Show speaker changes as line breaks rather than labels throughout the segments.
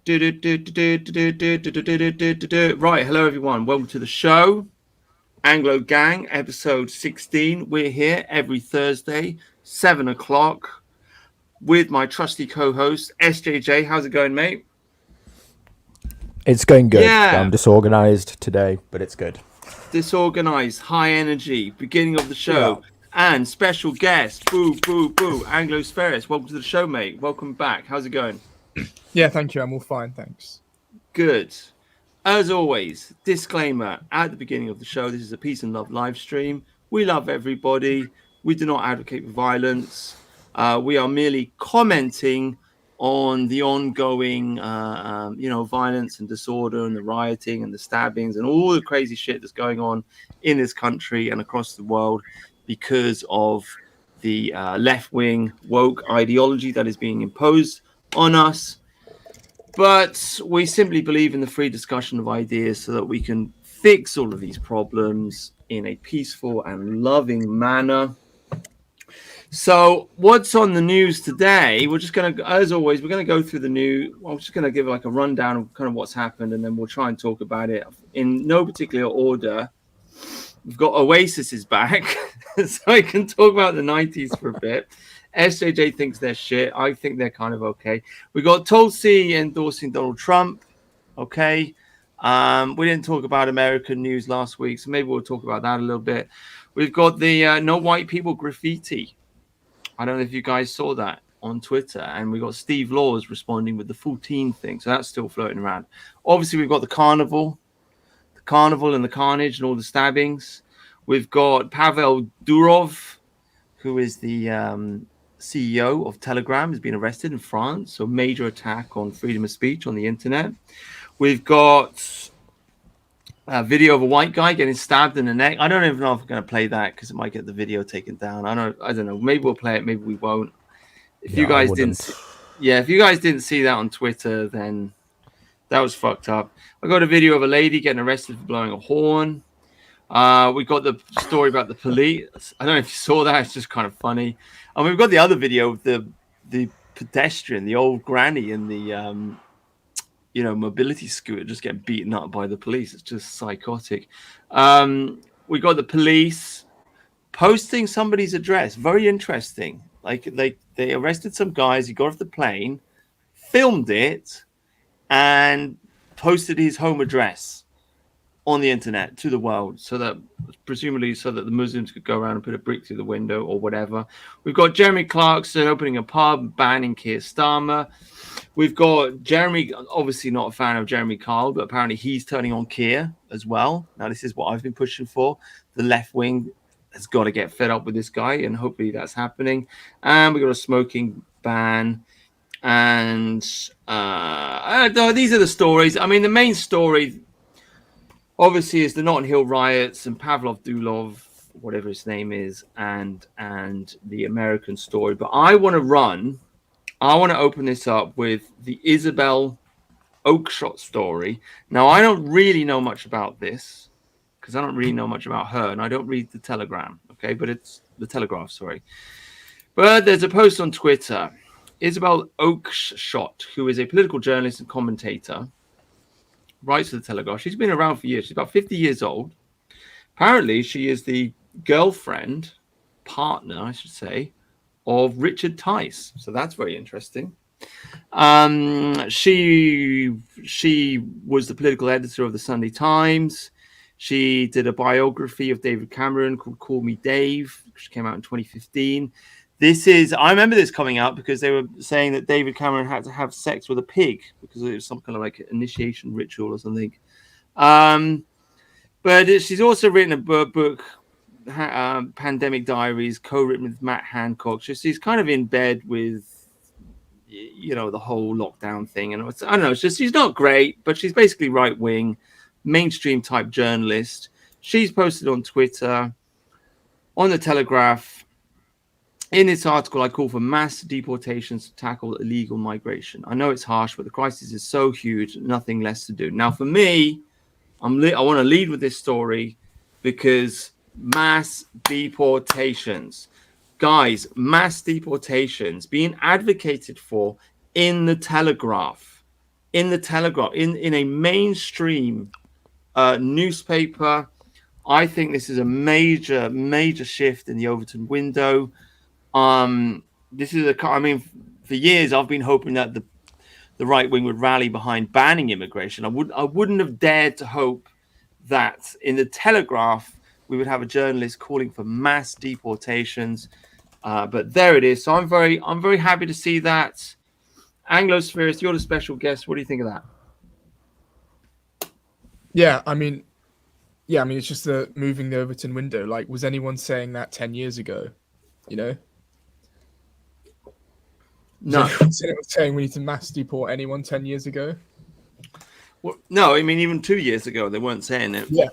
Right, hello everyone. Welcome to the show, Anglo Gang, episode 16. We're here every Thursday, 7 o'clock, with my trusty co-host SJJ. How's it going, mate?
It's going good.
Yeah,
I'm disorganized today, but it's good.
disorganized, high energy, beginning of the
Yeah.
show, and special guest, boo, boo, boo, Anglo Ferris. Welcome to the show, mate. Welcome back. How's it going?
Yeah, thank you. I'm all fine, thanks.
Good. As always, disclaimer at the beginning of the show, this is a peace and love live stream. We love everybody. We do not advocate violence. We are merely commenting on the ongoing, violence and disorder and the rioting and the stabbings and all the crazy shit that's going on in this country and across the world because of the left-wing woke ideology that is being imposed on us. But we simply believe in the free discussion of ideas so that we can fix all of these problems in a peaceful and loving manner. So, what's on the news today? We're just going to, as always, we're going to go through the news. I'm just going to give like a rundown of kind of what's happened, and then we'll try and talk about it in no particular order. We've got Oasis is back, so I can talk about the 90s for a bit. SJJ thinks they're shit. I think they're kind of okay. We got Tulsi endorsing Donald Trump. Okay. We didn't talk about American news last week, so maybe we'll talk about that a little bit. We've got the no white people graffiti. I don't know if you guys saw that on Twitter. And we got Steve Laws responding with the 14 thing. So that's still floating around. Obviously, we've got the carnival and the carnage and all the stabbings. We've got Pavel Durov, who is the CEO of Telegram, has been arrested in France. So major attack on freedom of speech on the internet. We've got a video of a white guy getting stabbed in the neck. I don't even know if I'm going to play that because it might get the video taken down. I don't know. Maybe we'll play it. Maybe we won't. If you guys didn't see that on Twitter, then that was fucked up. I got a video of a lady getting arrested for blowing a horn. We got the story about the police. I don't know if you saw that. It's just kind of funny. And we've got the other video of the pedestrian, the old granny in the mobility scooter just getting beaten up by the police. It's just psychotic. We got the police posting somebody's address. Very interesting. Like they arrested some guys. He got off the plane, filmed it, and posted his home address on the internet to the world, so that the Muslims could go around and put a brick through the window or whatever. We've got Jeremy Clarkson opening a pub, banning Keir Starmer. We've got Jeremy, obviously not a fan of Jeremy Kyle, but apparently he's turning on Keir as well. Now, this is what I've been pushing for. The left wing has got to get fed up with this guy, and hopefully that's happening. And we got a smoking ban. And these are the stories. I mean, the main story, obviously, is the Notting Hill riots and Pavlov Dulov, whatever his name is, and the American story. But I want to open this up with the Isabel Oakeshott story. Now, I don't really know much about this because I don't really know much about her, and I don't read the Telegram, okay? But it's the Telegraph, sorry. But there's a post on Twitter. Isabel Oakeshott, who is a political journalist and commentator, writes for the Telegraph. She's been around for years. She's about 50 years old. Apparently, she is the partner, I should say, of Richard Tice. So that's very interesting. She was the political editor of the Sunday Times. She did a biography of David Cameron called Call Me Dave, which came out in 2015. I remember this coming out because they were saying that David Cameron had to have sex with a pig because it was some kind of like initiation ritual or something. But she's also written a book, Pandemic Diaries, co-written with Matt Hancock. She's kind of in bed with, the whole lockdown thing. And I don't know, she's not great, but she's basically right-wing, mainstream type journalist. She's posted on Twitter, on the Telegraph. In this article, I call for mass deportations to tackle illegal migration. I know it's harsh, but the crisis is so huge, nothing less to do. Now, for me, I want to lead with this story because mass deportations. Guys, mass deportations being advocated for in the Telegraph. in the Telegraph, in a mainstream newspaper. I think this is a major shift in the Overton window. This is I mean, for years I've been hoping that the right wing would rally behind banning immigration. I wouldn't have dared to hope that in the Telegraph we would have a journalist calling for mass deportations. But there it is. So I'm very happy to see that. Anglospherist, you're the special guest. What do you think of that?
Yeah, I mean, it's just the moving the Overton window. Like, was anyone saying that 10 years ago? You know, was
No.
anyone saying we need to mass deport anyone 10 years ago?
Well, no, I mean, even 2 years ago, they weren't saying it.
Yeah,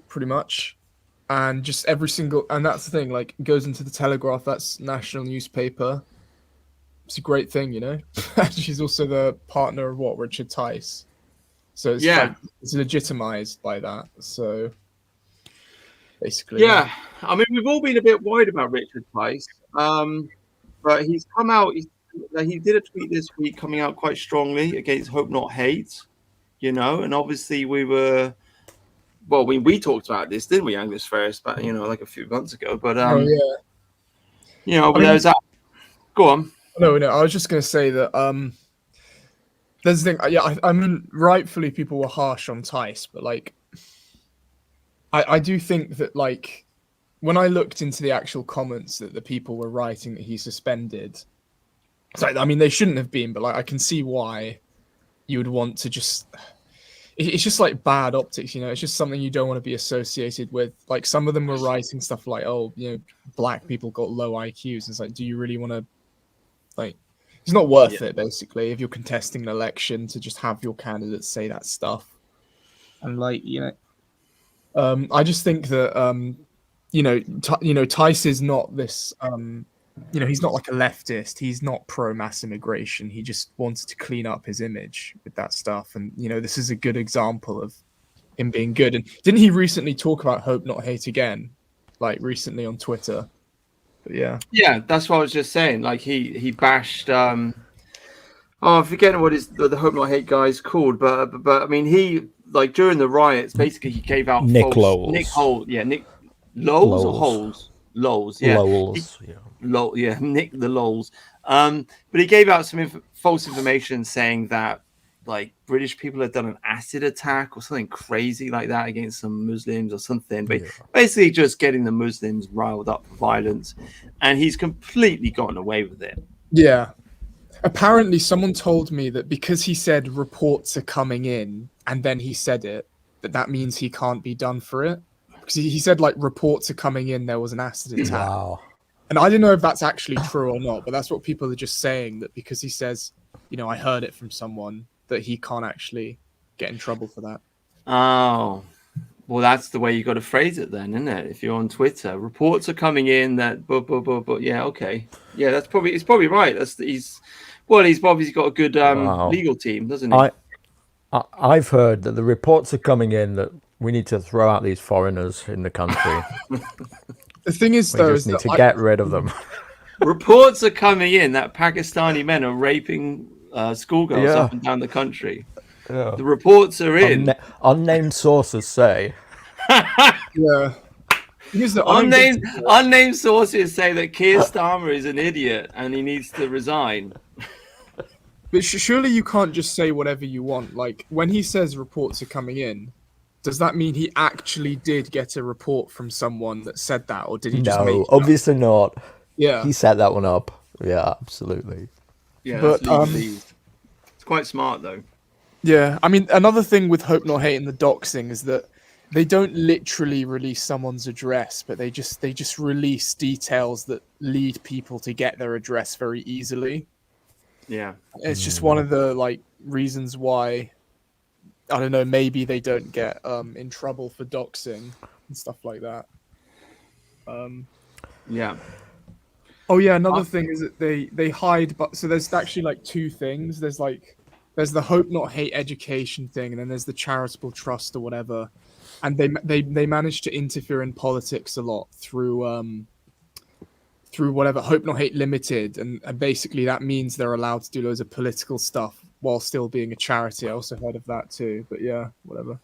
pretty much. And just every single, and that's the thing, like, it goes into the Telegraph, that's national newspaper. It's a great thing, you know? She's also the partner of Richard Tice. So it's like, it's legitimized by that. So basically.
Yeah. I mean, we've all been a bit worried about Richard Tice. But he's come out, he did a tweet this week coming out quite strongly against Hope Not Hate, you know, and obviously we talked about this, didn't we, Angus Ferris, but like a few months ago. But there's that. Go on.
No, I was just gonna say that there's the thing. Yeah, I mean, rightfully people were harsh on Tice, but like, I do think that like when I looked into the actual comments that the people were writing that he suspended, it's like, I mean, they shouldn't have been, but like I can see why you would want to just. It's just like bad optics, you know. It's just something you don't want to be associated with. Like some of them were writing stuff like, "Oh, black people got low IQs." It's like, do you really want to? Like, it's not worth it, basically, if you're contesting an election to just have your candidates say that stuff. And like, I just think that Tice is not this. He's not like a leftist. He's not pro mass immigration. He just wanted to clean up his image with that stuff. And this is a good example of him being good. And didn't he recently talk about Hope Not Hate again, like recently on Twitter? But yeah,
that's what I was just saying. Like he bashed. I'm forgetting what the Hope Not Hate guy is called, but I mean he like during the riots, basically he gave out
Nick
false,
Lowell.
Nick Hole, Nick Lowell's or Holes. Lowell's, yeah.
Lowell's,
Nick the Lowell's. But he gave out some false information saying that like British people had done an acid attack or something crazy like that against some Muslims or something. But basically just getting the Muslims riled up for violence. And he's completely gotten away with it.
Yeah. Apparently someone told me that because he said reports are coming in and then he said it, that means he can't be done for it. Because he said like reports are coming in, there was an acid attack.
Wow.
And I don't know if that's actually true or not, but that's what people are just saying, that because he says, I heard it from someone, that he can't actually get in trouble for that.
Oh, well, that's the way you got to phrase it then, isn't it? If you're on Twitter, reports are coming in that, but yeah, okay. Yeah, it's probably right. He's obviously got a good legal team, doesn't he?
I've heard that the reports are coming in that we need to throw out these foreigners in the country.
The thing is,
we
though,
just need to get rid of them.
Reports are coming in that Pakistani men are raping schoolgirls up and down the country.
Yeah.
The reports are in.
Unnamed sources say.
Yeah.
Unnamed sources say that Keir Starmer is an idiot and he needs to resign.
But surely you can't just say whatever you want. Like, when he says reports are coming in, does that mean he actually did get a report from someone that said that, or did he just make it up?
Obviously not.
Yeah.
He set that one up. Yeah, absolutely.
Yeah,
but
it's quite smart, though.
Yeah, I mean, another thing with Hope Not Hate and the doxing is that they don't literally release someone's address, but they just release details that lead people to get their address very easily.
Yeah.
It's just one of the reasons why, I don't know, maybe they don't get in trouble for doxing and stuff like that.
Yeah.
Oh yeah, another thing is that they hide, but so there's actually two things. There's the Hope Not Hate education thing, and then there's the charitable trust or whatever. And they manage to interfere in politics a lot through whatever Hope Not Hate Limited, and basically that means they're allowed to do loads of political stuff while still being a charity. I also heard of that too. But yeah, whatever.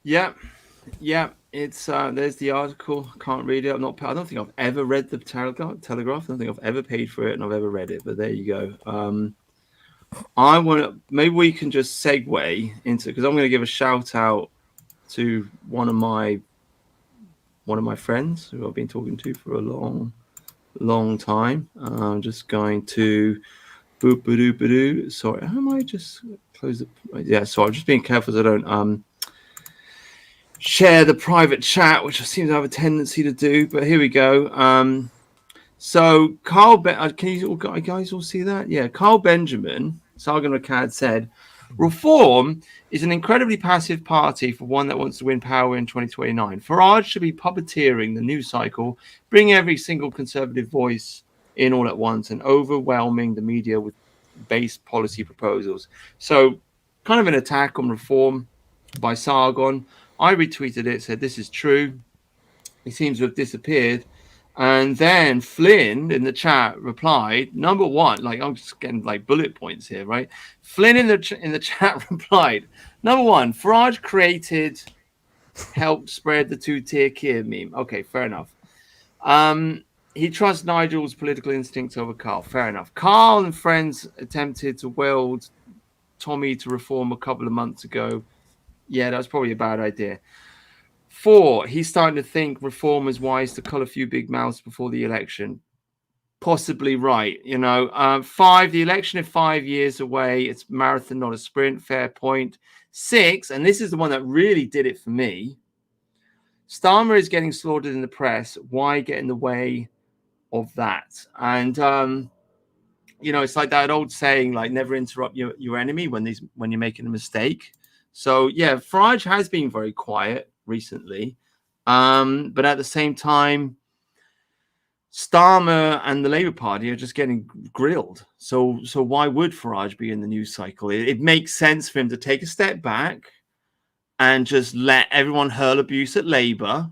Yeah, yeah. It's there's the article. Can't read it. I don't think I've ever read the Telegraph. I don't think I've ever paid for it, and I've ever read it. But there you go. I want to. Maybe we can just segue into, because I'm going to give a shout out to one of my friends who I've been talking to for a long time. I'm just going to boop ba doo ba doo. Sorry, how am I just close it? Yeah, so I'm just being careful so I don't share the private chat, which I seem to have a tendency to do. But here we go. So can you guys all see that? Yeah, Carl Benjamin, Sargon Akkad, said, "Reform is an incredibly passive party for one that wants to win power in 2029. Farage should be puppeteering the news cycle, bringing every single conservative voice in all at once and overwhelming the media with base policy proposals." So kind of an attack on reform by Sargon. I retweeted it, said this is true. He seems to have disappeared. And then Flynn in the chat replied, number one, like I'm just getting like bullet points here, right? Flynn in the chat replied, number one, Farage helped spread the two-tier Kier meme. Okay, fair enough. He trusts Nigel's political instincts over Carl. Fair enough. Carl and friends attempted to weld Tommy to reform a couple of months ago. Yeah, that was probably a bad idea. 4, he's starting to think reform is wise to cull a few big mouths before the election. Possibly right, 5, the election is 5 years away. It's marathon, not a sprint. Fair point. 6, and this is the one that really did it for me. Starmer is getting slaughtered in the press. Why get in the way of that? And it's like that old saying, like never interrupt your enemy when you're making a mistake. So yeah, Farage has been very quiet recently, but at the same time, Starmer and the Labour Party are just getting grilled. So why would Farage be in the news cycle? It makes sense for him to take a step back and just let everyone hurl abuse at Labour,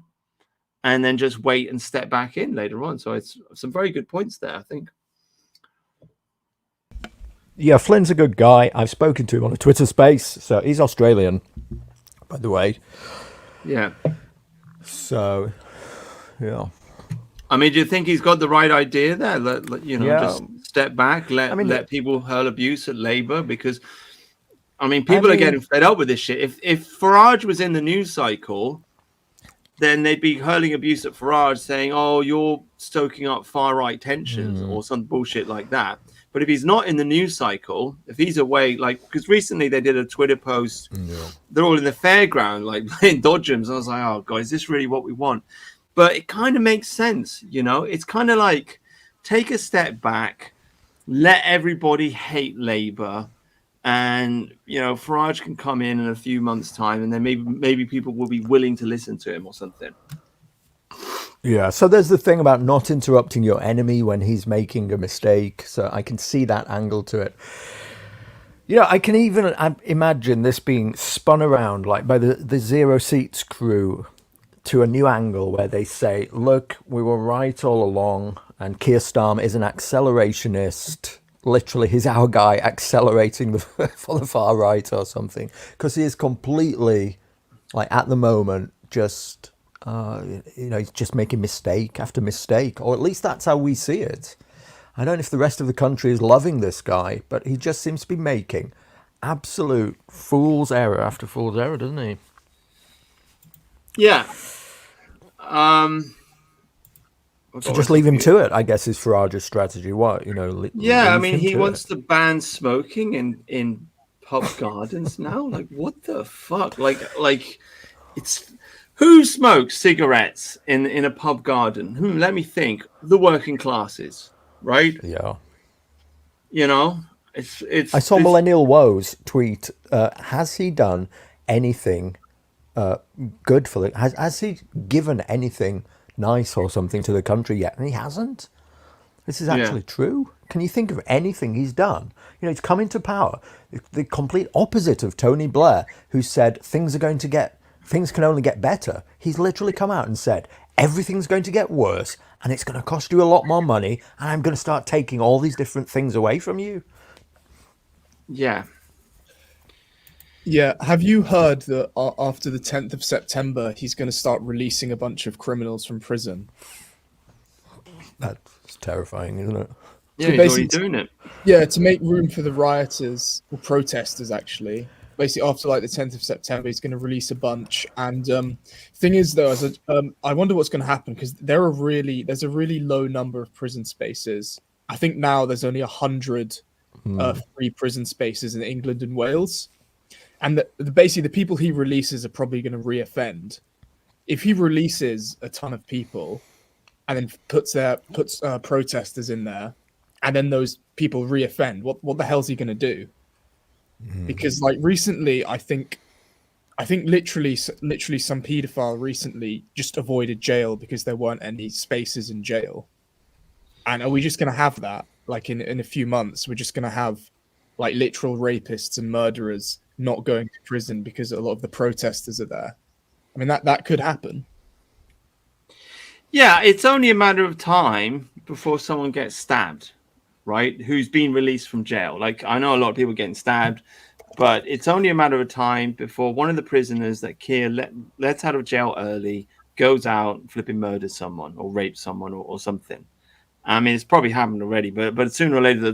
and then just wait and step back in later on. So it's some very good points there, I think.
Yeah, Flynn's a good guy. I've spoken to him on a Twitter space. So he's Australian, by the way.
Yeah.
So, yeah.
I mean, do you think he's got the right idea there? Just step back, let people hurl abuse at Labour, because, people are getting fed up with this shit. If Farage was in the news cycle, then they'd be hurling abuse at Farage, saying, "Oh, you're stoking up far right tensions," or some bullshit like that. But if he's not in the news cycle, if he's away, because recently they did a Twitter post, they're all in the fairground, like playing dodgems. And I was like, oh, God, is this really what we want? But it kind of makes sense, It's kind of like, take a step back, let everybody hate Labour, and, Farage can come in a few months' time, and then maybe people will be willing to listen to him or something.
Yeah, so there's the thing about not interrupting your enemy when he's making a mistake. So I can see that angle to it. I can even imagine this being spun around like by the Zero Seats crew to a new angle where they say, look, we were right all along, and Keir Starmer is an accelerationist. Literally, he's our guy accelerating for the far right or something. Because he is completely, at the moment, just... he's just making mistake after mistake, or at least that's how we see it. I don't know if the rest of the country is loving this guy, but he just seems to be making absolute fool's error after fool's error, doesn't he?
Yeah.
So just leave him to it, I guess, is Farage's strategy. What,
he wants to ban smoking in pub gardens now. Like, what the fuck? Like it's... Who smokes cigarettes in a pub garden? Let me think. The working classes, right?
Yeah.
It's.
I saw Millennial Woes tweet. Has he done anything good for the? Has he given anything nice or something to the country yet? And he hasn't. This is actually true. Can you think of anything he's done? He's come into power, the complete opposite of Tony Blair, who said things can only get better. He's literally come out and said, everything's going to get worse, and it's going to cost you a lot more money, and I'm going to start taking all these different things away from you.
Yeah.
Yeah, have you heard that after the 10th of September, he's going to start releasing a bunch of criminals from prison?
That's terrifying, isn't it?
Yeah,
To
he's already
basically,
doing it.
yeah, to make room for the rioters or protesters, actually. Basically, after like the 10th of September, he's going to release a bunch. And thing is, though, I wonder what's going to happen because there's a really low number of prison spaces. I think now there's only 100 free prison spaces in England and Wales. And basically, the people he releases are probably going to reoffend. If he releases a ton of people and then puts protesters in there, and then those people reoffend, what the hell's he going to do? Because like recently, I think literally some paedophile recently just avoided jail because there weren't any spaces in jail. And are we just going to have that? Like in a few months, we're just going to have like literal rapists and murderers not going to prison because a lot of the protesters are there. I mean, that could happen.
Yeah, it's only a matter of time before someone gets stabbed, right? Who's been released from jail. Like, I know a lot of people getting stabbed, but it's only a matter of time before one of the prisoners that Keir lets out of jail early goes out and flipping murders someone or rapes someone or something. I mean, it's probably happened already, but sooner or later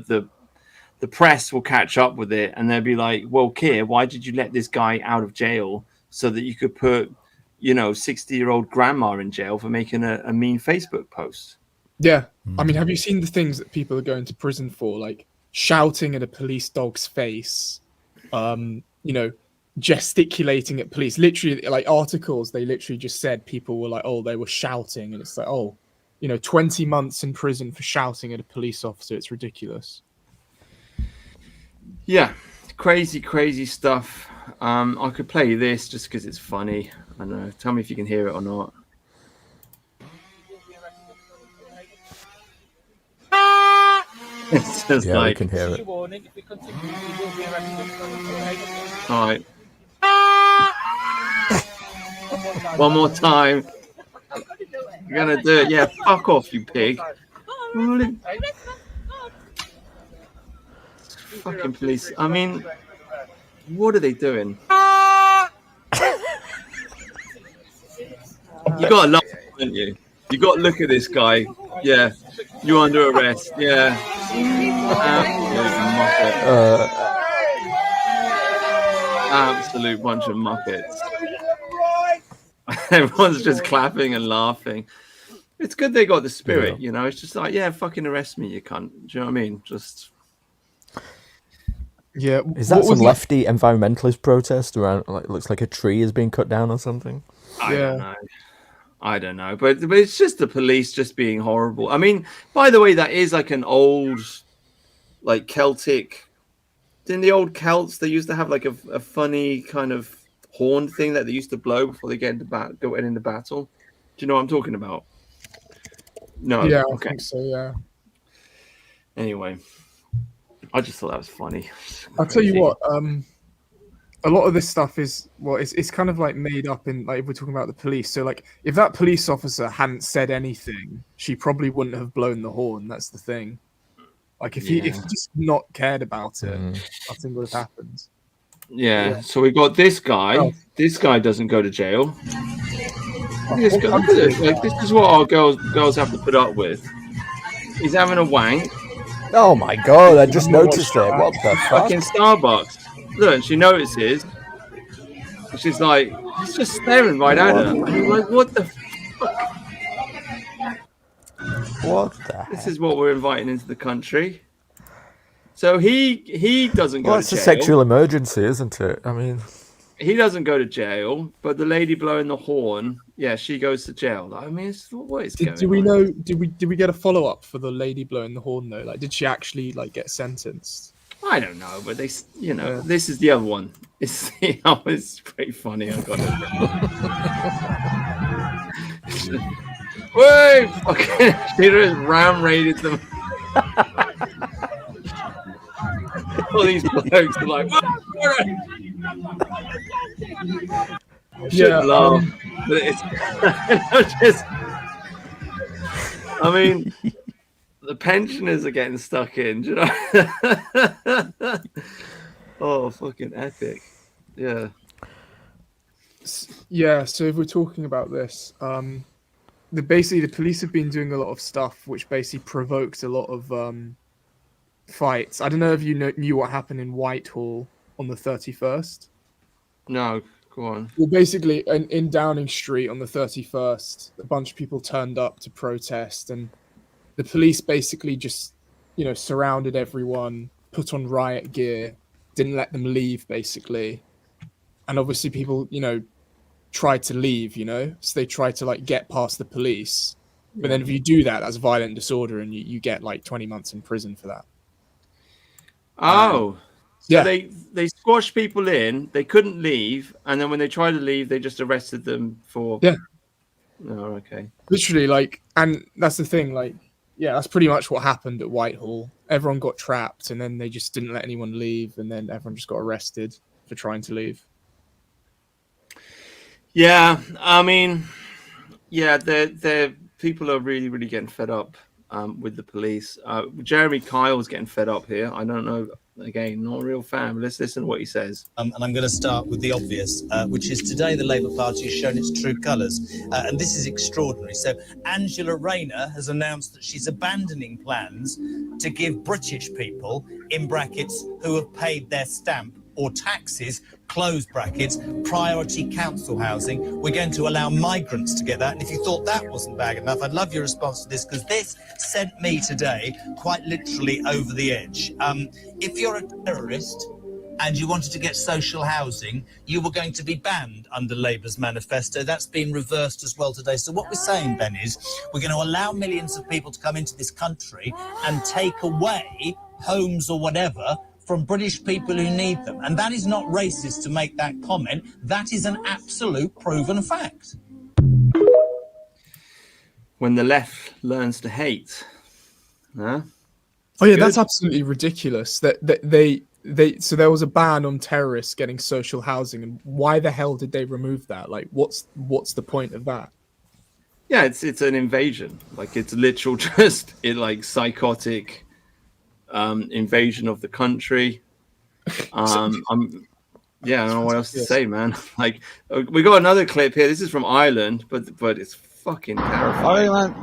the press will catch up with it and they'll be like, well, Keir, why did you let this guy out of jail so that you could put, 60-year-old grandma in jail for making a mean Facebook post?
Yeah. I mean, have you seen the things that people are going to prison for? Like shouting at a police dog's face, gesticulating at police. Literally, like articles, they literally just said people were like, oh, they were shouting. And it's like, 20 months in prison for shouting at a police officer. It's ridiculous.
Yeah, crazy stuff. I could play you this just because it's funny. I don't know. Tell me if you can hear it or not. It's just
Yeah, we
like,
can hear it.
all right. One more time. You're gonna do it. Yeah, fuck off, you pig. Fucking police. I mean, what are they doing? You gotta love it, don't you? You gotta look at this guy. Yeah, you're under arrest. Yeah. Absolute bunch of muppets. Everyone's just clapping and laughing. It's good they got the spirit, It's just like, yeah, fucking arrest me, you cunt. Do you know what I mean? Just.
Yeah.
Is that some lefty environmentalist protest around? Like, looks like a tree is being cut down or something.
I don't know, but it's just the police just being horrible. I mean, by the way, that is like an old, like Celtic. In the old Celts, they used to have like a funny kind of horn thing that they used to blow before they get into battle. Do you know what I'm talking about? No.
Yeah,
okay.
I think so. Yeah.
Anyway, I just thought that was funny.
I'll tell you what. A lot of this stuff is it's kind of like made up in like if we're talking about the police. So like if that police officer hadn't said anything, she probably wouldn't have blown the horn. That's the thing. Like if he just not cared about it, nothing would have happened.
Yeah. So we got this guy. Oh. This guy doesn't go to jail. Look at this. Like, this is what our girls have to put up with. He's having a wank.
Oh my god! I just noticed it. What the fuck?
Fucking Starbucks. Look, and she notices. And she's like, he's just staring right at her. And you're like, what the fuck?
What the heck?
This is what we're inviting into the country. So he doesn't go to jail.
It's a sexual emergency, isn't it? I mean,
he doesn't go to jail, but the lady blowing the horn, yeah, she goes to jail. I mean, what is going on?
Do we know? Did we get a follow up for the lady blowing the horn though? Like, did she actually like get sentenced?
I don't know, but they, this is the other one. It's pretty funny. I got it. Wait, fucking Peter has ram raided them. All these blokes are like, laugh, but it's just. I mean, the pensioners are getting stuck in. Do you know? Oh, fucking epic. Yeah.
Yeah, so if we're talking about this, the police have been doing a lot of stuff which basically provoked a lot of fights. I don't know if you knew what happened in Whitehall on the 31st.
No, go on.
Well, basically, in Downing Street on the 31st, a bunch of people turned up to protest, and the police basically just, surrounded everyone, put on riot gear, didn't let them leave, basically. And obviously, people, tried to leave, so they tried to like get past the police. But
Yeah.
then if you do that, that's violent disorder, and you get like 20 months in prison for that.
Oh, so
Yeah,
they squashed people in. They couldn't leave, and then when they tried to leave, they just arrested them for.
yeah,
Oh, okay.
literally, like, and that's the thing, like, yeah, that's pretty much what happened at Whitehall. Everyone got trapped, and then they just didn't let anyone leave, and then everyone just got arrested for trying to leave.
Yeah, I mean, yeah, they're people are really, really getting fed up with the police. Jeremy Kyle's getting fed up here. I don't know. Again, not a real fan, but let's listen to what he says.
And I'm going to start with the obvious, which is today the Labour Party has shown its true colours. And this is extraordinary. So Angela Rayner has announced that she's abandoning plans to give British people, in brackets, who have paid their stamp or taxes, close brackets, priority council housing. We're going to allow migrants to get that. And if you thought that wasn't bad enough, I'd love your response to this, because this sent me today quite literally over the edge. If you're a terrorist and you wanted to get social housing, you were going to be banned under Labour's manifesto. That's been reversed as well today. So what we're saying, Ben, is we're going to allow millions of people to come into this country and take away homes or whatever from British people who need them. And that is not racist to make that comment. That is an absolute proven fact.
When the left learns to hate. Huh?
Oh yeah,
good.
that's absolutely ridiculous. That so there was a ban on terrorists getting social housing, and why the hell did they remove that? Like, what's the point of that?
Yeah, it's an invasion. Like, it's literal just like psychotic invasion of the country. I don't know what else to say, man. Like, we got another clip here. This is from Ireland, but it's fucking terrifying.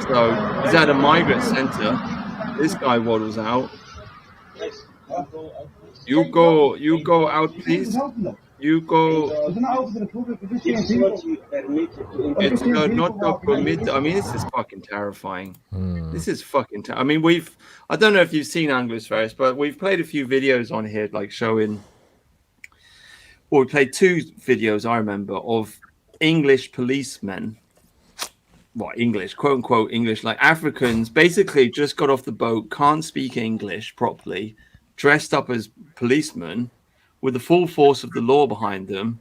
So he's at a migrant center. This guy waddles out. You go out, please. You go. It's not permitted. I mean, this is fucking terrifying. This is fucking. I mean, I don't know if you've seen Anglo's Ferris, but we've played a few videos on here, like showing. Well, we played 2 videos I remember of English policemen. What English, quote unquote English, like Africans, basically just got off the boat, can't speak English properly, dressed up as policemen with the full force of the law behind them,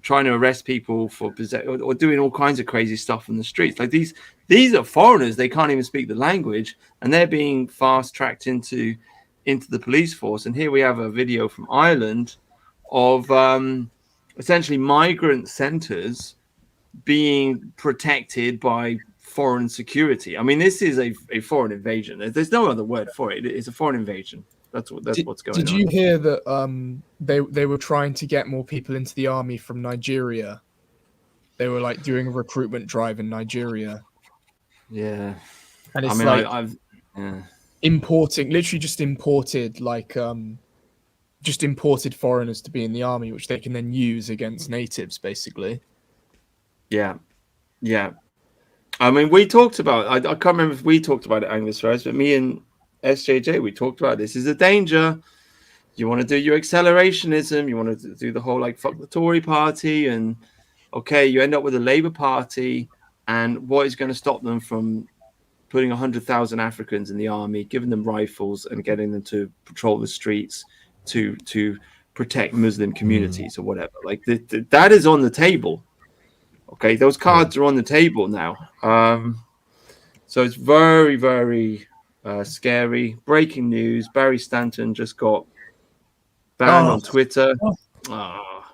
trying to arrest people for or doing all kinds of crazy stuff in the streets. Like these are foreigners; they can't even speak the language, and they're being fast tracked into the police force. And here we have a video from Ireland of essentially migrant centers being protected by foreign security. I mean, this is a foreign invasion. There's no other word for it. It's a foreign invasion. That's what's going on.
Did you hear that they were trying to get more people into the army from Nigeria? They were like doing a recruitment drive in Nigeria.
Yeah.
And it's
I've
literally just imported foreigners to be in the army, which they can then use against natives, basically.
Yeah. I mean, we talked about. I can't remember if we talked about it, Angus Ferris, but me and SJJ, we talked about this is a danger. You want to do your accelerationism. You want to do the whole like fuck the Tory party, and okay, you end up with a Labour Party, and what is going to stop them from putting 100,000 Africans in the army, giving them rifles, and getting them to patrol the streets to protect Muslim communities or whatever? Like that is on the table. Okay, those cards are on the table now. So it's very, very scary. Breaking news: Barry Stanton just got banned on Twitter. Oh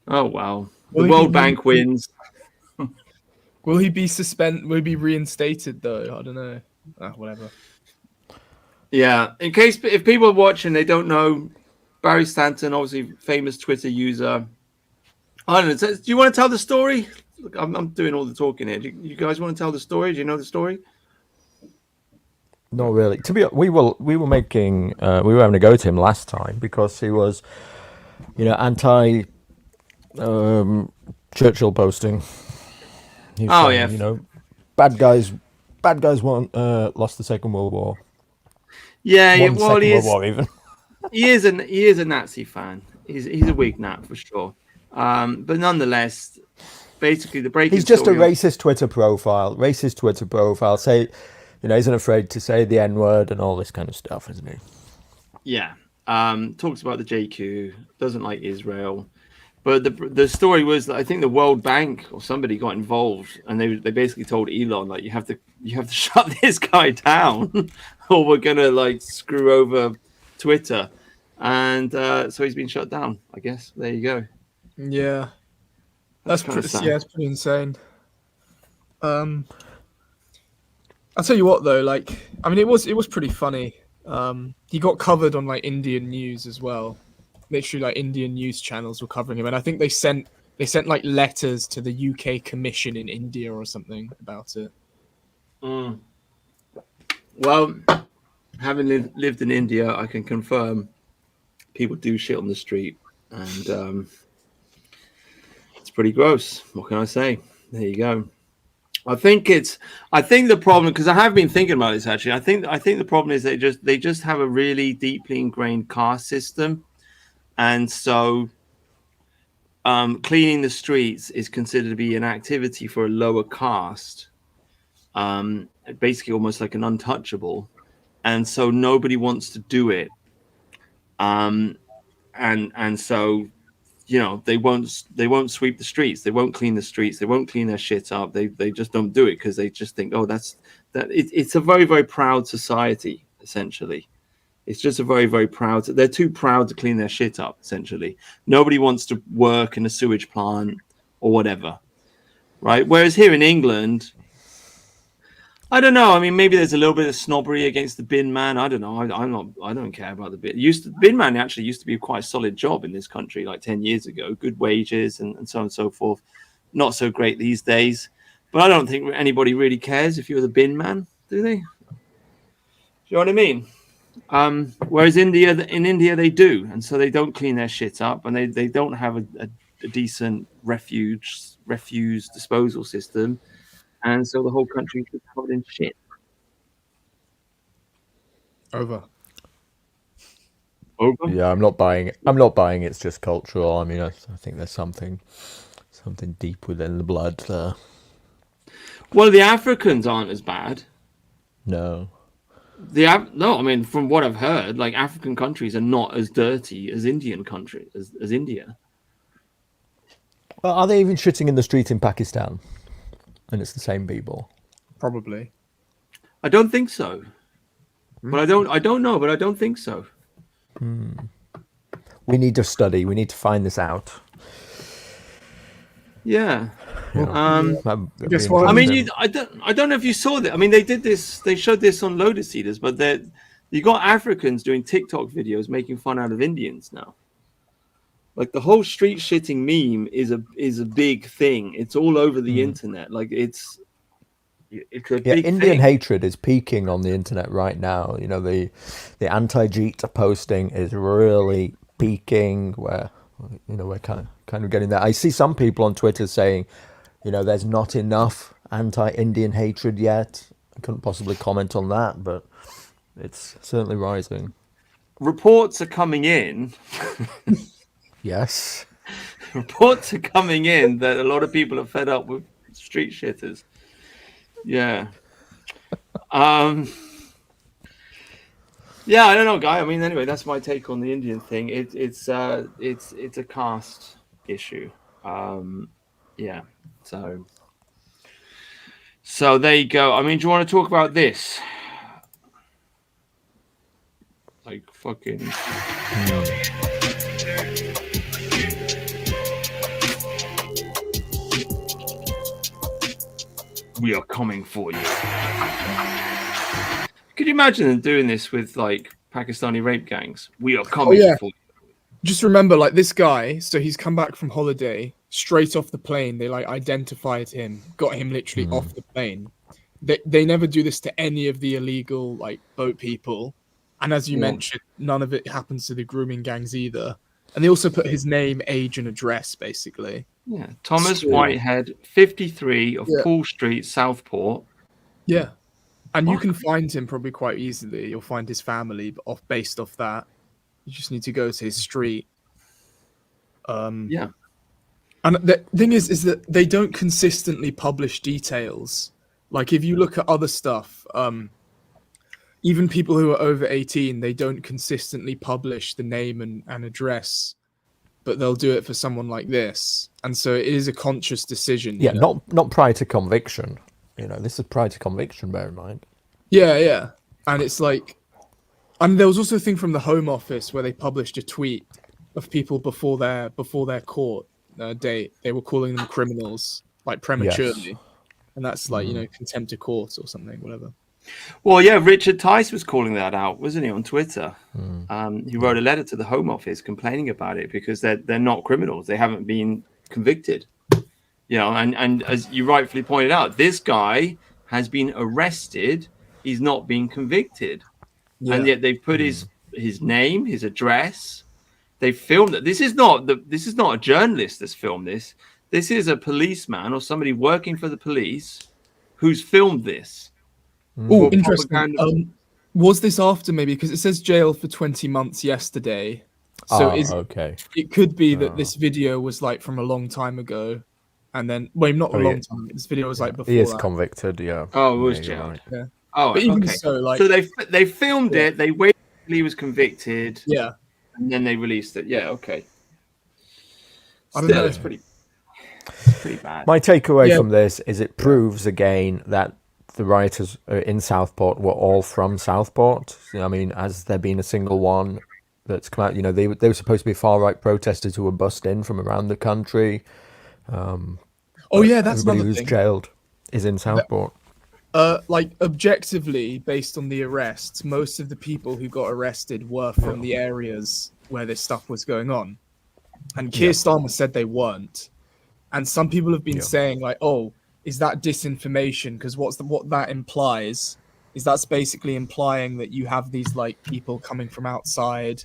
wow! The World Bank wins.
Will he be reinstated though? I don't know. Whatever.
Yeah. In case if people are watching, they don't know Barry Stanton, obviously famous Twitter user. I don't know. Do you want to tell the story? Look, I'm doing all the talking here. Do you guys want to tell the story? Do you know the story?
Not really. To be, we were making, we were having a go to him last time because he was, anti Churchill posting. He was saying,
yeah.
bad guys won, lost the Second World War.
Yeah.
Won the
Well,
Second World War even.
he is a Nazi fan. He's a weak nat for sure. But nonetheless, basically the breaking.
He's just a
story
racist Twitter profile. Say, isn't afraid to say the N word and all this kind of stuff, isn't he?
Yeah. Talks about the JQ. Doesn't like Israel. But the story was that I think the World Bank or somebody got involved, and they basically told Elon, like, you have to shut this guy down, or we're gonna like screw over Twitter. And so he's been shut down. I guess there you go.
Yeah,
That's kind of sad.
it's pretty insane. I'll tell you what though, like, I mean, it was pretty funny. He got covered on like Indian news as well. Literally, like Indian news channels were covering him, and I think they sent like letters to the UK Commission in India or something about it.
Well, having lived in India, I can confirm people do shit on the street, and it's pretty gross. What can I say? There you go. I think the problem, because I have been thinking about this actually. I think the problem is they just have a really deeply ingrained caste system, and so cleaning the streets is considered to be an activity for a lower caste, basically almost like an untouchable, and so nobody wants to do it. And so they won't sweep the streets, they won't clean the streets, they won't clean their shit up, they just don't do it because they just think, oh, it's a very, very proud society. Essentially, it's just a very, very proud, they're too proud to clean their shit up. Essentially, nobody wants to work in a sewage plant or whatever, right? Whereas here in England, I don't know. I mean, maybe there's a little bit of snobbery against the bin man. I don't know. I don't care about the bin. Bin man actually used to be quite a solid job in this country, like 10 years ago. Good wages and so on and so forth. Not so great these days. But I don't think anybody really cares if you're the bin man, do they? Do you know what I mean? Whereas in India they do, and so they don't clean their shit up, and they don't have a decent refuse disposal system. And so the whole country is covered in shit.
Over.
Yeah, I'm not buying it. I'm not buying it's just cultural. I mean, I think there's something deep within the blood there.
Well, the Africans aren't as bad.
No.
No, I mean, from what I've heard, like African countries are not as dirty as Indian countries, as India.
Well, are they even shitting in the street in Pakistan? And it's the same people.
Probably.
I don't think so. But I don't know, but I don't think so.
We need to study. We need to find this out.
Yeah.
I
mean, I don't know if you saw that. I mean, they did this. They showed this on Lotus Eaters, but you got Africans doing TikTok videos making fun out of Indians now. Like the whole street shitting meme is a big thing. It's all over the internet. Like it's a big
Indian
thing.
hatred is peaking on the internet right now. The anti-Jeet posting is really peaking. Where we're kind of getting that. I see some people on Twitter saying, there's not enough anti-Indian hatred yet. I couldn't possibly comment on that, but it's certainly rising.
Reports are coming in.
Yes.
Reports are coming in that a lot of people are fed up with street shitters. Yeah. Yeah, I don't know, Guy. I mean, anyway, that's my take on the Indian thing. It's a caste issue. Yeah. So there you go. I mean, do you want to talk about this? Like fucking. We are coming for you. Could you imagine them doing this with like Pakistani rape gangs? We are
Oh
coming
yeah.
for you.
Just remember, like this guy. So he's come back from holiday, straight off the plane. They like identified him, got him literally off the plane. They never do this to any of the illegal like boat people, and as you
Yeah.
mentioned, none of it happens to the grooming gangs either. And they also put his name, age, and address basically.
Yeah, Thomas
So-
Whitehead, 53 of
Yeah.
Poole Street, Southport.
Yeah, and you
Fuck.
can find him probably quite easily. You'll find his family based off that. You just need to go to his street.
Yeah,
And the thing is that they don't consistently publish details. Like if you look at other stuff, even people who are over 18, they don't consistently publish the name and address, but they'll do it for someone like this. And so it is a conscious decision.
Yeah,
you know?
not prior to conviction. You know, this is prior to conviction, bear in mind.
Yeah. And it's like, and there was also a thing from the Home Office where they published a tweet of people before their court date. They were calling them criminals, like prematurely.
Yes.
And that's like, contempt of court or something, whatever.
well, yeah, Richard Tice was calling that out, wasn't he, on Twitter? He wrote a letter to the Home Office complaining about it because they're not criminals. They haven't been convicted. You know, and as you rightfully pointed out, this guy has been arrested. He's not been convicted. And yet they've put his name, his address. They filmed it. This is not a journalist that's filmed this. This is a policeman or somebody working for the police who's filmed this.
Oh,
For
interesting.
propaganda.
Was this after maybe? Because it says jail for 20 months yesterday. So
Okay.
it could be that this video was like from a long time ago. And then, well, not a long time. This video was like before
He is
that.
convicted, yeah.
Oh, it was
you're
jailed.
right.
Yeah.
Oh,
But even
okay.
so, like,
So they filmed it. They waited till he was convicted,
yeah.
and then they released it. Yeah, okay.
I don't
Still,
know.
it's pretty bad.
My takeaway
Yeah.
from this is it proves again that the rioters in Southport were all from Southport. I mean, has there been a single one that's come out? You know, they were supposed to be far right protesters who were bussed in from around the country.
Oh, yeah, that's
Everybody
another
who's
thing.
jailed is in Southport.
Like objectively, based on the arrests, most of the people who got arrested were from the areas where this stuff was going on. And Keir Starmer said they weren't. And some people have been saying like, "Oh, is that disinformation?" Because what that implies is that's basically implying that you have these like people coming from outside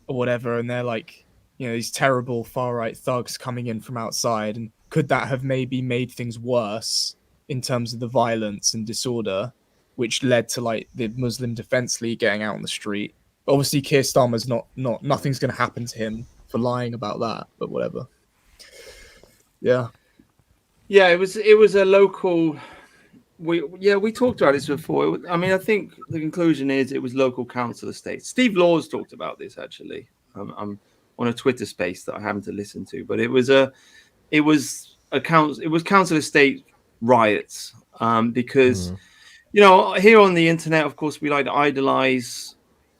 or whatever, and they're like, these terrible far right thugs coming in from outside. And could that have maybe made things worse in terms of the violence and disorder, which led to like the Muslim Defense League getting out on the street? But obviously, Keir Starmer's nothing's going to happen to him for lying about that. But whatever. Yeah.
Yeah, it was a local. We talked about this before. I mean, I think the conclusion is it was local council estate. Steve Laws talked about this actually. I'm on a Twitter space that I happened to listen to, but it was council estate riots because here on the internet, of course, we like to idolize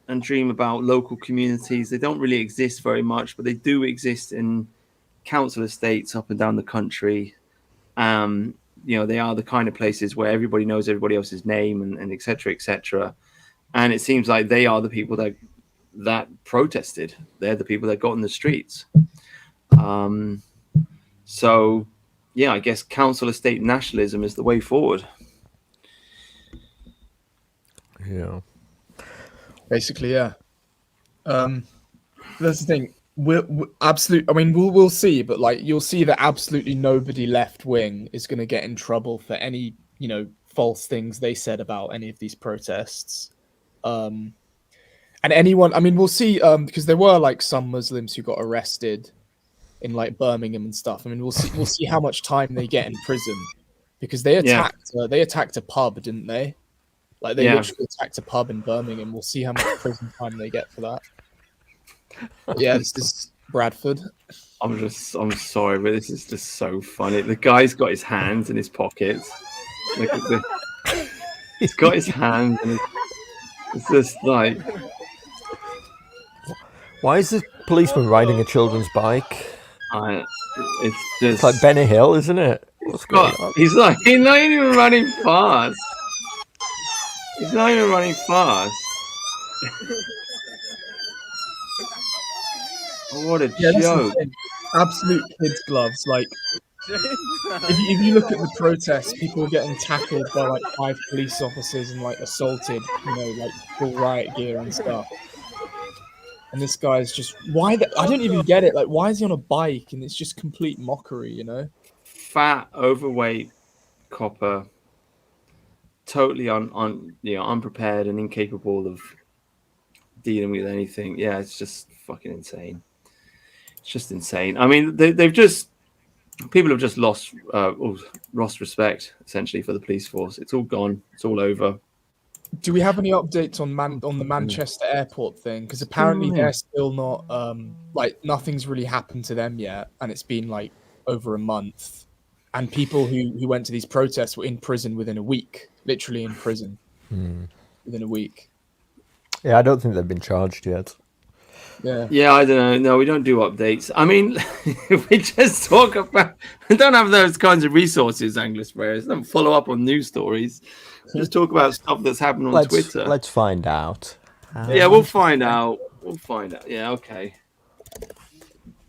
and dream about local communities. They don't really exist very much, but they do exist in council estates up and down the country. They are the kind of places where everybody knows everybody else's name and et cetera, et cetera. And it seems like they are the people that protested. They're the people that got in the streets. So, yeah, I guess council estate nationalism is the way forward.
Yeah.
Basically, yeah. That's the thing. We'll see, but like you'll see that absolutely nobody left wing is going to get in trouble for any false things they said about any of these protests. And anyone, I mean, we'll see because there were like some Muslims who got arrested in like Birmingham and stuff. I mean, we'll see how much time they get in prison because they attacked a pub, didn't they? Like they literally attacked a pub in Birmingham. We'll see how much prison time they get for that. Yeah, this is Bradford.
I'm sorry, but this is just so funny. The guy's got his hands in his pockets. Look at he's got his hands and it's just like.
Why is this policeman riding a children's bike?
It's just
It's like Benny Hill, isn't it? What's going on?
He's not even running fast. He's not even running fast. Oh, what a
Yeah, that's the
joke.
thing. Absolute kids' gloves. Like, if you look at the protests, people are getting tackled by like 5 police officers and like assaulted, like full riot gear and stuff. And this guy's just I don't even get it. Like, why is he on a bike? And it's just complete mockery.
Fat, overweight copper, totally unprepared and incapable of dealing with anything. Yeah, it's just fucking insane. It's just insane. I mean, people have just lost respect essentially for the police force. It's all gone. It's all over.
Do we have any updates on the Manchester airport thing? Because apparently they're still not like nothing's really happened to them yet, and it's been like over a month. And people who went to these protests were in prison within a week, literally in prison within a week.
Yeah, I don't think they've been charged yet.
Yeah,
I don't know. No, we don't do updates. I mean, we just talk about. We don't have those kinds of resources, Anglo Sparrows. Don't follow up on news stories. Just talk about stuff that's happened on Twitter.
Let's find out.
Yeah, we'll find out. We'll find out. Yeah, okay.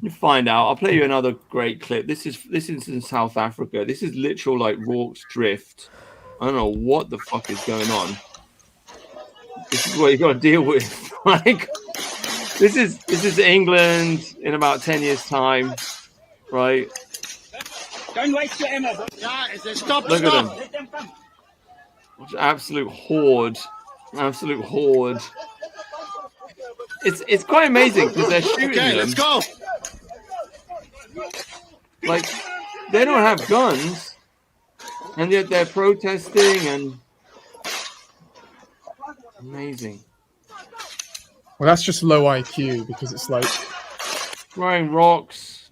We'll find out. I'll play you another great clip. This is in South Africa. This is literal like Rorke's drift. I don't know what the fuck is going on. This is what you got to deal with. Like, this is England in about 10 years' time, right?
Don't waste your ammo. Stop.
Look at them. Absolute horde. Absolute horde. It's quite amazing because they're shooting them.
Let's go.
Like, they don't have guns, and yet they're protesting and amazing.
well, that's just low IQ because it's like
Throwing rocks.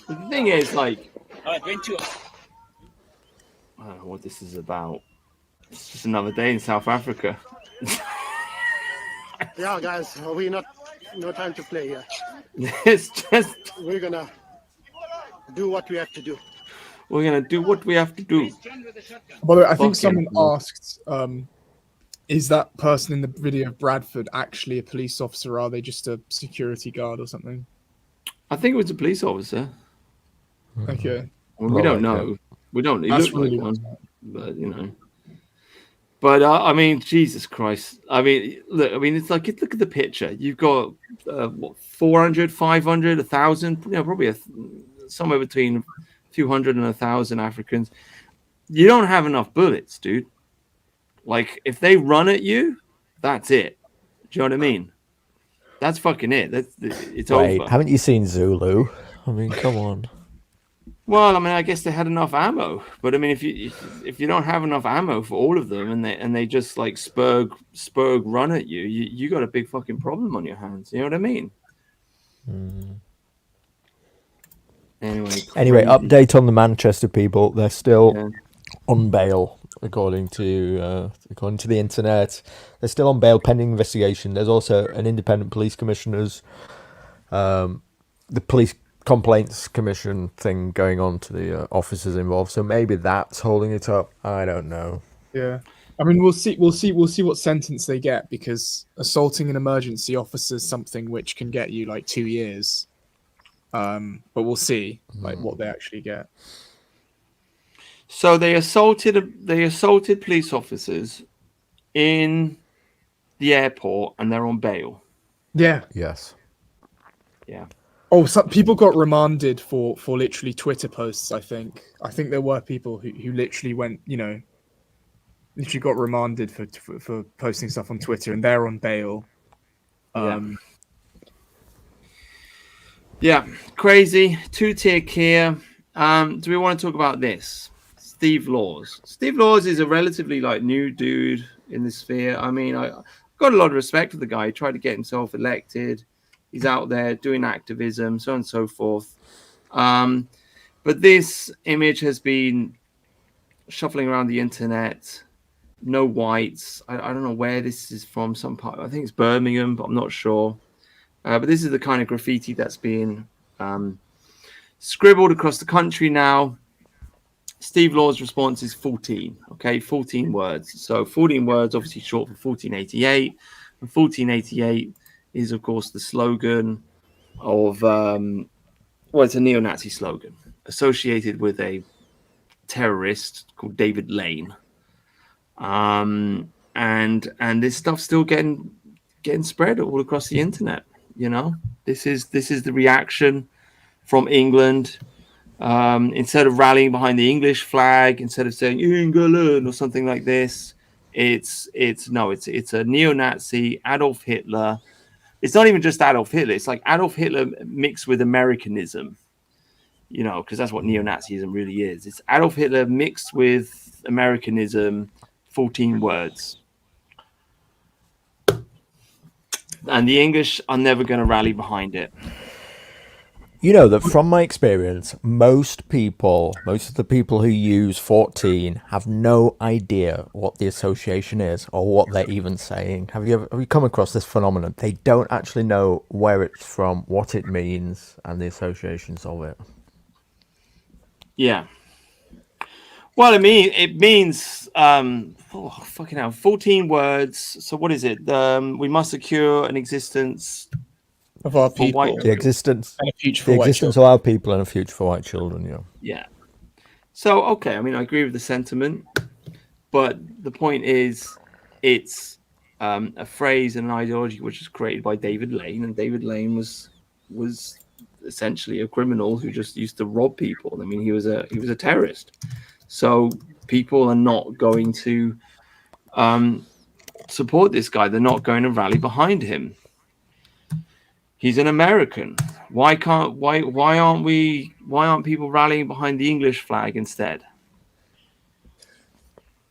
But the thing is, like,
All right, went to.
I don't know what this is about. It's just another day in South Africa.
Yeah, guys, no time to play here.
It's just
We're gonna do what we have to do.
we're gonna do what we have to do.
By the way, I think
Fucking
someone
hell.
asked, is that person in the video of Bradford actually a police officer, or are they just a security guard or something?
I think it was a police officer.
Okay.
Well, we don't
like
know. We don't. He
That's
looked like
really
one, but you know. But I mean, Jesus Christ! I mean, look. I mean, it's like look at the picture. You've got what 400, 500, 1,000. You know, probably somewhere between a few hundred and 1,000 Africans. You don't have enough bullets, dude. Like, if they run at you, that's it. Do you know what I mean? That's fucking it. It's
Wait,
over.
haven't you seen Zulu? I mean, come on.
Well, I mean, I guess they had enough ammo, but I mean, if you don't have enough ammo for all of them, and they just like spurg run at you, you got a big fucking problem on your hands. You know what I mean?
Anyway,
crazy.
update on the Manchester people. They're still
Yeah.
on bail, according to the internet. They're still on bail pending investigation. There's also an independent police commissioner's, the police complaints commission thing going on to the officers involved. So maybe that's holding it up. I don't know.
Yeah. I mean, we'll see what sentence they get, because assaulting an emergency officer is something which can get you like 2 years. But we'll see like what they actually get.
So they assaulted police officers in the airport, and they're on bail.
Yeah.
Yes.
Yeah.
Oh, some people got remanded for literally Twitter posts. I think there were people who literally went, literally got remanded for posting stuff on Twitter, and they're on bail.
Yeah, crazy. 2-tier here. Do we want to talk about this? Steve Laws. Steve Laws is a relatively like new dude in the sphere. I mean, I got a lot of respect for the guy. He tried to get himself elected. He's out there doing activism, so on and so forth. But this image has been shuffling around the internet. No whites. I don't know where this is from. Some part. I think it's Birmingham, but I'm not sure. But this is the kind of graffiti that's being scribbled across the country now. Steve Law's response is 14. Okay, 14 words. So 14 words, obviously short for 1488. And 1488 is, of course, the slogan of, it's a neo-Nazi slogan associated with a terrorist called David Lane. And this stuff's still getting spread all across the internet. This is the reaction from England. Instead of rallying behind the English flag, instead of saying England or something like this, it's a neo-Nazi Adolf Hitler. It's not even just Adolf Hitler. It's like Adolf Hitler mixed with Americanism, because that's what neo-Nazism really is. It's Adolf Hitler mixed with Americanism, 14 words. And the English are never going to rally behind it.
That from my experience, most of the people who use 14 have no idea what the association is or what they're even saying. Have you come across this phenomenon? They don't actually know where it's from, what it means, and the associations of it.
Yeah. Well, it means fucking hell, 14 words. So what is it? We must secure an existence
of our people,
the existence
and a future for
the
white
existence
children.
of our people and a future for white children.
Yeah. So okay, I mean, I agree with the sentiment, but the point is, it's a phrase and an ideology which was created by David Lane, and David Lane was essentially a criminal who just used to rob people. I mean, he was a terrorist. So people are not going to support this guy. They're not going to rally behind him. He's an American. Why aren't people rallying behind the English flag instead?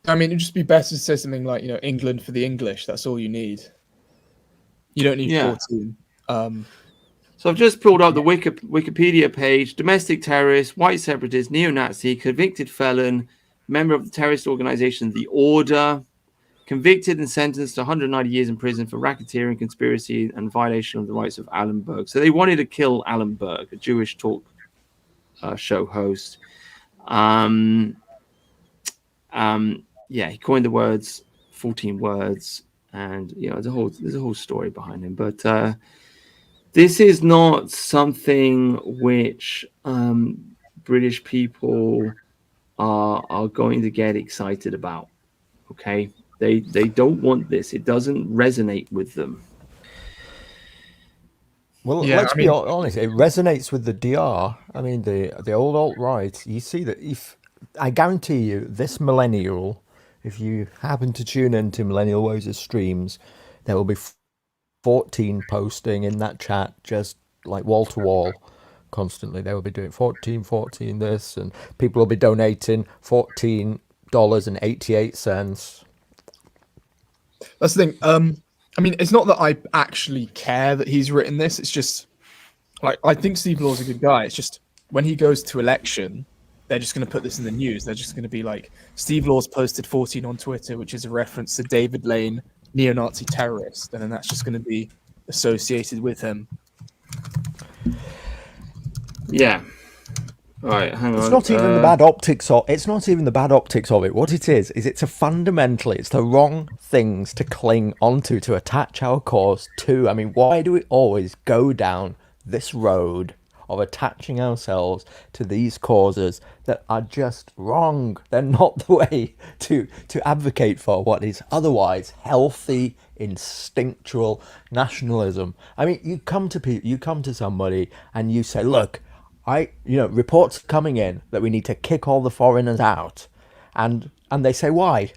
I mean, it'd just be better to say something like, England for the English. That's all you need. You don't need 14.
So I've just pulled up the Wikipedia page. Domestic terrorist, white separatist, neo-Nazi, convicted felon, member of the terrorist organization The Order, convicted and sentenced to 190 years in prison for racketeering, conspiracy, and violation of the rights of Alan Berg. So they wanted to kill Alan Berg, a Jewish talk show host. He coined the words, 14 words, and there's a whole story behind him. But this is not something which British people are going to get excited about. Okay. They don't want this. It doesn't resonate with them.
Well, let's be honest. It resonates with the DR. I mean, the old alt-right. You see that I guarantee you, this millennial, if you happen to tune into Millennial Woes' streams, there will be 14 posting in that chat, just like wall to wall, constantly. They will be doing 14 this, and people will be donating $14.88.
That's the thing. I mean, it's not that I actually care that he's written this. It's just like, I think Steve Law's a good guy. It's just when he goes to election, they're just going to put this in the news. They're just going to be like, Steve Law's posted 14 on Twitter, which is a reference to David Lane, neo-Nazi terrorist, and then that's just going to be associated with him.
Yeah. All right, hang on.
It's not even the bad optics of. It's not even the bad optics of it. What it is it's it's the wrong things to cling onto, to attach our cause to. I mean, why do we always go down this road of attaching ourselves to these causes that are just wrong? They're not the way to advocate for what is otherwise healthy, instinctual nationalism. I mean, you come to somebody and you say, look, reports coming in that we need to kick all the foreigners out, and they say why,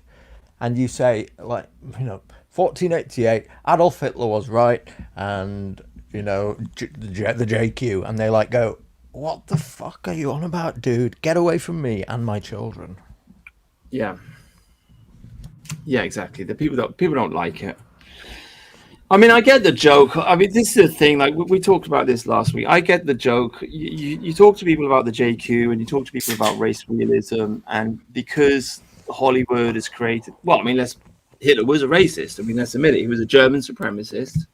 and you say, like, 1488, Adolf Hitler was right, and the JQ, and they like go, what the fuck are you on about, dude? Get away from me and my children.
Yeah, exactly. The people don't like it. I mean, I get the joke. I mean, this is the thing. Like, we talked about this last week. I get the joke. You talk to people about the JQ, and you talk to people about race realism, and because Hollywood has created. Well, I mean, Hitler was a racist. I mean, let's admit it. He was a German supremacist.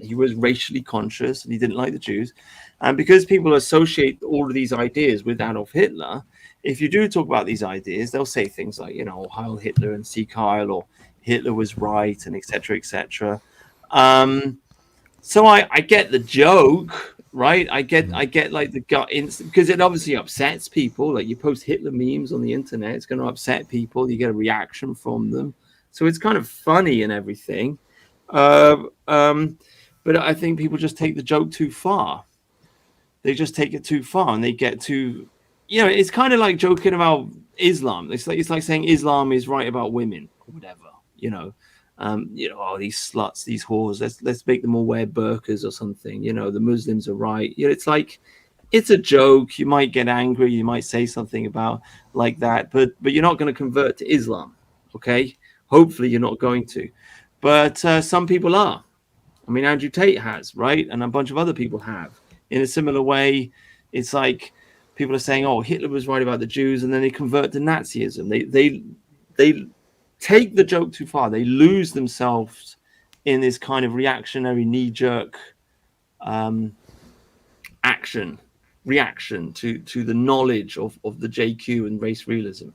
He was racially conscious, and he didn't like the Jews. And because people associate all of these ideas with Adolf Hitler, if you do talk about these ideas, they'll say things like, Heil Hitler and Sieg Heil, or Hitler was right, and etc., etc. So I get the joke, right? I get like the gut instinct, because it obviously upsets people. Like, you post Hitler memes on the internet, it's going to upset people. You get a reaction from them, so it's kind of funny and everything. But I think people just take the joke too far. They just take it too far, and they get too, it's kind of like joking about Islam. It's like saying Islam is right about women or whatever. Oh, these sluts, these whores. Let's make them all wear burqas or something. The Muslims are right. It's like, it's a joke. You might get angry. You might say something about like that, but you're not going to convert to Islam. Okay, hopefully you're not going to, but some people are. I mean, Andrew Tate has, right, and a bunch of other people have. In a similar way, it's like people are saying, "Oh, Hitler was right about the Jews," and then they convert to Nazism. They take the joke too far. They lose themselves in this kind of reactionary, knee-jerk reaction to the knowledge of the JQ and race realism.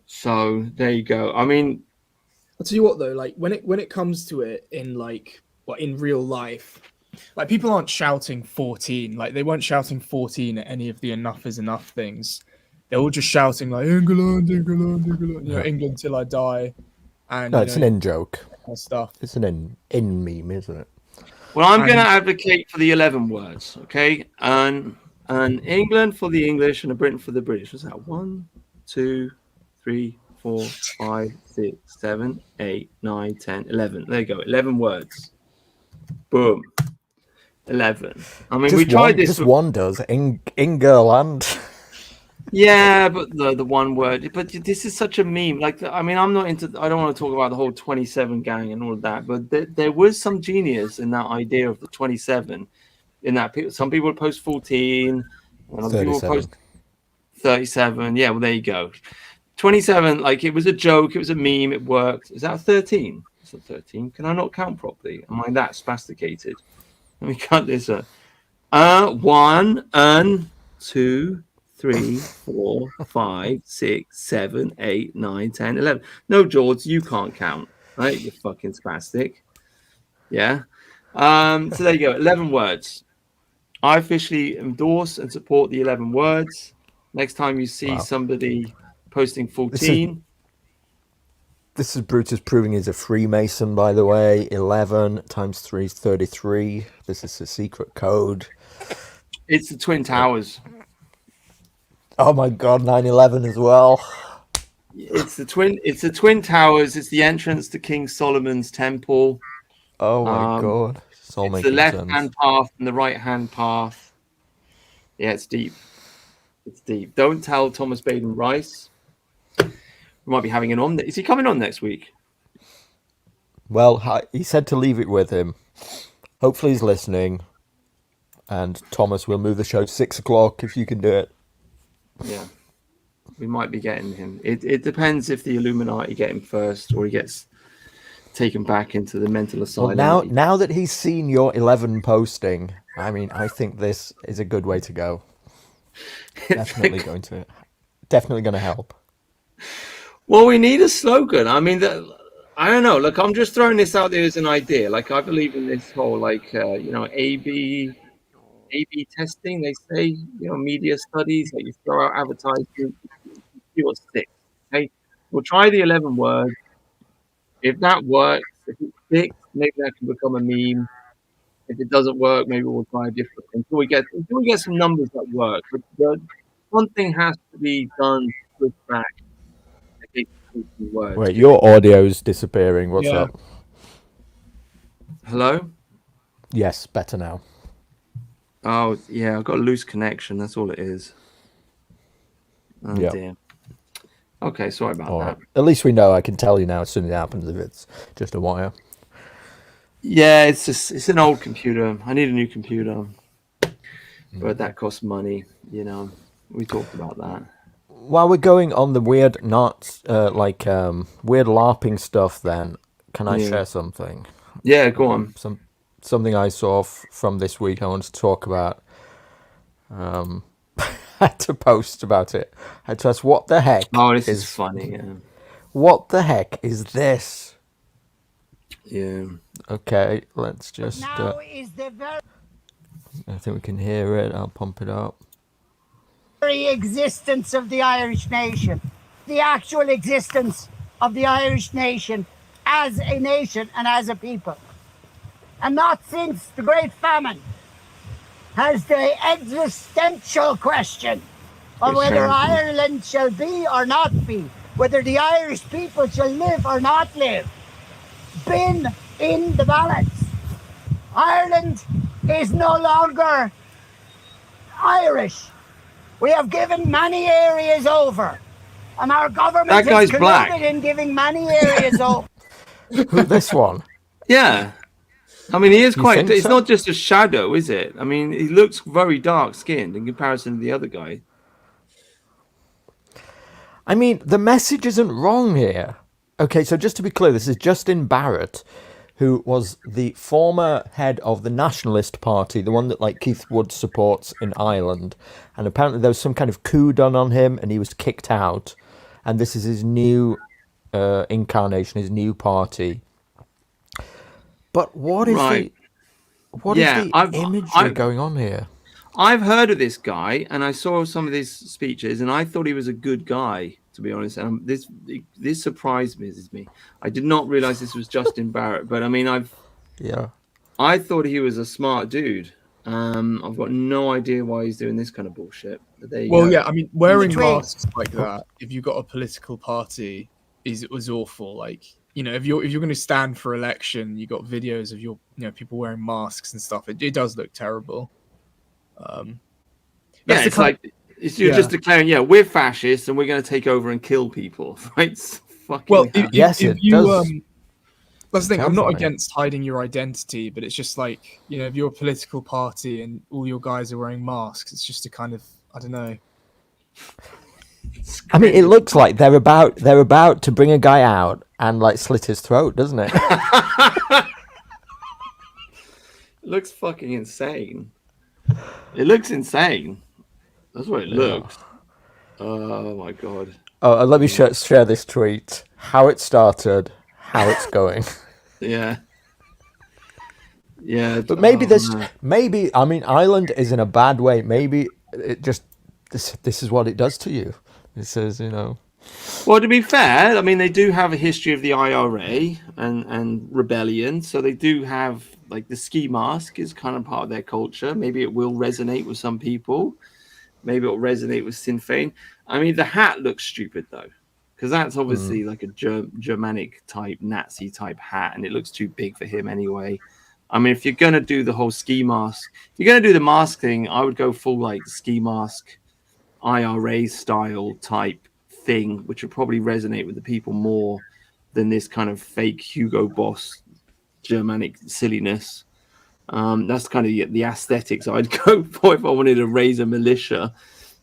So there you go. I mean,
I'll tell you what though, like when it comes to it in in real life, like people aren't shouting 14, like they weren't shouting 14 at any of the enough is enough things. They're all just shouting like England, England, England, England till I die. And
No, it's an in joke.
Stuff.
It's an in meme, isn't it?
Well, I'm going to advocate for the 11 words, okay? And England for the English and a Britain for the British. Was that 1, 2, 3, 4, 5, 6, 7, 8, 9, 10, 11? There you go. 11 words. Boom. 11. I mean, we tried this.
Just one does. England.
Yeah, but the one word. But this is such a meme. Like, I mean, I'm not into. I don't want to talk about the whole 27 gang and all of that. But there was some genius in that idea of the 27. In that, some people post 14, and other people post 37. Yeah, well, there you go. 27. Like, it was a joke. It was a meme. It worked. Is that 13? Is it 13? Can I not count properly? Am I that spasticated? Let me count this up. 1 and 2. 3, 4, 5, 6, 7, 8, 9, 10, 11. No, George, you can't count, right? You fucking spastic. Yeah. So there you go. 11 words. I officially endorse and support the 11 words. Next time you see somebody posting 14.
This is Brutus proving he's a Freemason, by the way. 11 times 3 is 33. This is a secret code.
It's the Twin Towers.
Oh my God, 9/11 as well.
It's the Twin Towers. It's the entrance to King Solomon's temple.
Oh my God.
It's the left-hand path and the right-hand path. Yeah, it's deep. It's deep. Don't tell Thomas Baden Rice. We might be having him on. Is he coming on next week?
Well, he said to leave it with him. Hopefully he's listening. And Thomas, will move the show to 6 o'clock if you can do it.
Yeah, we might be getting him. It depends if the Illuminati get him first or he gets taken back into the mental asylum.
Well, now that he's seen your 11 posting, I mean, I think this is a good way to go. Definitely going to help.
Well, we need a slogan. I mean, I don't know. Look, I'm just throwing this out there as an idea. Like, I believe in this whole A/B testing, they say, media studies, like you throw out advertisements, see what sticks. Okay, we'll try the 11 words. If that works, if it sticks, maybe that can become a meme. If it doesn't work, maybe we'll try a different thing until we get some numbers that work. But one thing has to be done to push back against words.
Wait, your audio's disappearing. What's up?
Hello?
Yes, better now.
Oh, yeah, I've got a loose connection. That's all it is. Oh, dear. Okay, sorry about that.
At least we know. I can tell you now as soon as it happens if it's just a wire.
Yeah, it's an old computer. I need a new computer. But that costs money, We talked about that.
While we're going on the weird weird LARPing stuff then, can I share something?
Yeah, go on.
Something I saw from this week I want to talk about. I had to post about it. I had to ask, what the heck
Oh, this is
is
funny. Yeah.
what the heck is this?
Yeah.
Okay, let's just.
Now is the
I think we can hear it. I'll pump it up.
very existence of the Irish nation, the actual existence of the Irish nation as a nation and as a people. And not since the Great Famine has the existential question of whether Ireland shall be or not be, whether the Irish people shall live or not live, been in the balance. Ireland is no longer Irish. We have given many areas over, and our government
That guy's
has colluded
black.
in giving many areas over.
Who, this one?
Yeah. I mean, he is
You
quite.
think
It's
so?
not just a shadow, is it? I mean, he looks very dark skinned in comparison to the other guy.
I mean, the message isn't wrong here. Okay, so just to be clear, this is Justin Barrett, who was the former head of the Nationalist Party, the one that like Keith Wood supports in Ireland. And apparently there was some kind of coup done on him and he was kicked out. And this is his new incarnation, his new party. But what is
Right.
the
I've
imagery going on here?
I've heard of this guy, and I saw some of his speeches, and I thought he was a good guy, to be honest. And this surprised me. I did not realize this was Justin Barrett, but I mean,
Yeah.
I thought he was a smart dude. I've got no idea why he's doing this kind of bullshit. But there you
Well,
go.
yeah, I mean, wearing
Between-
masks like that, if you've got a political party, was awful. Like, you know, if you're going to stand for election, you got videos of people wearing masks and stuff. It does look terrible.
Yeah, it's like you're just declaring, yeah, we're fascists and we're going to take over and kill people, right? It's fucking
well,
hell.
Yes, it does.
That's the thing. I'm not
terrifying.
against hiding your identity, but it's just like, you know, if you're a political party and all your guys are wearing masks, it's just a kind of, I don't know.
I mean, it looks like they're about to bring a guy out and like slit his throat, doesn't it?
It looks fucking insane. It looks insane. That's what it looks. Oh my god.
Oh, let me share this tweet. How it started, how it's going.
Yeah. Yeah.
But maybe
man.
maybe I mean, Ireland is in a bad way. Maybe it just this is what it does to you. It says, you know.
Well, to be fair, I mean, they do have a history of the IRA and rebellion, so they do have like the ski mask is kind of part of their culture. Maybe it will resonate with some people. Maybe it'll resonate with Sinn Féin. I mean, the hat looks stupid though, because that's obviously like a Germanic type Nazi type hat, and it looks too big for him anyway. I mean, if you're gonna do the whole ski mask, if you're gonna do the mask thing, I would go full like ski mask, IRA style type thing, which would probably resonate with the people more than this kind of fake Hugo Boss Germanic silliness. That's kind of the aesthetics I'd go for if I wanted to raise a militia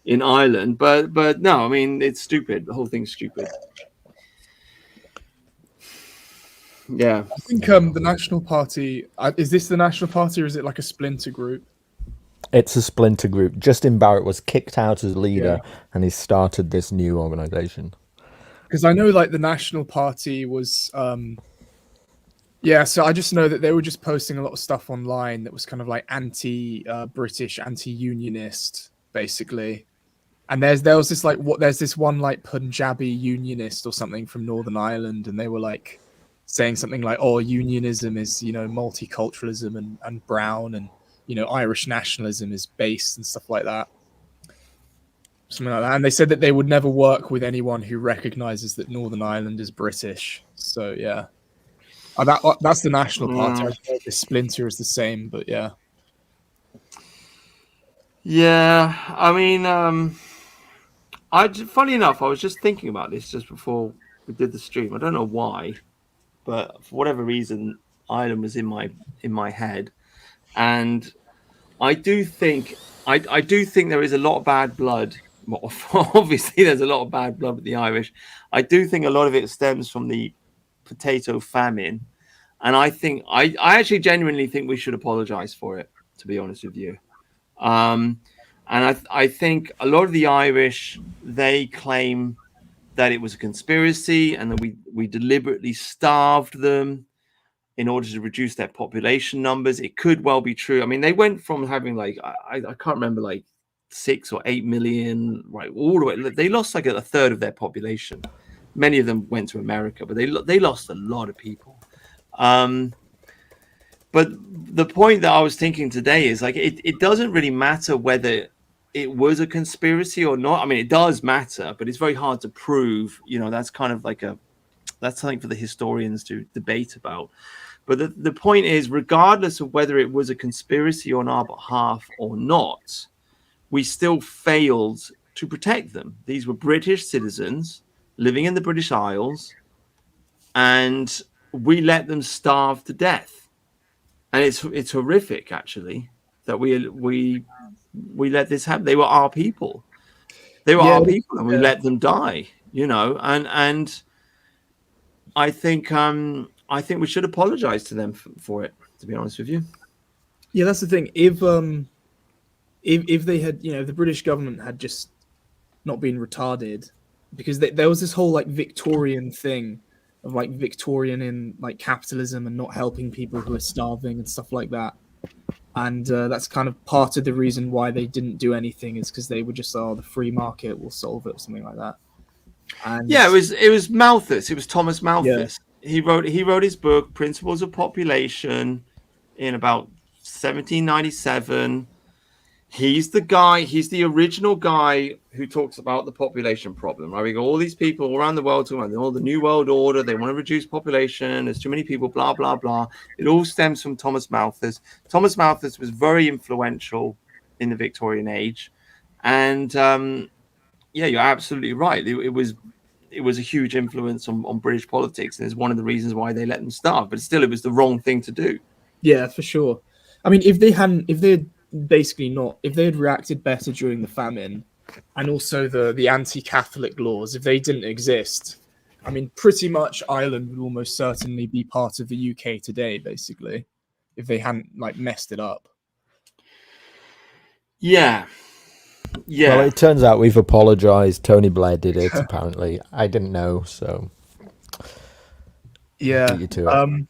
in Ireland. But no, I mean, it's stupid. The whole thing's stupid. Yeah.
I think the National Party, is this the National Party or is it like a splinter group?
It's a splinter group. Justin Barrett was kicked out as leader, and he started this new organization.
Because I know, like, the National Party was, so I just know that they were just posting a lot of stuff online that was kind of like anti-British, anti-unionist, basically. And there was this there's this one like Punjabi unionist or something from Northern Ireland, and they were like saying something like, "Oh, unionism is, you know, multiculturalism and brown, and, you know, Irish nationalism is based," and stuff like that. Something like that. And they said that they would never work with anyone who recognizes that Northern Ireland is British. So yeah, that's the National Party. I don't know if the splinter is the same, but yeah.
Yeah, I mean, funny enough, I was just thinking about this just before we did the stream. I don't know why, but for whatever reason, Ireland was in my head, and I do think there is a lot of bad blood. Well, obviously, there's a lot of bad blood with the Irish. I do think a lot of it stems from the potato famine. And I actually genuinely think we should apologize for it, to be honest with you. And I think a lot of the Irish, they claim that it was a conspiracy and that we deliberately starved them in order to reduce their population numbers. It could well be true. I mean, they went from having like I can't remember, like 6 or 8 million, right, all the way. They lost like a third of their population. Many of them went to America, but they lost a lot of people. But the point that I was thinking today is like it doesn't really matter whether it was a conspiracy or not. I mean, it does matter, but it's very hard to prove. That's kind of like that's something for the historians to debate about. But the point is, regardless of whether it was a conspiracy on our behalf or not, we still failed to protect them. These were British citizens living in the British Isles, and we let them starve to death. And it's horrific, actually, that we let this happen. They were our people. They were our people, and we let them die. And I think we should apologize to them for it. To be honest with you.
Yeah, that's the thing. If they had, the British government had just not been retarded, because there was this whole like Victorian thing of like Victorian in like capitalism and not helping people who are starving and stuff like that. And that's kind of part of the reason why they didn't do anything, is because they were just, the free market will solve it or something like that. And
yeah, it was Malthus. It was Thomas Malthus.
Yeah.
He wrote his book Principles of Population in about 1797. He's the original guy who talks about the population problem, right? We got all these people all around the world talking about all the New World Order. They want to reduce population. There's too many people, blah, blah, blah. It all stems from Thomas Malthus. Thomas Malthus was very influential in the Victorian age. And yeah, you're absolutely right. It was a huge influence on British politics. And it's one of the reasons why they let them starve. But still, it was the wrong thing to do.
Yeah, for sure. I mean, if they had reacted better during the famine, and also the anti-Catholic laws, if they didn't exist, I mean, pretty much Ireland would almost certainly be part of the UK today, basically, if they hadn't like messed it up.
Yeah. Yeah.
Well, it turns out we've apologized. Tony Blair did it, apparently. I didn't know, so
yeah.
beat you to it.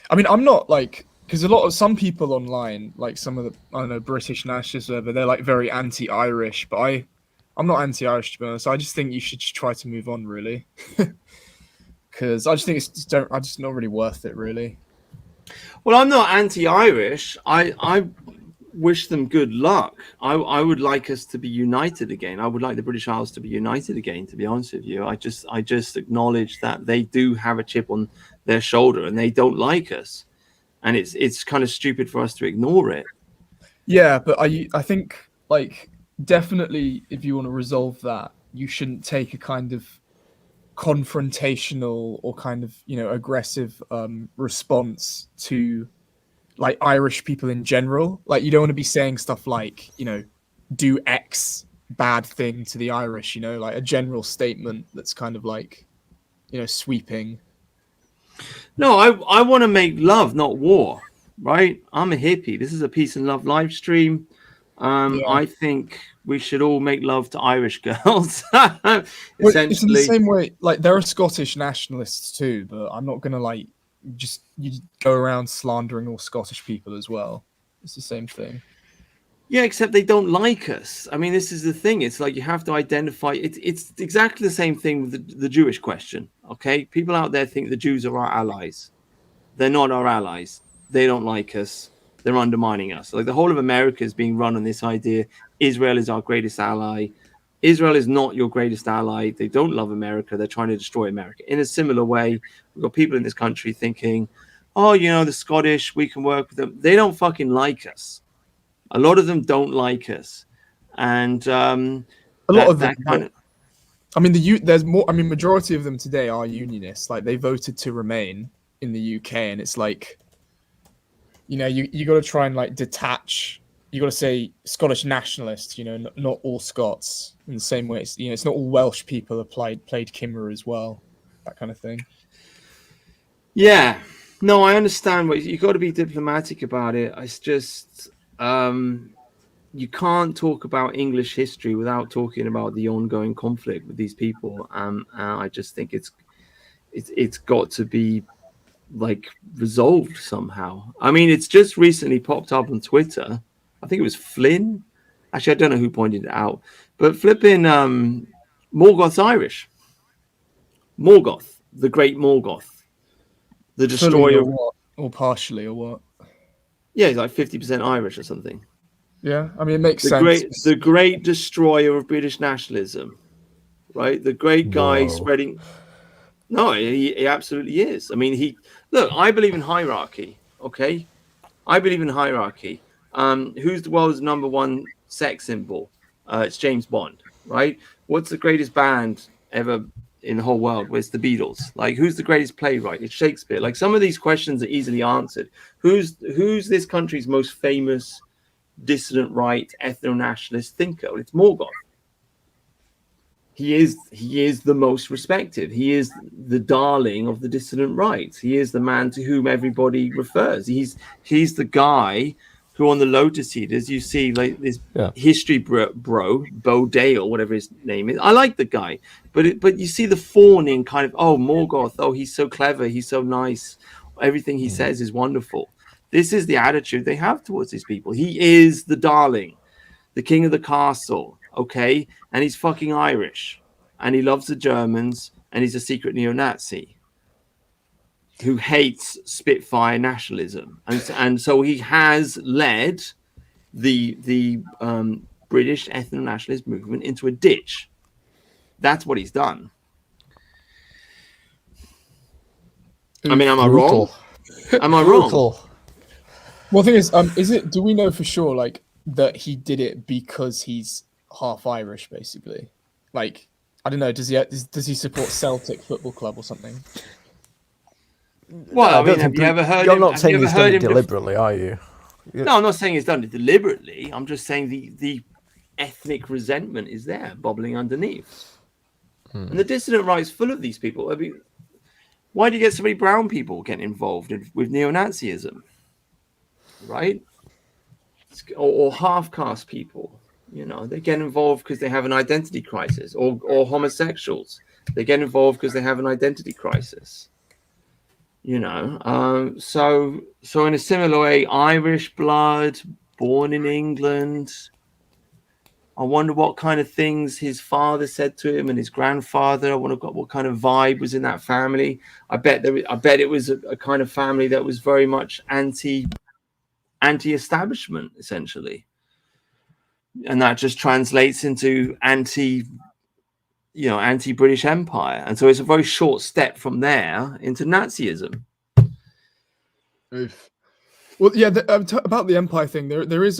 I mean, I'm not like, because some people online, like some of the, I don't know, British nationalists, whatever, they're like very anti-Irish, but I'm not anti-Irish, to be honest. I just think you should just try to move on, really, because I just think I just not really worth it, really.
Well, I'm not anti-Irish. I wish them good luck. I would like us to be united again. I would like the British Isles to be united again, to be honest with you. I just acknowledge that they do have a chip on their shoulder and they don't like us. And it's kind of stupid for us to ignore it.
Yeah, but I think, like, definitely if you want to resolve that, you shouldn't take a kind of confrontational or kind of, aggressive response to like Irish people in general. Like, you don't want to be saying stuff like, do X bad thing to the Irish, like a general statement that's kind of like, sweeping.
No, I want to make love, not war, right? I'm a hippie. This is a peace and love live stream. I think we should all make love to Irish girls.
Essentially, it's in the same way. Like, there are Scottish nationalists too, but I'm not gonna like you go around slandering all Scottish people as well. It's the same thing.
Yeah, except they don't like us. I mean, this is the thing. It's like you have to identify. It's exactly the same thing with the Jewish question. Okay, people out there think the Jews are our allies. They're not our allies. They don't like us. They're undermining us. Like, the whole of America is being run on this idea: Israel is our greatest ally. Israel is not your greatest ally. They don't love America. They're trying to destroy America. In a similar way, we've got people in this country thinking, oh, the Scottish, we can work with them. They don't fucking like us. A lot of them don't like us. And
a lot of them, I mean, there's more. I mean, majority of them today are unionists. Like, they voted to remain in the UK, and it's like, you got to try and like detach. You got to say Scottish nationalists. Not all Scots. In the same way, it's not all Welsh people have played Kimmer as well. That kind of thing.
Yeah, No, I understand. What you got to be diplomatic about it. It's just you can't talk about English history without talking about the ongoing conflict with these people. I just think it's got to be like resolved somehow. I mean, it's just recently popped up on Twitter. I think it was Flynn. Actually, I don't know who pointed it out, but flipping Morgoth's Irish. Morgoth, the great Morgoth, the
Fully or
destroyer.
what? Or partially or what?
Yeah, he's like 50% Irish or something.
Yeah, I mean, it makes
The
sense.
great destroyer of British nationalism, right? The great guy
Whoa.
spreading. No, he absolutely is. I mean, look. I believe in hierarchy. Okay, I believe in hierarchy. Who's the world's number one sex symbol? It's James Bond, right? What's the greatest band ever in the whole world? Well, it's the Beatles. Like, who's the greatest playwright? It's Shakespeare. Like, some of these questions are easily answered. Who's this country's most famous dissident right ethno-nationalist thinker? Well, it's Morgoth. He is the most respected. He is the darling of the dissident right. He is the man to whom everybody refers. He's the guy who on the Lotus Eaters you see like this
Yeah.
history bro Bo Dale, whatever his name is. I like the guy, but you see the fawning kind of, oh, Morgoth, oh, he's so clever, he's so nice, everything he says is wonderful. This is the attitude they have towards these people. He is the darling, the king of the castle, okay? And he's fucking Irish. And he loves the Germans, and he's a secret neo-Nazi who hates Spitfire nationalism. And so he has led the British ethno-nationalist movement into a ditch. That's what he's done. I mean, am I wrong? Am I wrong?
Brutal.
Well, the thing is it? Do we know for sure, like, that he did it because he's half Irish, basically? Like, I don't know. Does he support Celtic Football Club or something?
Well,
I
I
don't
mean, have
think
you ever heard
you're
him?
not
Have
saying
you ever
he's done
heard
it
him?
deliberately, are you?
No, I'm not saying he's done it deliberately. I'm just saying the ethnic resentment is there, bubbling underneath. And the dissident right is full of these people. I mean, why do you get so many brown people getting involved with neo-Nazism, right? Or half-caste people, they get involved because they have an identity crisis, or homosexuals. They get involved because they have an identity crisis. So in a similar way, Irish blood, born in England. I wonder what kind of things his father said to him and his grandfather. I wonder what kind of vibe was in that family. I bet it was a kind of family that was very much anti-establishment, essentially, and that just translates into anti-British Empire. And so it's a very short step from there into Nazism.
Oof. Well, yeah. About the Empire thing, there is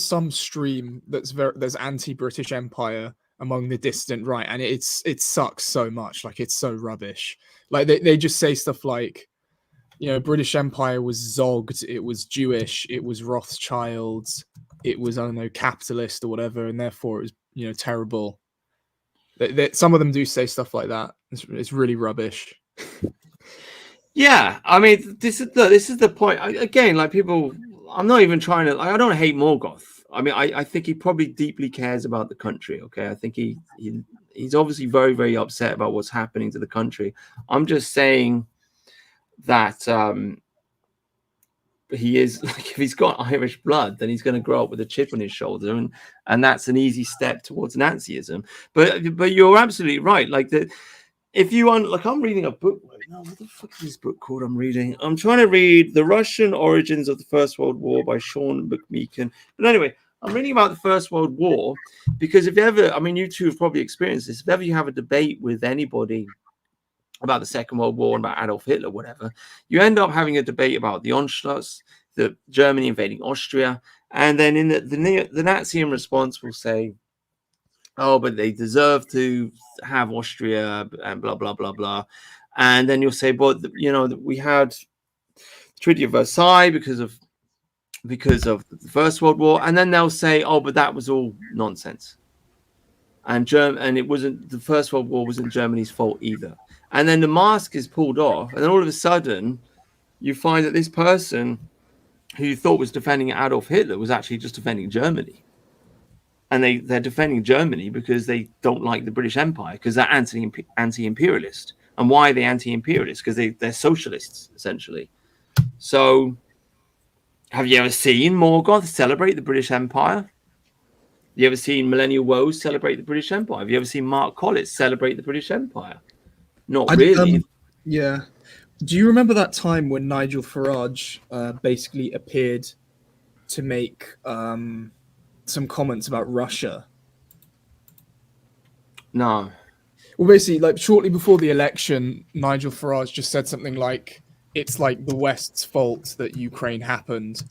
some stream that's anti-British Empire among the dissident right, and it sucks so much. Like, it's so rubbish. Like, they just say stuff like, British Empire was zogged, it was Jewish, it was Rothschilds, it was, I don't know, capitalist or whatever, and therefore it was terrible. Some of them do say stuff like that. It's really rubbish.
Yeah, I mean, this is the point. Again, like, people, I'm not even trying to. I don't hate Morgoth. I mean, I think he probably deeply cares about the country. Okay, I think he's obviously very, very upset about what's happening to the country. I'm just saying that he is, like, if he's got Irish blood, then he's going to grow up with a chip on his shoulder, and that's an easy step towards Nazism. But you're absolutely right. Like, if you I'm reading a book right now. What the fuck is this book called? I'm trying to read The Russian Origins of the First World War by Sean McMeekin. But anyway, I'm reading about the First World War because if ever, I mean, you two have probably experienced this. If ever you have a debate with anybody about the Second World War and about Adolf Hitler, whatever, you end up having a debate about the Anschluss, the Germany invading Austria, and then in the Nazi in response will say, oh, but they deserve to have Austria and blah, blah, blah, blah. And then you'll say, but, we had the Treaty of Versailles because of the First World War. And then they'll say, oh, but that was all nonsense. And it wasn't, the First World War wasn't Germany's fault either. And then the mask is pulled off. And then all of a sudden, you find that this person who you thought was defending Adolf Hitler was actually just defending Germany. And they're defending Germany because they don't like the British Empire, because they're anti-imperialist. And why are they anti-imperialist? Because they're socialists, essentially. So have you ever seen Morgoth celebrate the British Empire? Have you ever seen Millennial Woes celebrate the British Empire? Have you ever seen Mark Collett celebrate the British Empire? Not really.
Yeah. Do you remember that time when Nigel Farage basically appeared to make some comments about Russia?
No.
Well, basically, like shortly before the election, Nigel Farage just said something like, "It's like the West's fault that Ukraine happened,"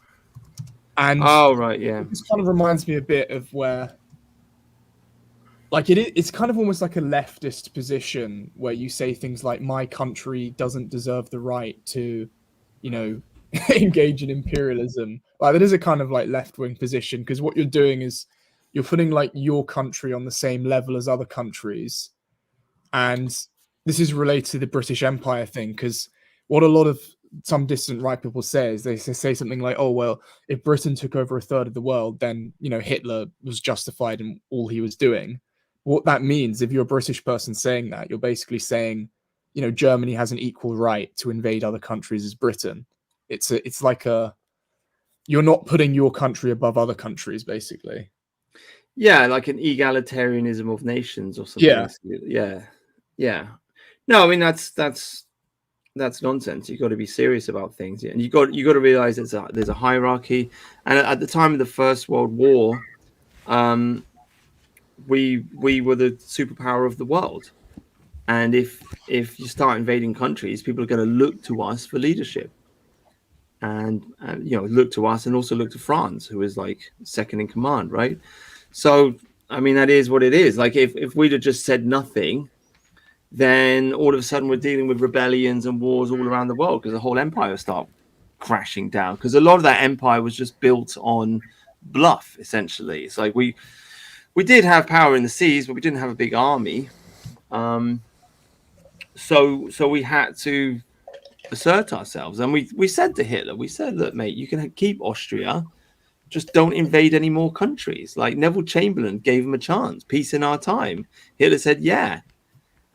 and
Oh, right, yeah.
this kind of reminds me a bit of where, like, it's kind of almost like a leftist position where you say things like, "My country doesn't deserve the right to, you know, engage in imperialism." Like, that is a kind of like left-wing position, because what you're doing is you're putting like your country on the same level as other countries. And this is related to the British Empire thing, because what a lot of some distant right people say is they say something like, "Oh, well, if Britain took over a third of the world, then, you know, Hitler was justified in all he was doing." What that means, if you're a British person saying that, you're basically saying, you know, Germany has an equal right to invade other countries as Britain. It's like you're not putting your country above other countries, basically.
Yeah, like an egalitarianism of nations or something.
Yeah.
Yeah. No, I mean that's nonsense. You've got to be serious about things, and you got to realize there's a hierarchy. And at the time of the First World War, we were the superpower of the world, and if you start invading countries, people are going to look to us for leadership, and you know, look to us, and also look to France, who is like second in command, right? So I mean, that is what it is. Like if we'd have just said nothing, then all of a sudden we're dealing with rebellions and wars all around the world, because the whole empire start crashing down, because a lot of that empire was just built on bluff, essentially. It's like we did have power in the seas, but we didn't have a big army. So we had to assert ourselves, and we said to Hitler, we said, "Look, mate, you can keep Austria, just don't invade any more countries." Like Neville Chamberlain gave him a chance, peace in our time. Hitler said, "Yeah."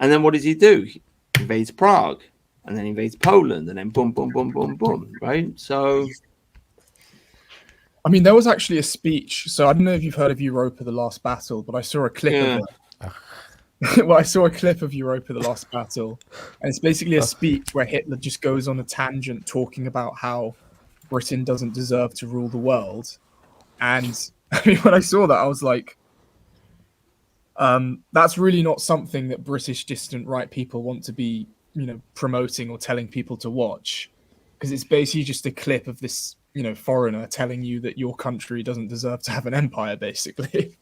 And then what does he do? He invades Prague, and then invades Poland, and then boom, boom, boom, boom, boom, right? So,
I mean, there was actually a speech. So I don't know if you've heard of Europa: The Last Battle, but I saw a clip of it. Well, I saw a clip of Europa: The Last Battle, and it's basically a speech where Hitler just goes on a tangent talking about how Britain doesn't deserve to rule the world. And I mean, when I saw that, I was like, that's really not something that British distant right people want to be, you know, promoting or telling people to watch, because it's basically just a clip of this, you know, foreigner telling you that your country doesn't deserve to have an empire, basically.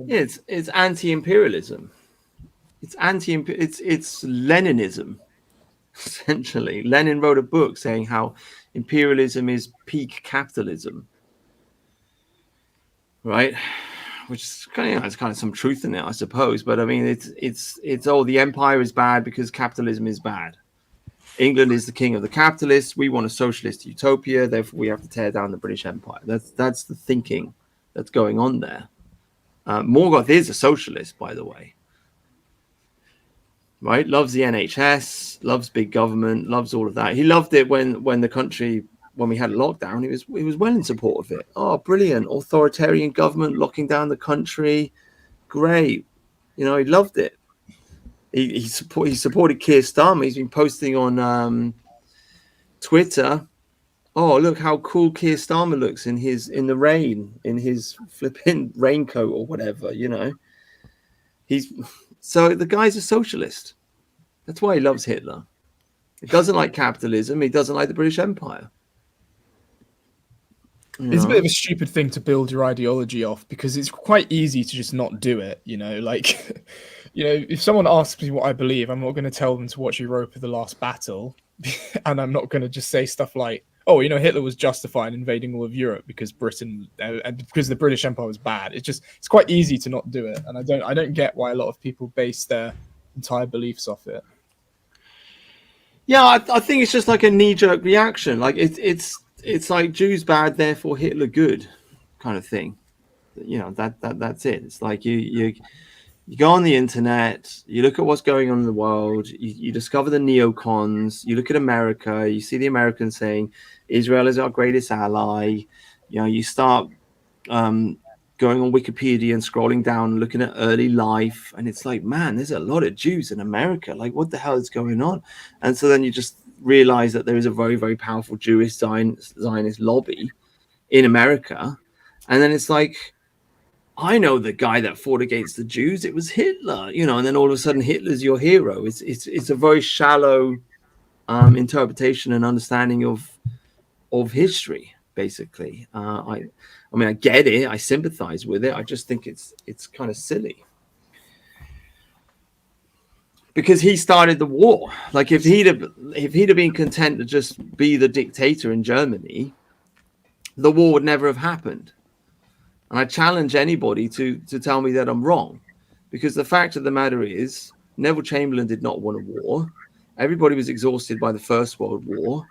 yeah, it's anti-imperialism. It's Leninism, essentially. Lenin wrote a book saying how imperialism is peak capitalism, right? Which is kind of, you know, it's kind of some truth in it, I suppose. But I mean, it's the empire is bad because capitalism is bad. England is the king of the capitalists. We want a socialist utopia. Therefore, we have to tear down the British Empire. That's the thinking that's going on there. Morgoth is a socialist, by the way. Right? Loves the NHS, loves big government, loves all of that. He loved it when we had a lockdown. He was well in support of it. Oh, brilliant! Authoritarian government locking down the country, great. You know, he loved it. He supported Keir Starmer. He's been posting on Twitter. Oh, look how cool Keir Starmer looks in the rain, in his flipping raincoat or whatever. You know, so the guy's a socialist. That's why he loves Hitler. He doesn't like capitalism. He doesn't like the British Empire.
It's a bit of a stupid thing to build your ideology off, because it's quite easy to just not do it, you know, like, you know, if someone asks me what I believe, I'm not going to tell them to watch Europa: The Last Battle, and I'm not going to just say stuff like, "Oh, you know, Hitler was justified in invading all of Europe because Britain and because the British Empire was bad." It's quite easy to not do it, and I don't get why a lot of people base their entire beliefs off it.
Yeah, I think it's just like a knee-jerk reaction. Like it's like Jews bad, therefore Hitler good, kind of thing. You know, that's it. It's like you go on the internet, you look at what's going on in the world, you discover the neocons, you look at America, you see the Americans saying Israel is our greatest ally. You know, you start going on Wikipedia and scrolling down, looking at early life, and it's like, man, there's a lot of Jews in America. Like, what the hell is going on? And so then you just realize that there is a very, very powerful Jewish Zionist lobby in America. And then it's like, I know the guy that fought against the Jews. It was Hitler, you know. And then all of a sudden, Hitler's your hero. It's a very shallow interpretation and understanding of history, basically. I mean, I get it. I sympathize with it. I just think it's kind of silly because he started the war. Like if he'd have been content to just be the dictator in Germany, the war would never have happened. And I challenge anybody to tell me that I'm wrong, because the fact of the matter is Neville Chamberlain did not want a war. Everybody was exhausted by the First World War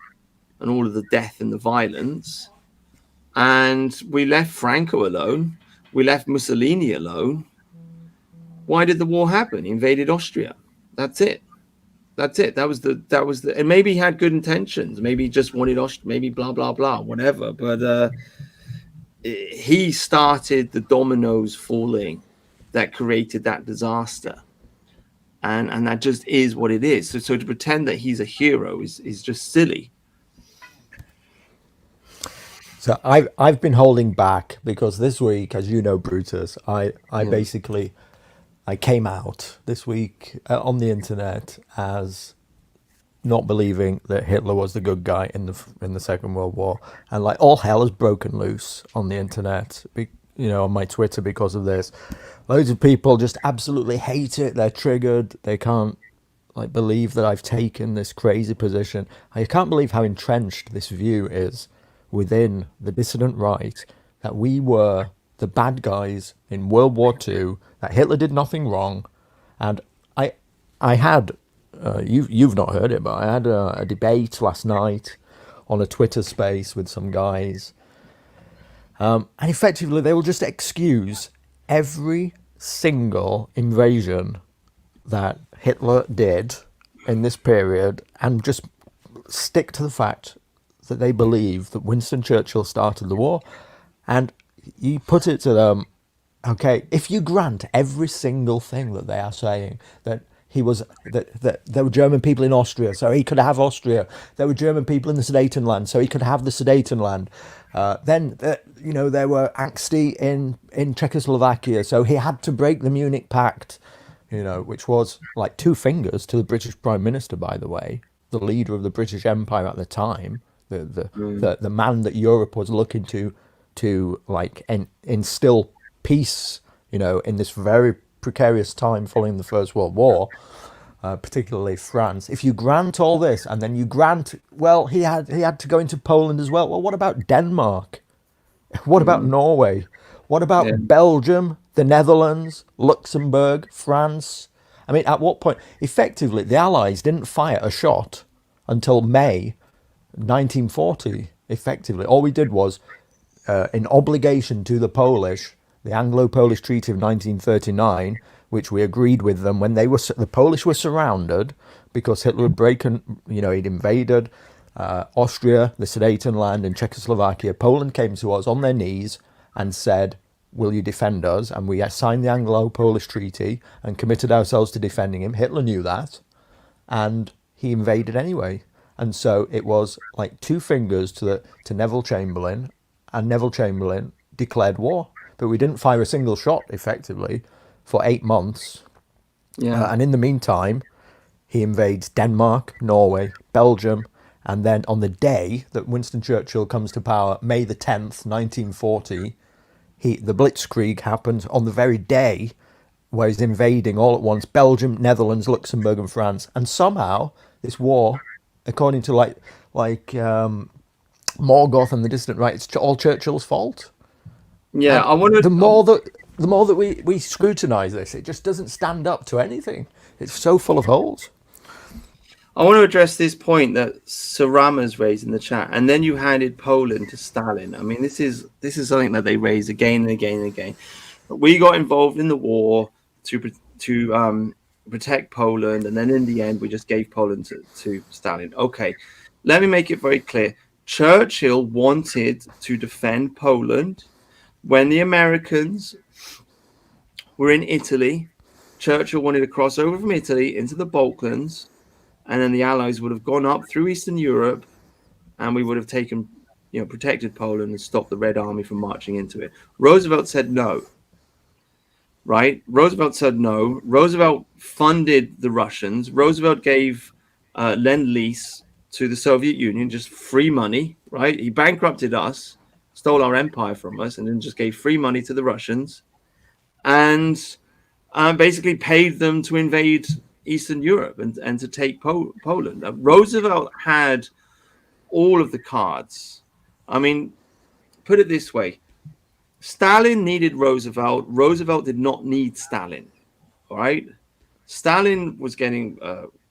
and all of the death and the violence. And we left Franco alone. We left Mussolini alone. Why did the war happen? He invaded Austria. That's it. That's it. That was the. And maybe he had good intentions. Maybe he just wanted Austria. Maybe blah blah blah, whatever. But he started the dominoes falling that created that disaster, and that just is what it is. So to pretend that he's a hero is just silly.
So I've been holding back because this week, as you know, Brutus, I basically I came out this week on the internet as not believing that Hitler was the good guy in the Second World War, and like all hell has broken loose on the internet, you know, on my Twitter because of this. Loads of people just absolutely hate it. They're triggered. They can't like believe that I've taken this crazy position. I can't believe how entrenched this view is within the dissident right, that we were the bad guys in World War II, that Hitler did nothing wrong. And I had, you've not heard it, but I had a debate last night on a Twitter space with some guys. And effectively, they will just excuse every single invasion that Hitler did in this period and just stick to the fact that they believe that Winston Churchill started the war. And you put it to them, okay, if you grant every single thing that they are saying, that he was that there were German people in Austria, so he could have Austria. There were German people in the Sudetenland, so he could have the Sudetenland. Then you know, there were Axti in Czechoslovakia, so he had to break the Munich Pact, you know, which was like two fingers to the British Prime Minister, by the way, the leader of the British Empire at the time, the man that Europe was looking to like instill peace, you know, in this very precarious time following the First World War, particularly France. If you grant all this, and then you grant, well, he had to go into Poland as well. Well, what about Denmark? What about Norway? What about Belgium, the Netherlands, Luxembourg, France? I mean, at what point? Effectively, the Allies didn't fire a shot until May 1940. Effectively, all we did was, in obligation to the Polish, the Anglo-Polish Treaty of 1939, which we agreed with them when the Polish were surrounded because Hitler had he'd invaded Austria, the Sudetenland, and Czechoslovakia. Poland came to us on their knees and said, "Will you defend us?" And we signed the Anglo-Polish Treaty and committed ourselves to defending him. Hitler knew that, and he invaded anyway. And so it was like two fingers to Neville Chamberlain, and Neville Chamberlain declared war. But we didn't fire a single shot, effectively, for 8 months. And in the meantime, he invades Denmark, Norway, Belgium, and then on the day that Winston Churchill comes to power, May the 10th, 1940, the Blitzkrieg happens on the very day where he's invading all at once Belgium, Netherlands, Luxembourg, and France. And somehow, this war, according to like Morgoth and the dissident right, it's all Churchill's fault.
Yeah, I want to.
The more that we scrutinise this, it just doesn't stand up to anything. It's so full of holes.
I want to address this point that Sarama's raised in the chat, and then you handed Poland to Stalin. I mean, this is something that they raise again and again and again. We got involved in the war to protect Poland, and then in the end, we just gave Poland to Stalin. Okay, let me make it very clear. Churchill wanted to defend Poland when the Americans were in Italy. Churchill wanted to cross over from Italy into the Balkans, and then the Allies would have gone up through Eastern Europe, and we would have taken, protected Poland and stopped the Red Army from marching into it. Roosevelt said no. Right? Roosevelt said no. Roosevelt funded the Russians. Roosevelt gave lend-lease to the Soviet Union, just free money. Right? He bankrupted us, stole our empire from us, and then just gave free money to the Russians, and basically paid them to invade Eastern Europe and to take Poland. Roosevelt had all of the cards. I mean, put it this way. Stalin needed Roosevelt. Roosevelt did not need Stalin. All right. Stalin was getting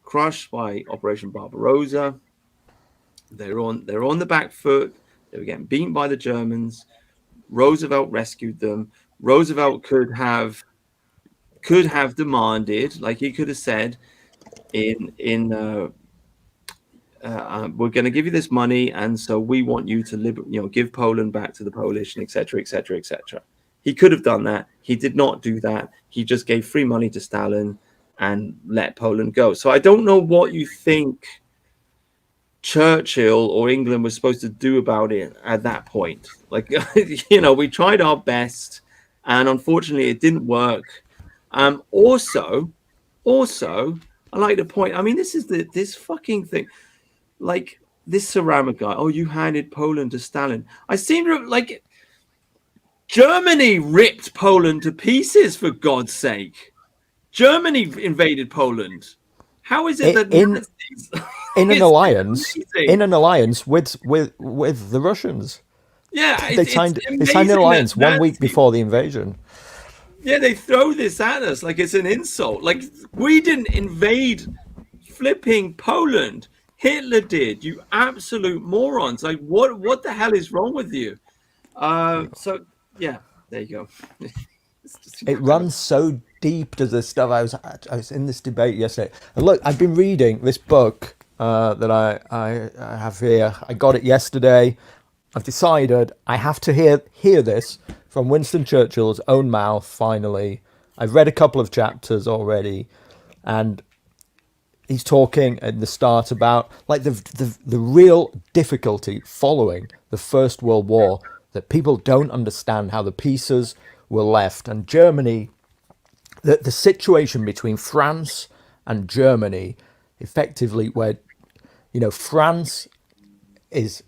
crushed by Operation Barbarossa. They're on the back foot. They were getting beaten by the Germans. Roosevelt rescued them. Roosevelt could have demanded, like he could have said, we're going to give you this money, and so we want you to give Poland back to the Polish, and etc., etc., etc. He could have done that. He did not do that. He just gave free money to Stalin and let Poland go. So I don't know what you think Churchill or England was supposed to do about it at that point. Like, we tried our best, and unfortunately, it didn't work. Also, I like the point. I mean, this is this fucking thing. Like this ceramic guy. Oh, you handed Poland to Stalin. I seem to like Germany ripped Poland to pieces, for God's sake. Germany invaded Poland. How is it that Nazis,
in an alliance with the Russians?
Yeah,
they signed an alliance 1 week before the invasion.
Yeah, they throw this at us like it's an insult. Like, we didn't invade flipping Poland. Hitler did. You absolute morons. Like, what the hell is wrong with you? So yeah, there you go.
It runs so deep to this stuff. I was in this debate yesterday. And look, I've been reading this book that I have here. I got it yesterday. I've decided I have to hear this from Winston Churchill's own mouth, finally. I've read a couple of chapters already, and he's talking at the start about like the real difficulty following the First World War, that people don't understand how the pieces were left. And Germany, the situation between France and Germany, effectively, where France is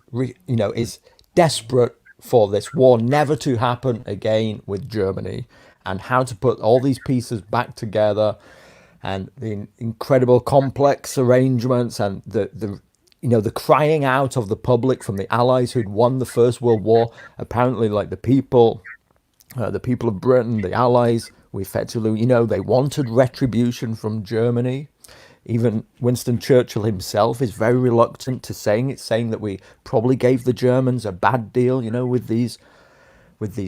desperate for this war never to happen again with Germany, and how to put all these pieces back together, and the incredible complex arrangements, and the crying out of the public from the Allies who'd won the First World War. Apparently, like the people of Britain, the Allies, we effectively, they wanted retribution from Germany. Even Winston Churchill himself is very reluctant to saying that we probably gave the Germans a bad deal, with these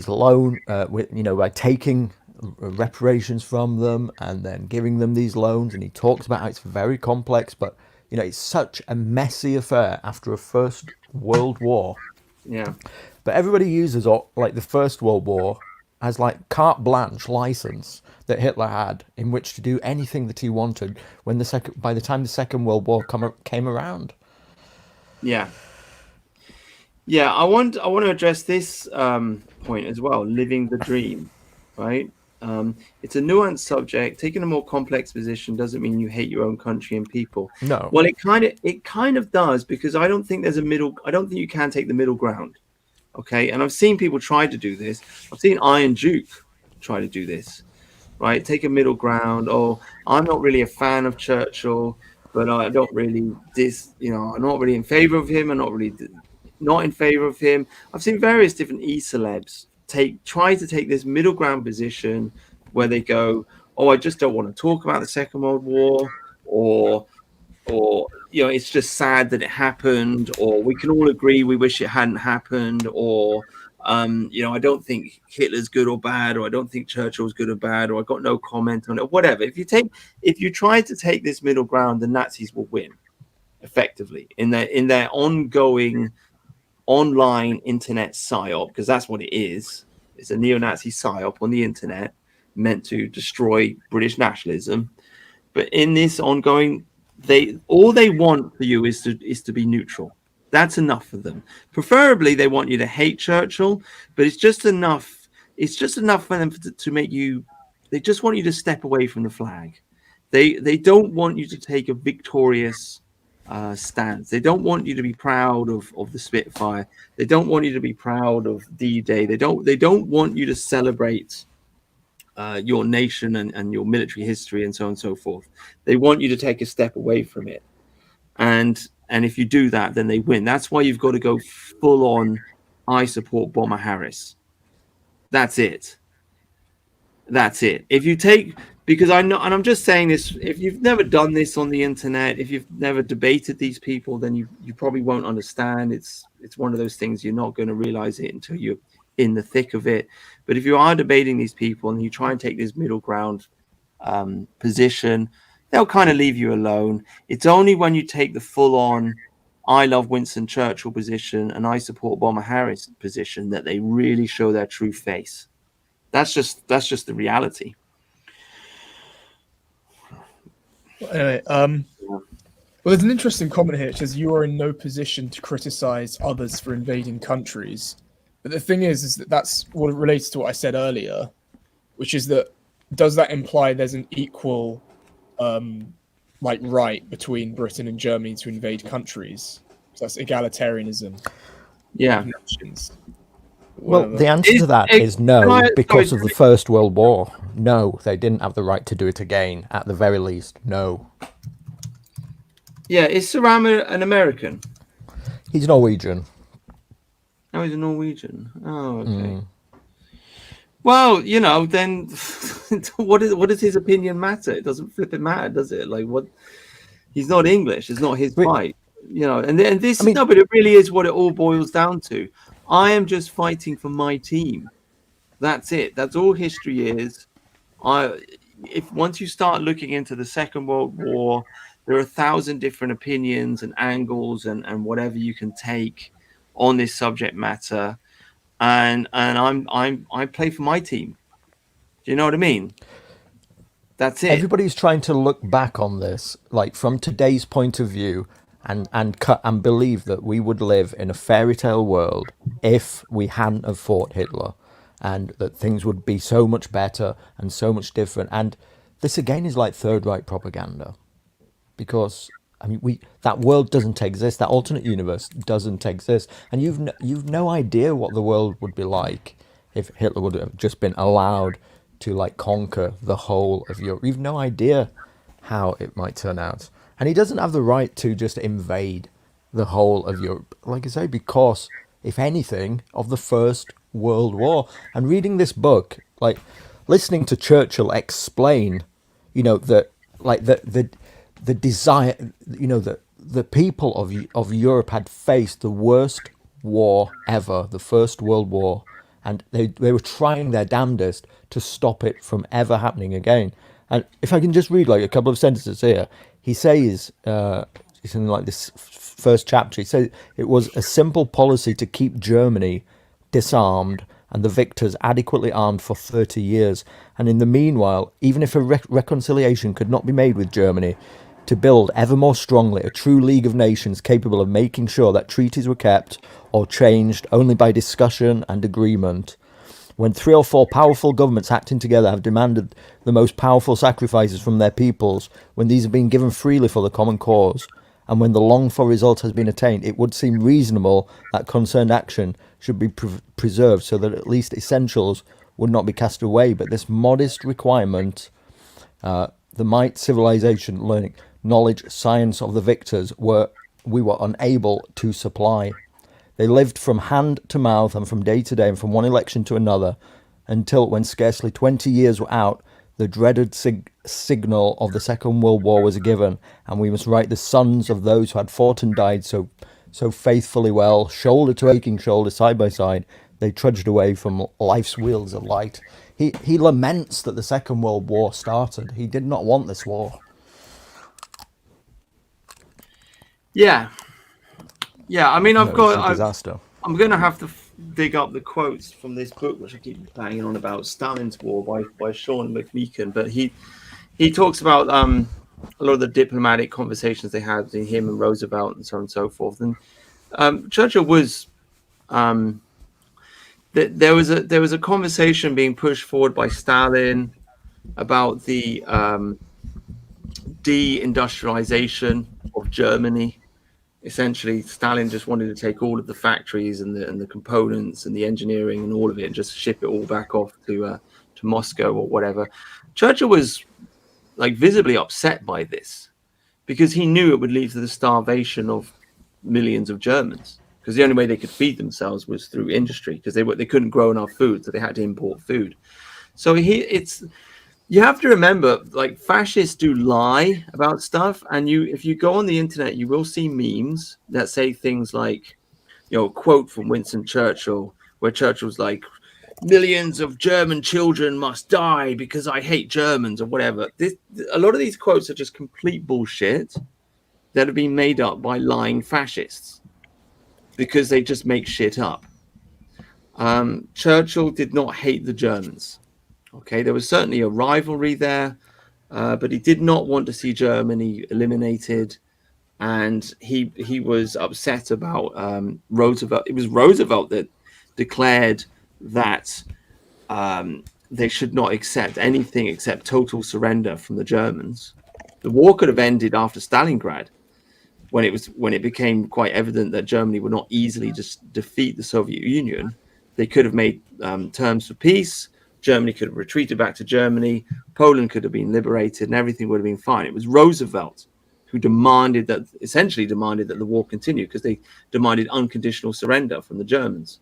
loan, by taking reparations from them and then giving them these loans. And he talks about how it's very complex, but it's such a messy affair after a First World War.
Yeah.
But everybody uses like the First World War as like carte blanche license that Hitler had in which to do anything that he wanted by the time the Second World War came around.
Yeah. Yeah, I want to address this point as well, living the dream, right? It's a nuanced subject. Taking a more complex position doesn't mean you hate your own country and people.
No.
Well, it kind of does, because I don't think you can take the middle ground. Okay, and I've seen people try to do this. I've seen Iron Duke try to do this, right? Take a middle ground. Oh, I'm not really a fan of Churchill, but I don't really I'm not really in favor of him. I'm not in favor of him. I've seen various different celebs try to take this middle ground position where they go, oh, I just don't want to talk about the Second World War, or it's just sad that it happened, or we can all agree we wish it hadn't happened, or I don't think Hitler's good or bad, or I don't think Churchill's good or bad, or I got no comment on it, whatever. If you try to take this middle ground, the Nazis will win effectively in their ongoing online internet psyop, because that's what it is. It's a neo-Nazi psyop on the internet meant to destroy British nationalism. But in this ongoing, all they want for you is to be neutral. That's enough for them. Preferably, they want you to hate Churchill, but it's just enough. It's just enough for them to make you. They just want you to step away from the flag. They don't want you to take a victorious stance. They don't want you to be proud of the Spitfire. They don't want you to be proud of D-Day. They don't want you to celebrate your nation and your military history and so on and so forth. They want you to take a step away from it. And if you do that, then they win. That's why you've got to go full on, I support Bomber Harris. That's it. That's it. If you take, because I know, and I'm just saying this, if you've never done this on the internet, if you've never debated these people, then you probably won't understand. It's one of those things, you're not going to realize it until you're in the thick of it. But if you are debating these people and you try and take this middle ground position, they'll kind of leave you alone. It's only when you take the full on, I love Winston Churchill position and I support Bomber Harris position that they really show their true face. That's just the reality.
Anyway, well, there's an interesting comment here. It says you are in no position to criticize others for invading countries. But the thing is that that's what relates to what I said earlier, which is that does that imply there's an equal right between Britain and Germany to invade countries? So that's egalitarianism.
Yeah.
Well, the answer to that is no, because of the First World War. No, they didn't have the right to do it again, at the very least. No.
Yeah, is Saram an American?
He's Norwegian.
Oh, he's a Norwegian. Oh, okay. Well, then what does his opinion matter? It doesn't flip it matter, does it? Like, what? He's not English. It's not his fight. And this, no, but it really is what it all boils down to. I am just fighting for my team. That's it. That's all history is. If once you start looking into the Second World War, there are 1,000 different opinions and angles and whatever you can take on this subject matter, and I play for my team. Do you know what I mean? That's it.
Everybody's trying to look back on this, like from today's point of view, and believe that we would live in a fairy tale world if we hadn't have fought Hitler, and that things would be so much better and so much different. And this again is like Third Reich propaganda, because that world doesn't exist. That alternate universe doesn't exist, and you've no idea what the world would be like if Hitler would have just been allowed to conquer the whole of Europe. You've no idea how it might turn out. And he doesn't have the right to just invade the whole of Europe, like I say, because, if anything, of the First World War. And reading this book, listening to Churchill explain, that, the desire, the people of Europe had faced the worst war ever, the First World War, and they were trying their damnedest to stop it from ever happening again. And if I can just read a couple of sentences here, he says, something like this first chapter, he says, it was a simple policy to keep Germany disarmed and the victors adequately armed for 30 years. And in the meanwhile, even if a reconciliation could not be made with Germany, to build ever more strongly a true League of Nations capable of making sure that treaties were kept or changed only by discussion and agreement. When 3 or 4 powerful governments acting together have demanded the most powerful sacrifices from their peoples, when these have been given freely for the common cause, and when the longed-for result has been attained, it would seem reasonable that concerned action should be preserved so that at least essentials would not be cast away. But this modest requirement, the might, civilization, learning, knowledge, science of the victors, we were unable to supply. They lived from hand to mouth and from day to day and from one election to another until, when scarcely 20 years were out, The dreaded signal of the Second World War was given, and we must write the sons of those who had fought and died so faithfully well, shoulder to aching shoulder, side by side. They trudged away from life's wheels of light. He laments that the Second World War started. He did not want this war.
Yeah. I mean,
It was a disaster.
I'm going to have to dig up the quotes from this book, which I keep banging on about, Stalin's War by Sean McMeekan. But he talks about a lot of the diplomatic conversations they had between him and Roosevelt and so on and so forth. And Churchill was there was a conversation being pushed forward by Stalin about the deindustrialization of Germany. Essentially, Stalin just wanted to take all of the factories and the components and the engineering and all of it and just ship it all back off to Moscow or whatever. Churchill was like visibly upset by this because he knew it would lead to the starvation of millions of Germans, because the only way they could feed themselves was through industry, because they couldn't grow enough food, so they had to import food. So you have to remember, like, fascists do lie about stuff, and if you go on the internet, you will see memes that say things like, a quote from Winston Churchill, where Churchill's like, "Millions of German children must die because I hate Germans," or whatever. A lot of these quotes are just complete bullshit that have been made up by lying fascists because they just make shit up. Churchill did not hate the Germans. Okay, there was certainly a rivalry there, but he did not want to see Germany eliminated, and he was upset about Roosevelt. It was Roosevelt that declared that they should not accept anything except total surrender from the Germans. The war could have ended after Stalingrad, when it became quite evident that Germany would not easily just defeat the Soviet Union. They could have made terms for peace. Germany could have retreated back to Germany. Poland could have been liberated, and everything would have been fine. It was Roosevelt who essentially demanded that the war continue, because they demanded unconditional surrender from the Germans.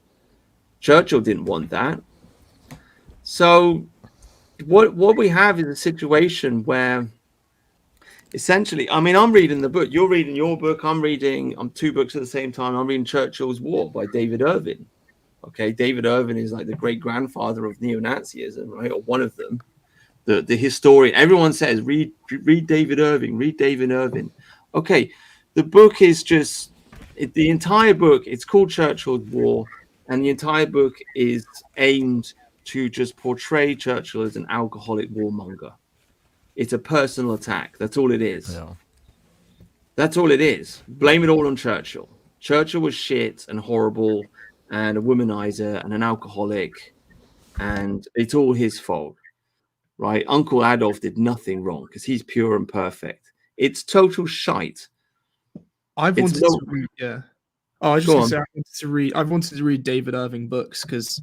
Churchill didn't want that. So what we have is a situation where essentially, I mean, I'm reading the book, you're reading your book, I'm two books at the same time. I'm reading Churchill's War by David Irving. Okay, David Irving is like the great grandfather of neo-Nazism, right? Or one of them. The historian. Everyone says read David Irving. Read David Irving. Okay, the book is the entire book. It's called Churchill's War, and the entire book is aimed to just portray Churchill as an alcoholic warmonger. It's a personal attack. That's all it is.
Yeah.
That's all it is. Blame it all on Churchill. Churchill was shit and horrible and a womanizer and an alcoholic, and it's all his fault, right? Uncle Adolf did nothing wrong because he's pure and perfect. It's total shite.
I've wanted to read, yeah. Oh, I was just going to say, I've wanted to read David Irving books because,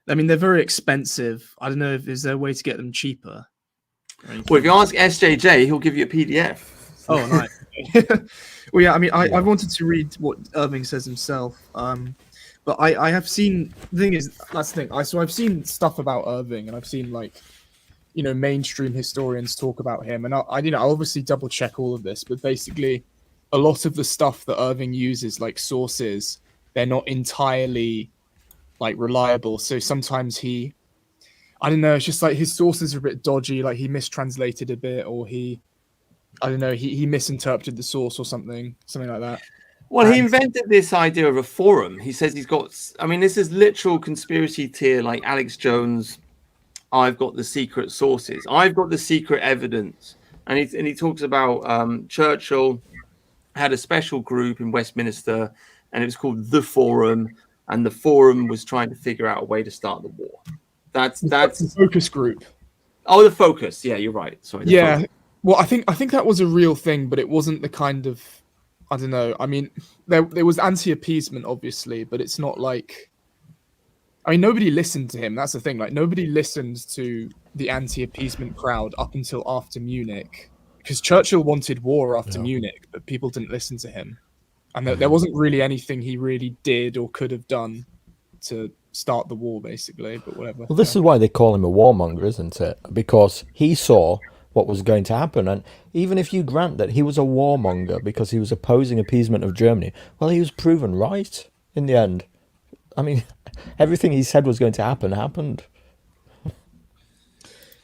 I mean, they're very expensive. I don't know is there a way to get them cheaper?
Well, if you ask SJJ, he'll give you a PDF.
Oh, nice. Well, yeah, I mean, I wanted to read what Irving says himself. But I have seen, the thing is, that's the thing. So I've seen stuff about Irving, and I've seen, like, mainstream historians talk about him. And I obviously double check all of this, but basically a lot of the stuff that Irving uses, like sources, they're not entirely like reliable. So sometimes I don't know, it's just like his sources are a bit dodgy, like he mistranslated a bit, or he misinterpreted the source or something like that.
Well, he invented this idea of a forum. He says this is literal conspiracy tier, like Alex Jones. I've got the secret sources. I've got the secret evidence. And he talks about Churchill had a special group in Westminster, and it was called The Forum. And the Forum was trying to figure out a way to start the war. That's
the focus group.
Oh, the focus. Yeah, you're right. Sorry.
Yeah. Focus. Well, I think that was a real thing, but it wasn't the kind of, I don't know. I mean, there was anti-appeasement, obviously, but it's not like, I mean, nobody listened to him. That's the thing. Like, nobody listened to the anti-appeasement crowd up until after Munich, because Churchill wanted war after Munich, but people didn't listen to him. And there wasn't really anything he really did or could have done to start the war, basically. But whatever.
Well, this is why they call him a warmonger, isn't it? Because he saw what was going to happen. And even if you grant that he was a warmonger because he was opposing appeasement of Germany, well, he was proven right in the end. I mean, everything he said was going to happen happened.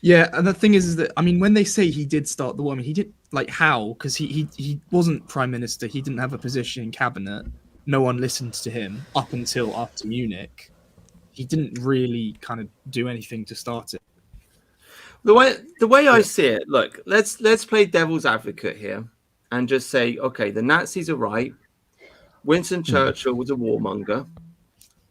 Yeah, and the thing is that, I mean, when they say he did start the war, I mean, he did, like, how? Because he wasn't prime minister. He didn't have a position in cabinet. No one listened to him up until after Munich. He didn't really kind of do anything to start it.
The way I see it, look, let's play devil's advocate here and just say, okay, the Nazis are right. Winston Churchill was a warmonger.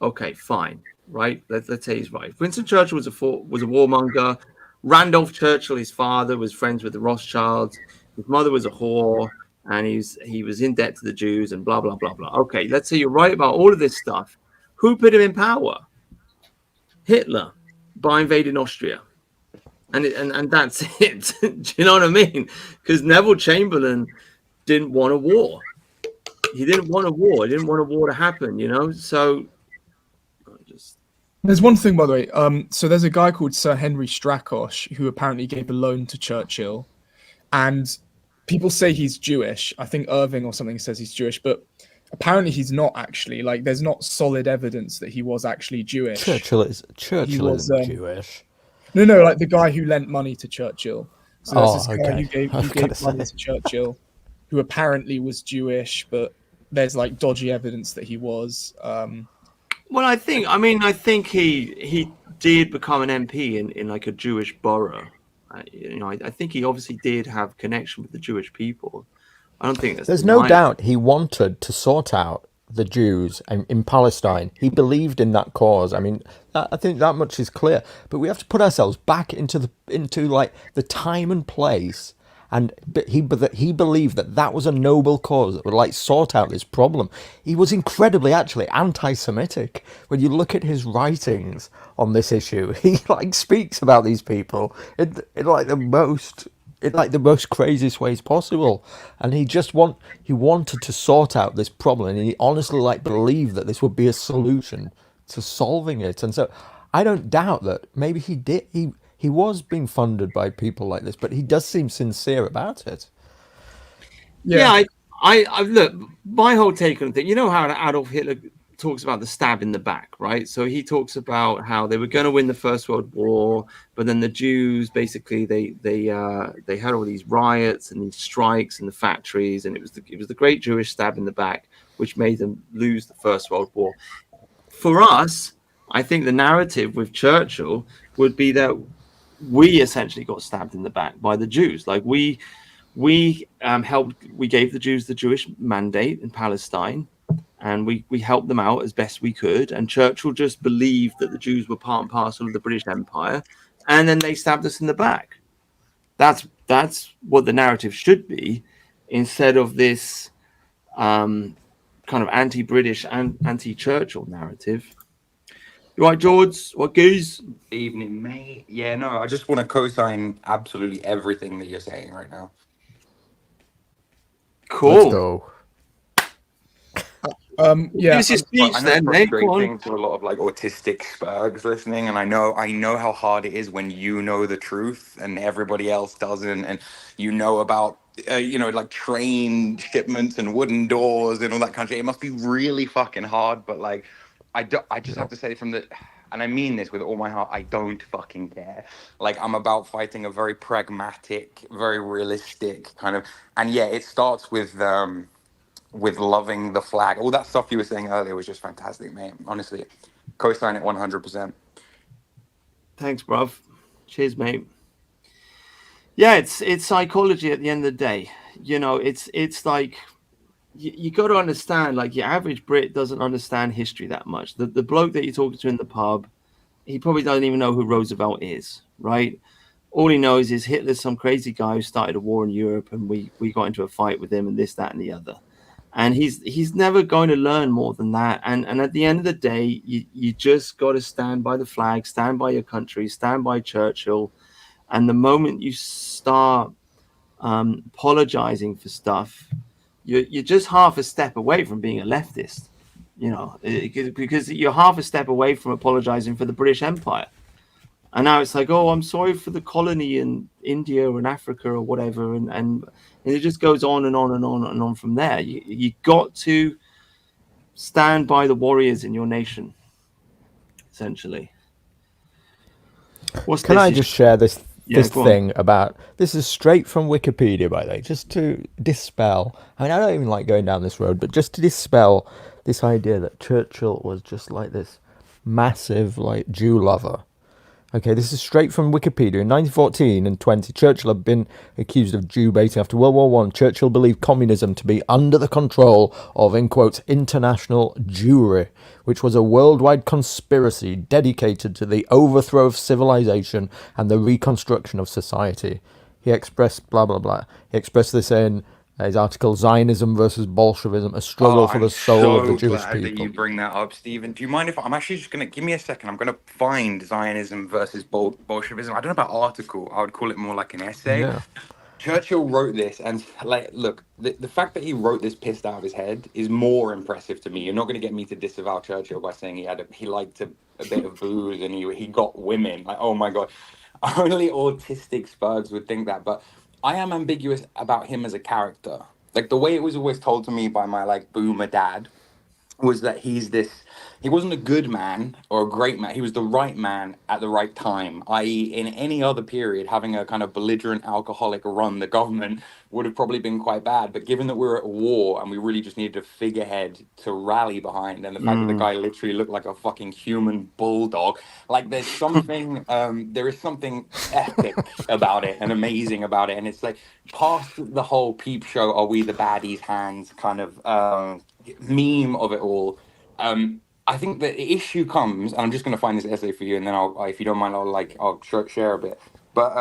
Okay, fine, right? Let's say he's right. Winston Churchill was a warmonger. Randolph Churchill, his father, was friends with the Rothschilds. His mother was a whore, and he was in debt to the Jews, and blah blah blah blah. Okay, let's say you're right about all of this stuff. Who put him in power? Hitler, by invading Austria. And that's it. Do you know what I mean? Because Neville Chamberlain didn't want a war. He didn't want a war. He didn't want a war to happen, you know? So
There's one thing, by the way. So there's a guy called Sir Henry Strakosch who apparently gave a loan to Churchill, and people say he's Jewish. I think Irving or something says he's Jewish, but apparently he's not actually. Like, there's not solid evidence that he was actually Jewish.
Churchill isn't Jewish.
No, like the guy who lent money to Churchill. So there's this guy
okay.
who gave money to Churchill, who apparently was Jewish, but there's like dodgy evidence that he was.
Well, I think he did become an MP in like a Jewish borough. I think he obviously did have connection with the Jewish people. I don't think
there's no doubt he wanted to sort out the Jews in Palestine. He believed in that cause. I mean, I think that much is clear. But we have to put ourselves back into like the time and place. And he believed that was a noble cause that would like sort out this problem. He was incredibly actually anti-Semitic. When you look at his writings on this issue, he like speaks about these people in the most craziest ways possible. And he wanted to sort out this problem, and he honestly like believed that this would be a solution to solving it. And so I don't doubt that maybe he was being funded by people like this, but he does seem sincere about it.
Yeah, I look, my whole take on the thing, you know how Adolf Hitler talks about the stab in the back, right? So he talks about how they were going to win the First World War, but then the Jews basically they had all these riots and these strikes in the factories, and it was the great Jewish stab in the back which made them lose the First World War. For us, I think the narrative with Churchill would be that we essentially got stabbed in the back by the Jews. Like we gave the Jews the Jewish mandate in Palestine, and we helped them out as best we could. And Churchill just believed that the Jews were part and parcel of the British Empire, and then they stabbed us in the back. That's what the narrative should be, instead of this kind of anti-British and anti-Churchill narrative. You right, George? What goes?
Evening, mate. Yeah, no, I just want to co-sign absolutely everything that you're saying right now.
Cool.
Let's go.
Yeah, this is speech then, mate.
Frustrating to a lot of like autistic Spurgs listening, and I know how hard it is when you know the truth and everybody else doesn't, and you know about like train shipments and wooden doors and all that kind of shit. It must be really fucking hard, but like I just have to say and I mean this with all my heart, I don't fucking care. Like, I'm about fighting a very pragmatic, very realistic kind of, and yeah, it starts with loving the flag. All that stuff you were saying earlier was just fantastic, mate. Honestly, co-sign it 100%.
Thanks, bruv. Cheers, mate. Yeah, it's psychology at the end of the day. You know, it's like you got to understand, like, your average Brit doesn't understand history that much. The bloke that you're talking to in the pub, he probably doesn't even know who Roosevelt is, right? All he knows is Hitler's some crazy guy who started a war in Europe, and we got into a fight with him and this, that, and the other. And he's never going to learn more than that. And at the end of the day, you just got to stand by the flag, stand by your country, stand by Churchill. And the moment you start apologizing for stuff, you're just half a step away from being a leftist. because you're half a step away from apologizing for the British Empire. And now it's like, oh, I'm sorry for the colony in India or in Africa or whatever. And it just goes on and on and on and on from there. You got to stand by the warriors in your nation, essentially.
Can I just share this thing
on.
about, this is straight from Wikipedia, by the way, just to dispel, I mean, I don't even like going down this road, but just to dispel this idea that Churchill was just like this massive, like, Jew lover. Okay, this is straight from Wikipedia. In 1914 and 20, Churchill had been accused of Jew baiting. After World War I, Churchill believed communism to be under the control of, in quotes, international Jewry, which was a worldwide conspiracy dedicated to the overthrow of civilization and the reconstruction of society. He expressed blah, blah, blah. He expressed this in his article, Zionism versus Bolshevism, a struggle for the soul of the Jewish people.
That you bring that up, Stephen. Do you mind if I'm actually just going to give me a second? I'm going to find Zionism versus Bolshevism. I don't know about article. I would call it more like an essay.
Yeah.
Churchill wrote this, and like, look, the fact that he wrote this pissed out of his head is more impressive to me. You're not going to get me to disavow Churchill by saying he liked a bit of booze and he got women. Like, oh my god, only autistic Spurgs would think that. But I am ambiguous about him as a character. Like the way it was always told to me by my like boomer dad was that he wasn't a good man or a great man. He was the right man at the right time, i.e., in any other period, having a kind of belligerent alcoholic run the government would have probably been quite bad. But given that we were at war and we really just needed a figurehead to rally behind, and the fact that the guy literally looked like a fucking human bulldog, like there is something epic about it and amazing about it. And it's like past the whole peep show, are we the baddies hands kind of meme of it all. I think the issue comes, and I'm just going to find this essay for you, and then if you don't mind, I'll share a bit. But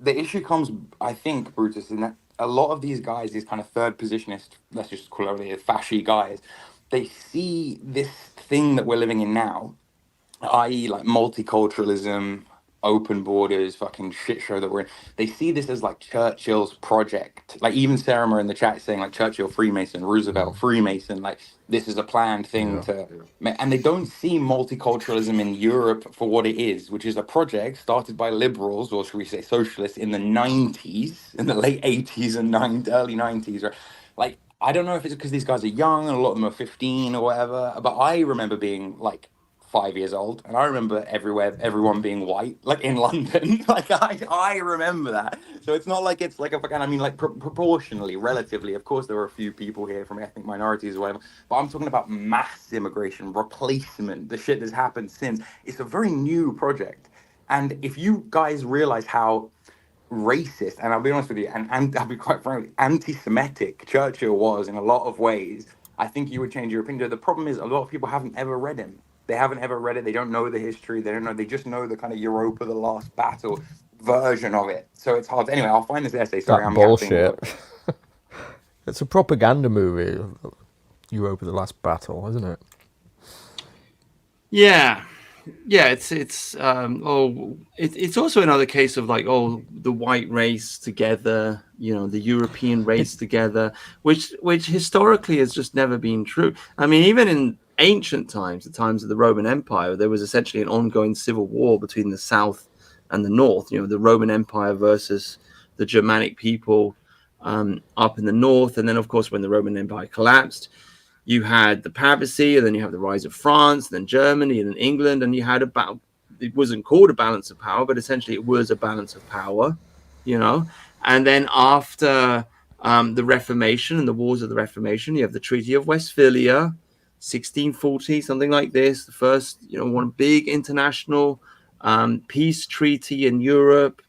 the issue comes, I think, Brutus, in that a lot of these guys, these kind of third positionist, let's just call it the fashy guys, they see this thing that we're living in now, i.e., like multiculturalism, open borders, fucking shit show that we're in. They see this as like Churchill's project. Like even Sarah in the chat saying like Churchill Freemason, Roosevelt Freemason, like this is a planned thing and they don't see multiculturalism in Europe for what it is, which is a project started by liberals, or should we say socialists, in the 90s, in the late 80s and early 90s, right? Like, I don't know if it's because these guys are young and a lot of them are 15 or whatever, but I remember being like 5 years old, and I remember everyone being white, like in London. Like I remember that. So it's not like it's like a fucking, I mean, like proportionally, relatively, of course there were a few people here from ethnic minorities or whatever, but I'm talking about mass immigration, replacement, the shit that's happened since. It's a very new project. And if you guys realize how racist, and I'll be honest with you, and I'll be quite frank, anti-Semitic Churchill was in a lot of ways, I think you would change your opinion. The problem is a lot of people haven't ever read him. They haven't ever read it. They don't know the history. They don't know. They just know the kind of Europa, the last battle version of it. So it's hard. Anyway, I'll find this essay. Sorry,
that
I'm
bullshit. It's a propaganda movie. Europa, the last battle, isn't it?
Yeah. It's also another case of like, the white race together, the European race together, which historically has just never been true. I mean, even in ancient times, the times of the Roman Empire, there was essentially an ongoing civil war between the South and the North. The Roman Empire versus the Germanic people up in the North, and then of course when the Roman Empire collapsed, you had the papacy, and then you have the rise of France, and then Germany, and then England, and you had it wasn't called a balance of power, but essentially it was a balance of power, And then after the Reformation and the wars of the Reformation, you have the Treaty of Westphalia, 1640, something like this, the first, one big international peace treaty in Europe.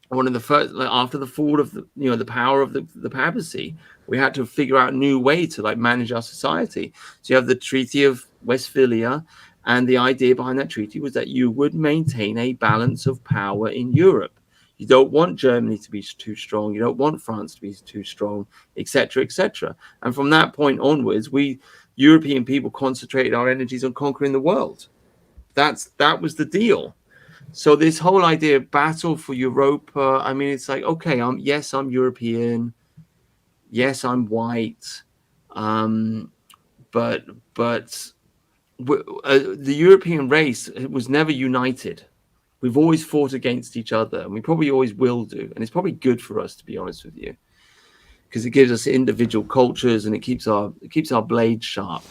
One of the first, after the fall of the power of the papacy, we had to figure out a new way to like manage our society. So you have the Treaty of Westphalia, and the idea behind that treaty was that you would maintain a balance of power in Europe. You don't want Germany to be too strong. You don't want France to be too strong, etc., etc. And from that point onwards, we European people concentrated our energies on conquering the world. That was the deal. So this whole idea of battle for Europa, I mean, it's like, okay, I'm European. Yes, I'm white. but the European race was never united. We've always fought against each other, and we probably always will do. And it's probably good for us, to be honest with you, because it gives us individual cultures and it keeps our blade sharp.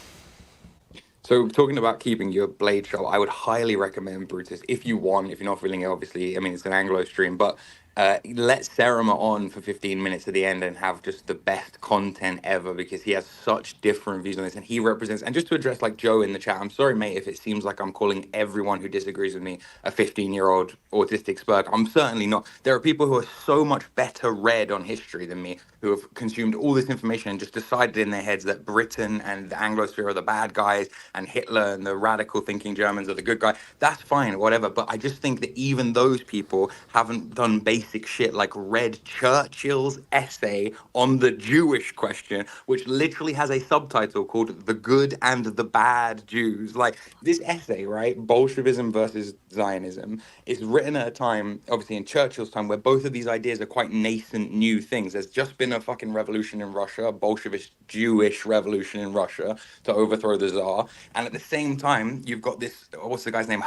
So talking about keeping your blade sharp, I would highly recommend Brutus if you want. If you're not feeling it, obviously, I mean it's an Anglo stream, but let Serima on for 15 minutes at the end and have just the best content ever because he has such different views on this and he represents. And just to address like Joe in the chat, I'm sorry, mate, if it seems like I'm calling everyone who disagrees with me a 15-year-old autistic spurg. I'm certainly not. There are people who are so much better read on history than me who have consumed all this information and just decided in their heads that Britain and the Anglosphere are the bad guys and Hitler and the radical thinking Germans are the good guy. That's fine, whatever. But I just think that even those people haven't done basic shit like read Churchill's essay on the Jewish question, which literally has a subtitle called The Good and the Bad Jews. Like this essay, right? Bolshevism versus Zionism is written at a time, obviously in Churchill's time, where both of these ideas are quite nascent new things. There's just been a fucking revolution in Russia, a Bolshevist Jewish revolution in Russia to overthrow the Tsar. And at the same time, you've got this, what's the guy's name?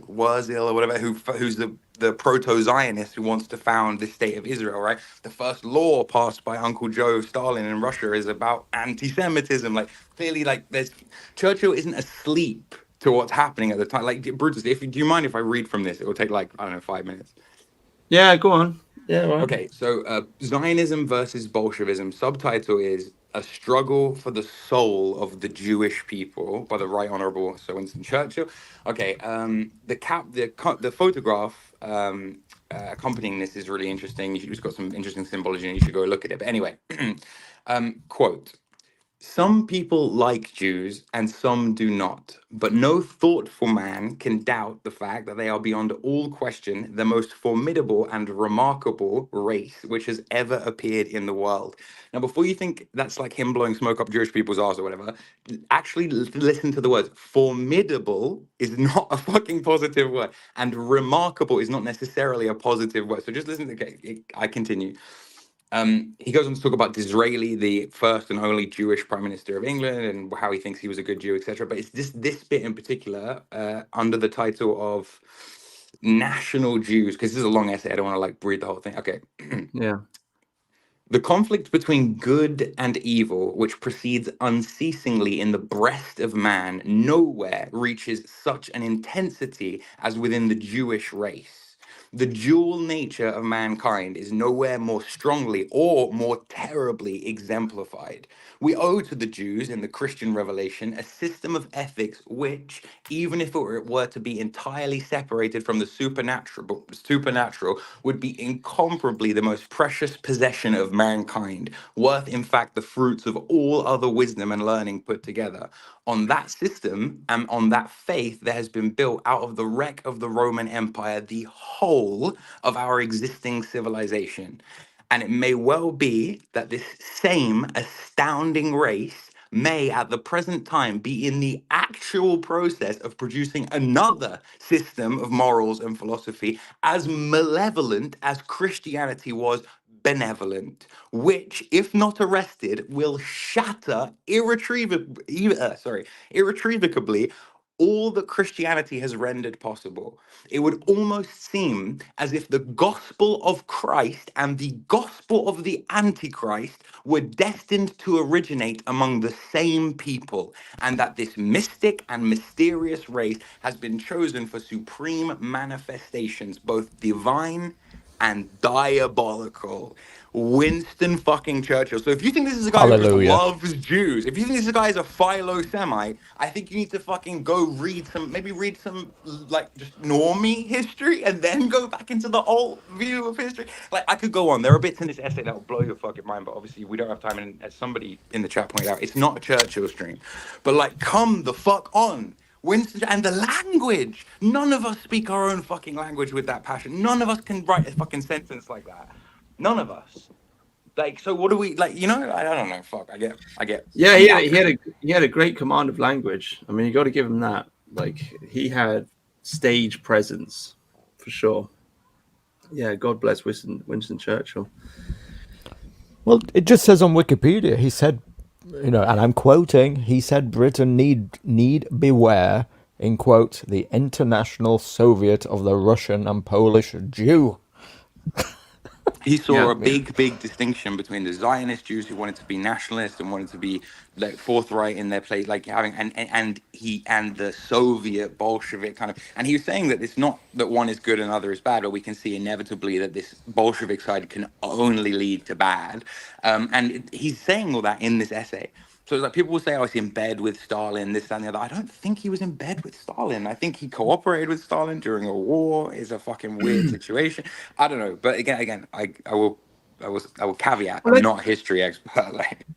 Wurzel or whatever, who's the proto-Zionist who wants to found the state of Israel, right? The first law passed by Uncle Joe Stalin in Russia is about anti-Semitism. Like clearly, like there's Churchill isn't asleep to what's happening at the time. Like Brutus, do you mind if I read from this? It will take like, I don't know, 5 minutes.
Yeah, go on. Yeah, right.
Okay, so Zionism versus Bolshevism. Subtitle is A Struggle for the Soul of the Jewish People by the Right Honorable Sir Winston Churchill. Okay, the photograph accompanying this is really interesting. It's got some interesting symbology, and you should go look at it. But anyway, quote. Some people like Jews and some do not, but no thoughtful man can doubt the fact that they are beyond all question the most formidable and remarkable race which has ever appeared in the world. Now, before you think that's like him blowing smoke up Jewish people's arse or whatever, actually listen to the words. Formidable is not a fucking positive word, and remarkable is not necessarily a positive word. So just listen to, okay, I continue. He goes on to talk about Disraeli, the first and only Jewish Prime Minister of England, and how he thinks he was a good Jew, etc. But it's this bit in particular, under the title of National Jews, because this is a long essay. I don't want to like read the whole thing. Okay.
Yeah.
The conflict between good and evil, which proceeds unceasingly in the breast of man, nowhere reaches such an intensity as within the Jewish race. The dual nature of mankind is nowhere more strongly or more terribly exemplified. We owe to the Jews in the Christian revelation a system of ethics which, even if it were to be entirely separated from the supernatural, would be incomparably the most precious possession of mankind, worth in fact the fruits of all other wisdom and learning put together. On that system and on that faith, there has been built out of the wreck of the Roman Empire the whole of our existing civilization. And it may well be that this same astounding race may at the present time be in the actual process of producing another system of morals and philosophy as malevolent as Christianity was benevolent, which, if not arrested, will shatter irretrievably all that Christianity has rendered possible. It would almost seem as if the gospel of Christ and the gospel of the Antichrist were destined to originate among the same people, and that this mystic and mysterious race has been chosen for supreme manifestations, both divine and diabolical. Winston fucking Churchill. So if you think this is a guy who just
Hallelujah.
loves Jews, if you think this guy is a philo-Semite, I think you need to fucking go read some like just normie history and then go back into the old view of history. Like I could go on. There are bits in this essay that will blow your fucking mind, but obviously we don't have time. And as somebody in the chat pointed out, it's not a Churchill stream. But like, come the fuck on. Winston, and the language. None of us speak our own fucking language with that passion. None of us can write a fucking sentence like that. None of us. Like, so what do we like? You know, I don't know. Fuck, I get.
Yeah, he had a great command of language. I mean, you got to give him that. Like, he had stage presence for sure. Yeah, God bless Winston Churchill.
Well, it just says on Wikipedia, he said You know, and I'm quoting. He said Britain need beware, in quote, the international Soviet of the Russian and Polish Jew.
He saw
Yeah.
a big distinction between the Zionist Jews who wanted to be nationalist and wanted to be like forthright in their place, like having and the Soviet Bolshevik kind of. And he was saying that it's not that one is good and other is bad, but we can see inevitably that this Bolshevik side can only lead to bad. He's saying all that in this essay. So it's like people will say, "Oh, he's in bed with Stalin, this, that, and the other." I don't think he was in bed with Stalin. I think he cooperated with Stalin during a war. It's a fucking weird situation. I don't know, but again, I will caveat.
Well,
I'm not a history expert. Like,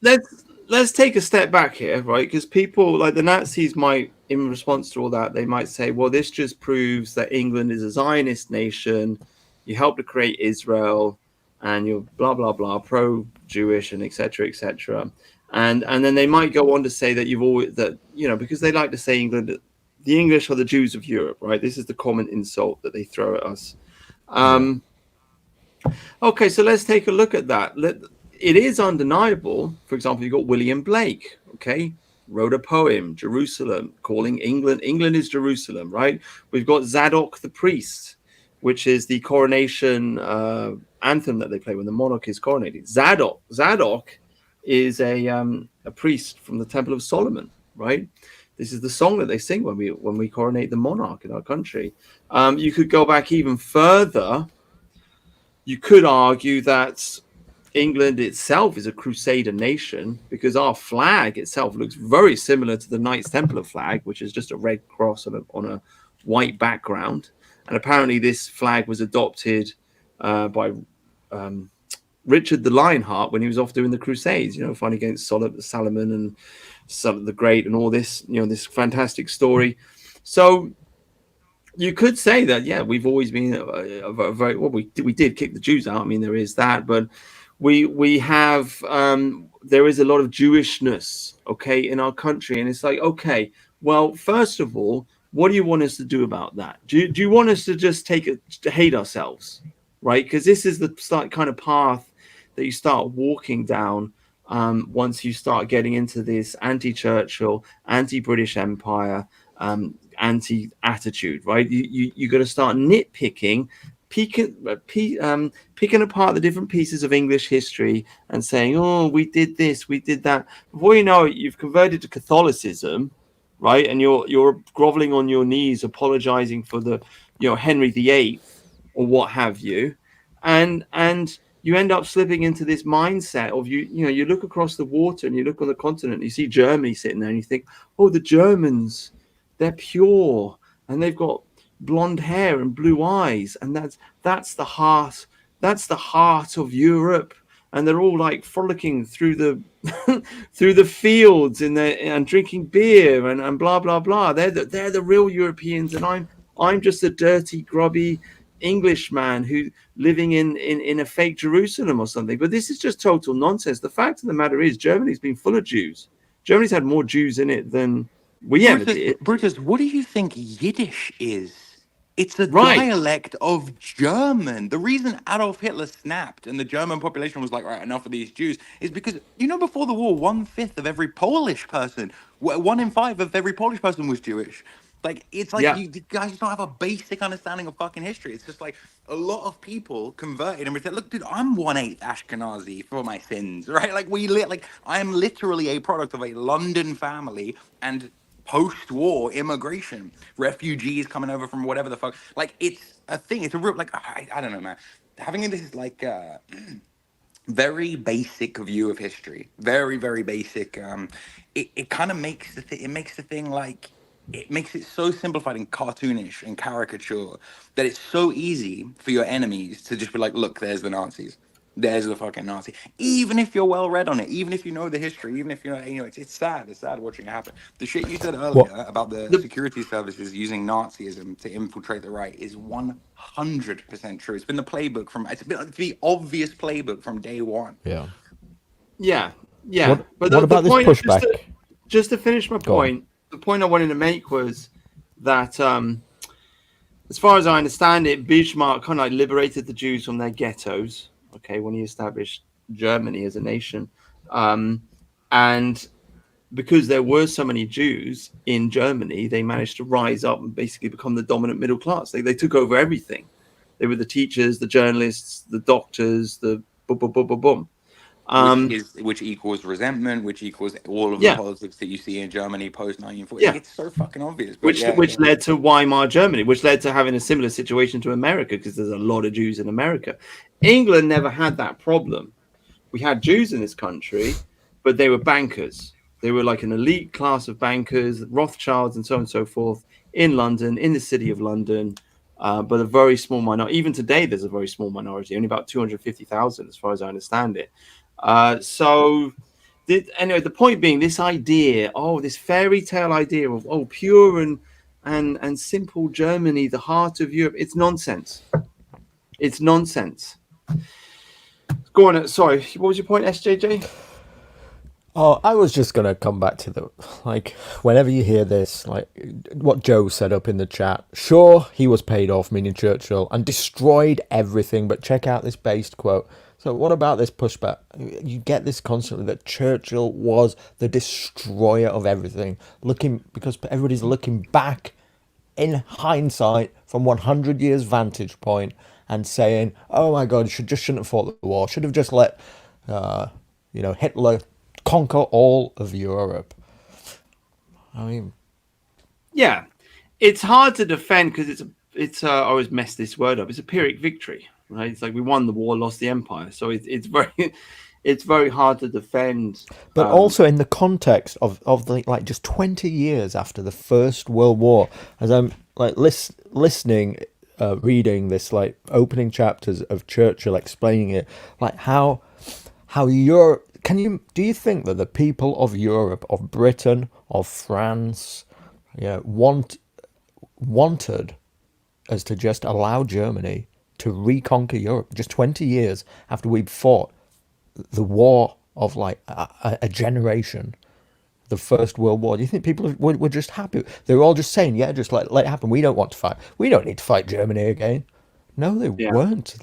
let's take a step back here, right? Because people like the Nazis might, in response to all that, they might say, "Well, this just proves that England is a Zionist nation. You helped to create Israel, and you're blah blah blah, pro-Jewish, and etc. etc." And then they might go on to say that you've always that because they like to say England, the English are the Jews of Europe, right? This is the common insult that they throw at us. Okay, so let's take a look at that. It is undeniable. For example, you've got William Blake, okay, wrote a poem, Jerusalem, calling England is Jerusalem, right? We've got Zadok the priest, which is the coronation anthem that they play when the monarch is coronated. Zadok is a priest from the Temple of Solomon, right? This is the song that they sing when we coronate the monarch in our country. You could go back even further. You could argue that England itself is a Crusader nation because our flag itself looks very similar to the Knights Templar flag, which is just a red cross on a white background. And apparently, this flag was adopted by Richard the Lionheart when he was off doing the Crusades. Fighting against Solomon and Solomon the Great, and all this. This fantastic story. So you could say that, yeah, we've always been a very well. We did kick the Jews out. I mean, there is that, but we have there is a lot of Jewishness, okay, in our country, and it's like, okay, well, first of all, what do you want us to do about that? Do you want us to just to hate ourselves, right? Because this is the kind of path that you start walking down once you start getting into this anti-Churchill, anti-British Empire. Anti-attitude, right? You got to start nitpicking, picking apart the different pieces of English history and saying, "Oh, we did this, we did that." Before you know it, you've converted to Catholicism, right? And you're groveling on your knees, apologizing for the Henry VIII or what have you, and you end up slipping into this mindset of you look across the water and you look on the continent, you see Germany sitting there, and you think, "Oh, the Germans. They're pure and they've got blonde hair and blue eyes, and that's the heart. That's the heart of Europe." And they're all like frolicking through the through the fields and drinking beer and blah blah blah. They're the real Europeans, and I'm just a dirty, grubby Englishman who living in a fake Jerusalem or something. But this is just total nonsense. The fact of the matter is, Germany's been full of Jews. Germany's had more Jews in it than we ever did.
Brutus, what do you think Yiddish is? It's a
Right.
dialect of German. The reason Adolf Hitler snapped and the German population was like, right, enough of these Jews, is because, before the war, 1/5 of every Polish person, 1 in 5 of every Polish person was Jewish. Like, it's like
Yeah.
you guys just don't have a basic understanding of fucking history. It's just like a lot of people converted and said, look, dude, I'm 1/8 Ashkenazi for my sins, right? Like, I am literally a product of a London family and post-war immigration, refugees coming over from whatever the fuck. Like, it's a thing. It's a real, like, I don't know, man. Having this like very basic view of history, very very basic. It kind of makes it makes the thing like. It makes it so simplified and cartoonish and caricature that it's so easy for your enemies to just be like, look, there's the Nazis. There's the fucking Nazi. Even if you're well read on it, even if you know the history, even if it's sad. It's sad watching it happen. The shit you said earlier about the security services using Nazism to infiltrate the right is 100% true. It's been the playbook it's been the obvious playbook from day one.
Yeah.
Yeah.
What about this
point,
pushback?
Just to finish my point, the point I wanted to make was that, as far as I understand it, Bismarck kind of like liberated the Jews from their ghettos. Okay, when he established Germany as a nation, And because there were so many Jews in Germany, they managed to rise up and basically become the dominant middle class. They took over everything. They were the teachers, the journalists, the doctors, the boom, boom, boom, boom, boom.
Which equals resentment, which equals all of the
Yeah,
politics that you see in Germany post 1940.
yeah.
It's so fucking obvious, but
Which led to Weimar Germany, which led to having a similar situation to America, because there's a lot of Jews in America. England never had that problem. We had Jews in this country, but they were bankers. They were like an elite class of bankers, Rothschilds and so on and so forth, in London, in the city of London, but a very small minority. Even today, there's a very small minority, only about 250,000, as far as I understand it. Anyway, the point being, this idea, this fairy tale idea of pure and simple Germany, the heart of Europe, it's nonsense. It's nonsense. Go on. Sorry, what was your point, SJJ?
Oh, I was just going to come back to whenever you hear this, like what Joe said up in the chat, sure, he was paid off, meaning Churchill, and destroyed everything, but check out this based quote. So what about this pushback? You get this constantly that Churchill was the destroyer of everything, because everybody's looking back in hindsight from 100 years vantage point and saying, oh my God, shouldn't have fought the war, should have just let, Hitler conquer all of Europe. I mean,
yeah, it's hard to defend because it's I always mess this word up. It's a Pyrrhic victory, right? It's like we won the war, lost the empire, so it's very hard to defend.
But also in the context of just 20 years after the First World War, as I'm like listening, reading this like opening chapters of Churchill explaining it, like how Europe. Do you think that the people of Europe, of Britain, of France, wanted us to just allow Germany to reconquer Europe just 20 years after we'd fought the war of like a generation, the First World War? Do you think people were just happy? They were all just saying, yeah, just let it happen. We don't want to fight. We don't need to fight Germany again. No, they weren't.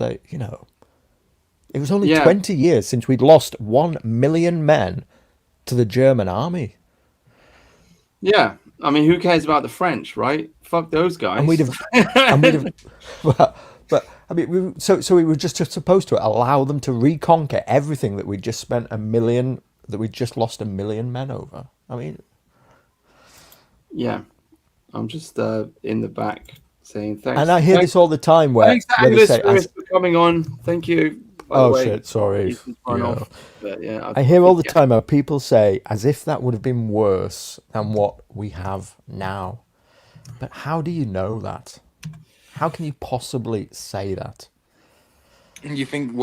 It was only 20 years since we'd lost 1 million men to the German army.
Yeah, I mean, who cares about the French, right? Fuck those guys.
And we'd have, but I mean, so we were just supposed to allow them to reconquer everything that we just spent that we just lost 1 million men over. I mean,
yeah, I'm just in the back saying thanks.
And I hear this all the time where
they say, for coming on. Thank you. By the way,
shit, sorry.
But yeah,
I hear all the time how people say as if that would have been worse than what we have now. But how do you know that? How can you possibly say that?
And you think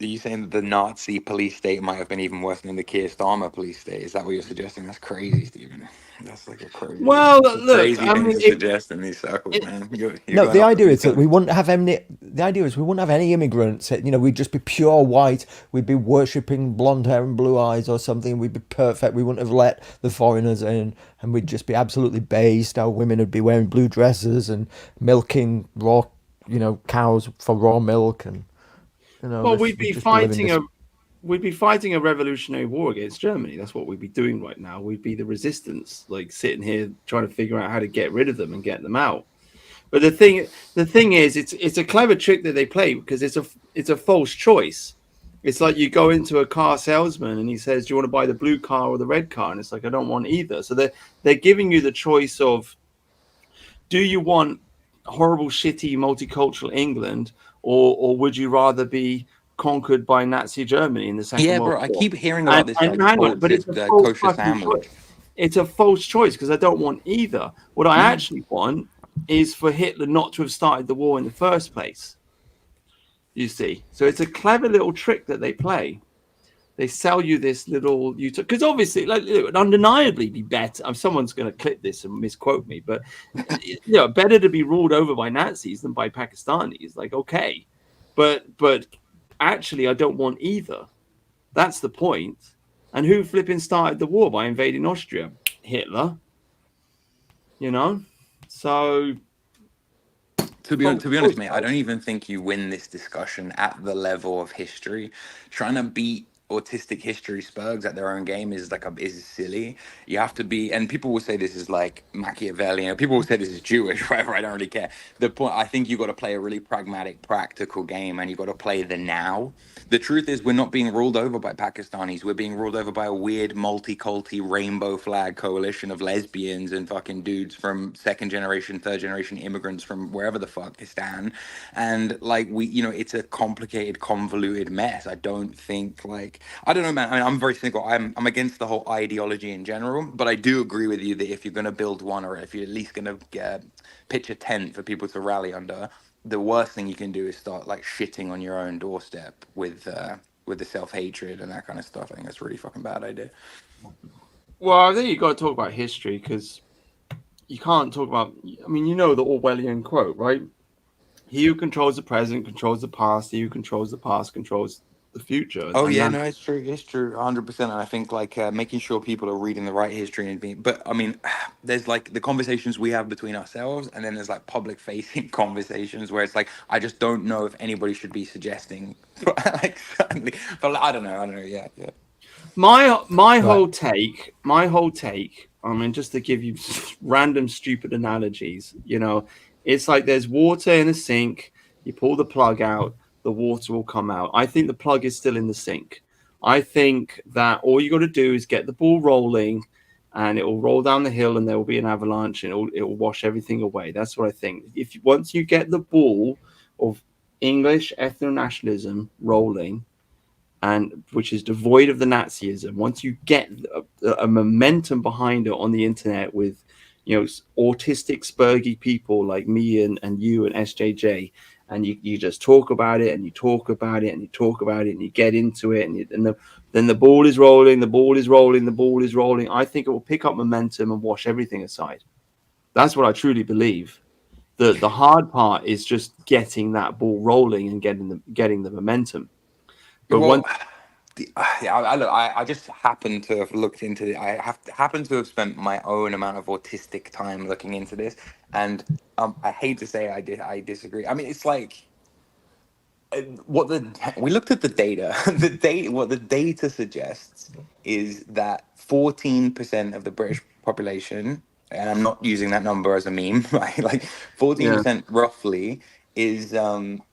are you saying that the Nazi police state might have been even worse than the Keir Starmer police state? Is that what you're suggesting? That's crazy, Stephen. That's like a crazy.
Look,
I mean, to suggest in these circles, man.
The idea is that we wouldn't have any. The idea is we wouldn't have any immigrants. We'd just be pure white. We'd be worshipping blonde hair and blue eyes or something. We'd be perfect. We wouldn't have let the foreigners in, and we'd just be absolutely based. Our women would be wearing blue dresses and milking raw, cows for raw milk, and
we'd be fighting a revolutionary war against Germany. That's what we'd be doing right now. We'd be the resistance, like sitting here trying to figure out how to get rid of them and get them out. But the thing is, it's a clever trick that they play because it's a false choice. It's like you go into a car salesman and he says, "Do you want to buy the blue car or the red car?" And it's like, I don't want either. So they're giving you the choice of, do you want horrible, shitty, multicultural England, or would you rather be conquered by Nazi Germany in the Second World War?
I keep hearing about this.
But it's a false choice. It's a false choice because I don't want either. What I actually want is for Hitler not to have started the war in the first place. You see, so it's a clever little trick that they play. They sell you this little because obviously, like, it would undeniably be better. Someone's going to clip this and misquote me, but better to be ruled over by Nazis than by Pakistanis. Like, okay, but actually, I don't want either. That's the point. And who flipping started the war by invading Austria? Hitler. So.
To be honest, mate, I don't even think you win this discussion at the level of history. Trying to beat autistic history spurgs at their own game is is silly. You have to be, and people will say this is like Machiavellian. People will say this is Jewish, whatever. I don't really care. The point, I think you got to play a really pragmatic, practical game, and you got to play the now. The truth is, we're not being ruled over by Pakistanis. We're being ruled over by a weird multi-culti rainbow flag coalition of lesbians and fucking dudes from second generation, third generation immigrants from wherever the fuck they stand. And like it's a complicated, convoluted mess. I don't think I don't know, man. I mean, I'm very cynical. I'm against the whole ideology in general, but I do agree with you that if you're going to build one, or if you're at least going to pitch a tent for people to rally under, the worst thing you can do is start like shitting on your own doorstep with the self-hatred and that kind of stuff. I think that's a really fucking bad idea.
Well, I think you got to talk about history, because you can't talk about. I mean, the Orwellian quote, right? He who controls the present controls the past. He who controls the past controls the future.
Oh
And
yeah,
that,
no, it's true, 100%. And I think making sure people are reading the right history and being, but I mean, there's like the conversations we have between ourselves, and then there's like public facing conversations where it's like I just don't know if anybody should be suggesting, like suddenly, but I don't know, yeah.
my whole take. I mean, just to give you random stupid analogies, it's like there's water in a sink. You pull the plug out, the water will come out. I think the plug is still in the sink. I think that all you got to do is get the ball rolling, and it will roll down the hill, and there will be an avalanche, and it will wash everything away. That's what I think. If once you get the ball of English ethno-nationalism rolling, and which is devoid of the Nazism, once you get a momentum behind it on the internet with, autistic, spurgy people like me and you and SJJ, and you just talk about it and you talk about it and you talk about it and you get into it, then the ball is rolling, the ball is rolling, the ball is rolling. I think it will pick up momentum and wash everything aside. That's what I truly believe. The hard part is just getting that ball rolling and getting the momentum. But
Well,
once
yeah, I just happen to have looked into it. Happen to have spent my own amount of autistic time looking into this, and I hate to say I disagree. I mean, it's like we looked at the data. What the data suggests is that 14% of the British population, and I'm not using that number as a meme, right? Like 14% roughly is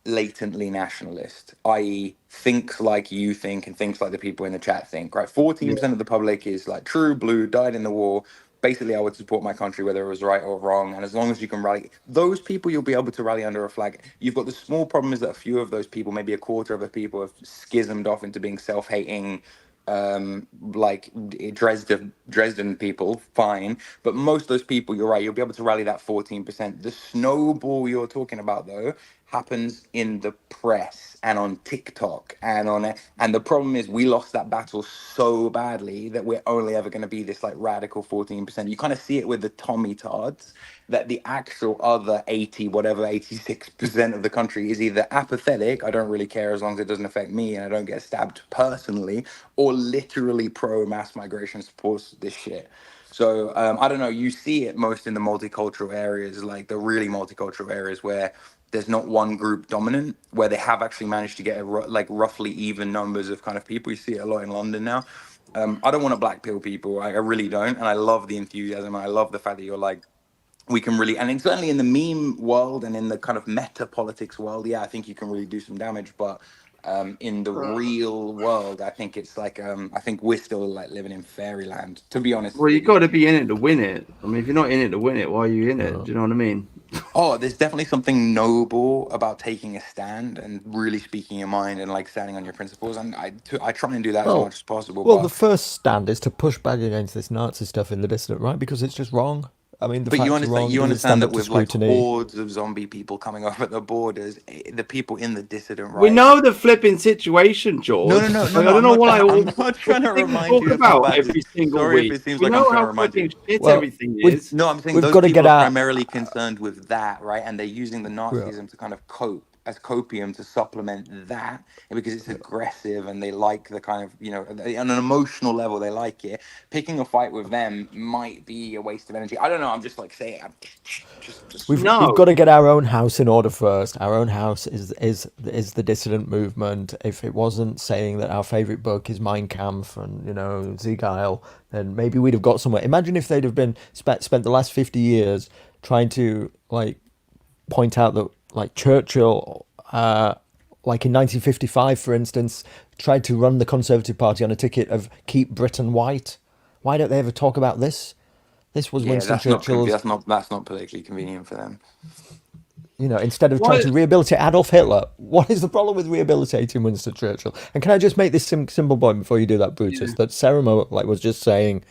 latently nationalist, i.e., thinks like you think and thinks like the people in the chat think, right? 14% of the public is like true blue, died in the war. Basically, I would support my country whether it was right or wrong, and as long as you can rally those people, you'll be able to rally under a flag. You've got the small problem is that a few of those people, maybe a quarter of the people, have schismed off into being self-hating, like Dresden people, fine. But most of those people, you're right, you'll be able to rally that 14%. The snowball you're talking about, though, happens in the press and on TikTok and the problem is we lost that battle so badly that we're only ever going to be this like radical 14%. You kind of see it with the Tommy Tards, that the actual other 80 whatever 86% of the country is either apathetic, I don't really care as long as it doesn't affect me and I don't get stabbed personally, or literally pro mass migration supports this shit. So I don't know. You see it most in the multicultural areas, like the really multicultural areas where there's not one group dominant, where they have actually managed to get like roughly even numbers of kind of people. You see it a lot in London now. I don't want to black pill people. I really don't. And I love the enthusiasm. I love the fact that you're like, we can really, and certainly in the meme world and in the kind of meta politics world, yeah, I think you can really do some damage. But in the real world, I think it's like, I think we're still like living in fairyland, to be honest.
Well, you got to be in it to win it. I mean, if you're not in it to win it, why are you in it? Do you know what I mean?
Oh, there's definitely something noble about taking a stand and really speaking your mind and like standing on your principles. And I try and do that as much as possible.
Well,
but
the first stand is to push back against this Nazi stuff in the dissident, right? Because it's just wrong. I mean, the
But
facts are wrong.
you
Does it
understand
stand
that
up to
with like
scrutiny?
hordes of zombie people coming up at the borders, the people in the dissident right.
We know the flipping situation, George.
No.
Like, I don't know what
I'm not trying to remind you
talk
of how
about
bad
every single
Sorry
week.
if it seems
We
like I'm
know
trying to
how
remind you.
fucking shit
Well,
everything
we've-
is.
No, I'm saying
We've
those
got to
people
get
are
out-
primarily concerned with that, right? And they're using the Nazism to kind of cope. as copium to supplement that, because it's aggressive and they like the kind of, on an emotional level they like it. Picking a fight with them might be a waste of energy. I don't know. I'm just like saying, just
We've got to get our own house in order first. Our own house is the dissident movement. If it wasn't saying that our favorite book is Mein Kampf and Sieg Heil, then maybe we'd have got somewhere. Imagine if they'd have been spent the last 50 years trying to like point out that like Churchill, like in 1955, for instance, tried to run the Conservative Party on a ticket of keep Britain white. Why don't they ever talk about this? This was
yeah,
Winston
that's not
Churchill's.
that's not politically convenient for them.
Instead of trying to rehabilitate Adolf Hitler, what is the problem with rehabilitating Winston Churchill? And can I just make this simple point before you do that, Brutus? That Seremo was just saying,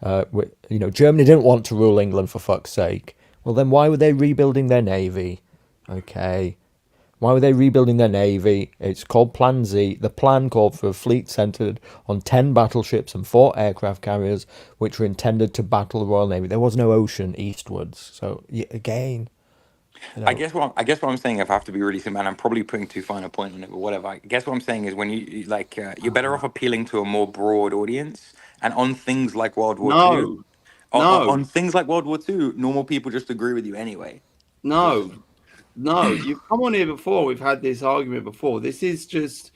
Germany didn't want to rule England for fuck's sake. Well, then why were they rebuilding their navy? Okay. Why were they rebuilding their navy? It's called Plan Z. The plan called for a fleet centred on 10 battleships and 4 aircraft carriers, which were intended to battle the Royal Navy. There was no ocean eastwards. So, again...
I guess what I'm saying, if I have to be really simple, and I'm probably putting too fine a point on it, but whatever. I guess what I'm saying is when you're better off appealing to a more broad audience, and on things like World War Two, on things like World War Two, normal people just agree with you anyway.
No, you've come on here before. We've had this argument before. This is just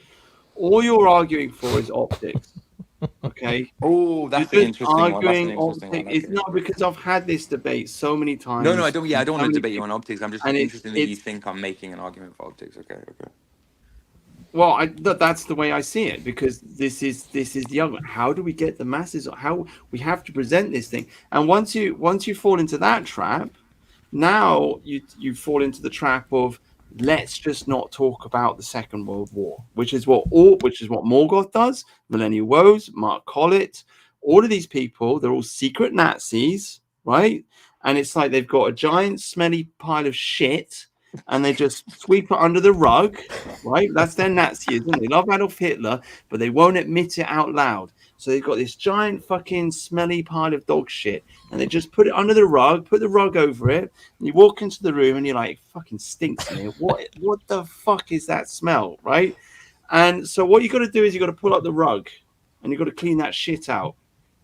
all you're arguing for is optics. Okay.
Oh, that's an interesting one. That's an interesting one. Okay.
It's not because I've had this debate so many times.
No, I don't. Yeah, I don't want to debate you on optics. I'm just interested that you think I'm making an argument for optics. Okay.
Well, that's the way I see it, because this is the argument. How do we get the masses? How we have to present this thing? And once you fall into that trap, now you fall into the trap of let's just not talk about the Second World War, which is what Morgoth does, Millennial Woes, Mark Collett, all of these people, they're all secret Nazis, right? And it's like they've got a giant smelly pile of shit and they just sweep it under the rug, right? That's their Nazism. They love Adolf Hitler, but they won't admit it out loud. So they've got this giant fucking smelly pile of dog shit, and they just put it under the rug, put the rug over it, and you walk into the room and you're like, it fucking stinks in here. What the fuck is that smell, right? And so what you got to do is you got to pull up the rug and you got to clean that shit out.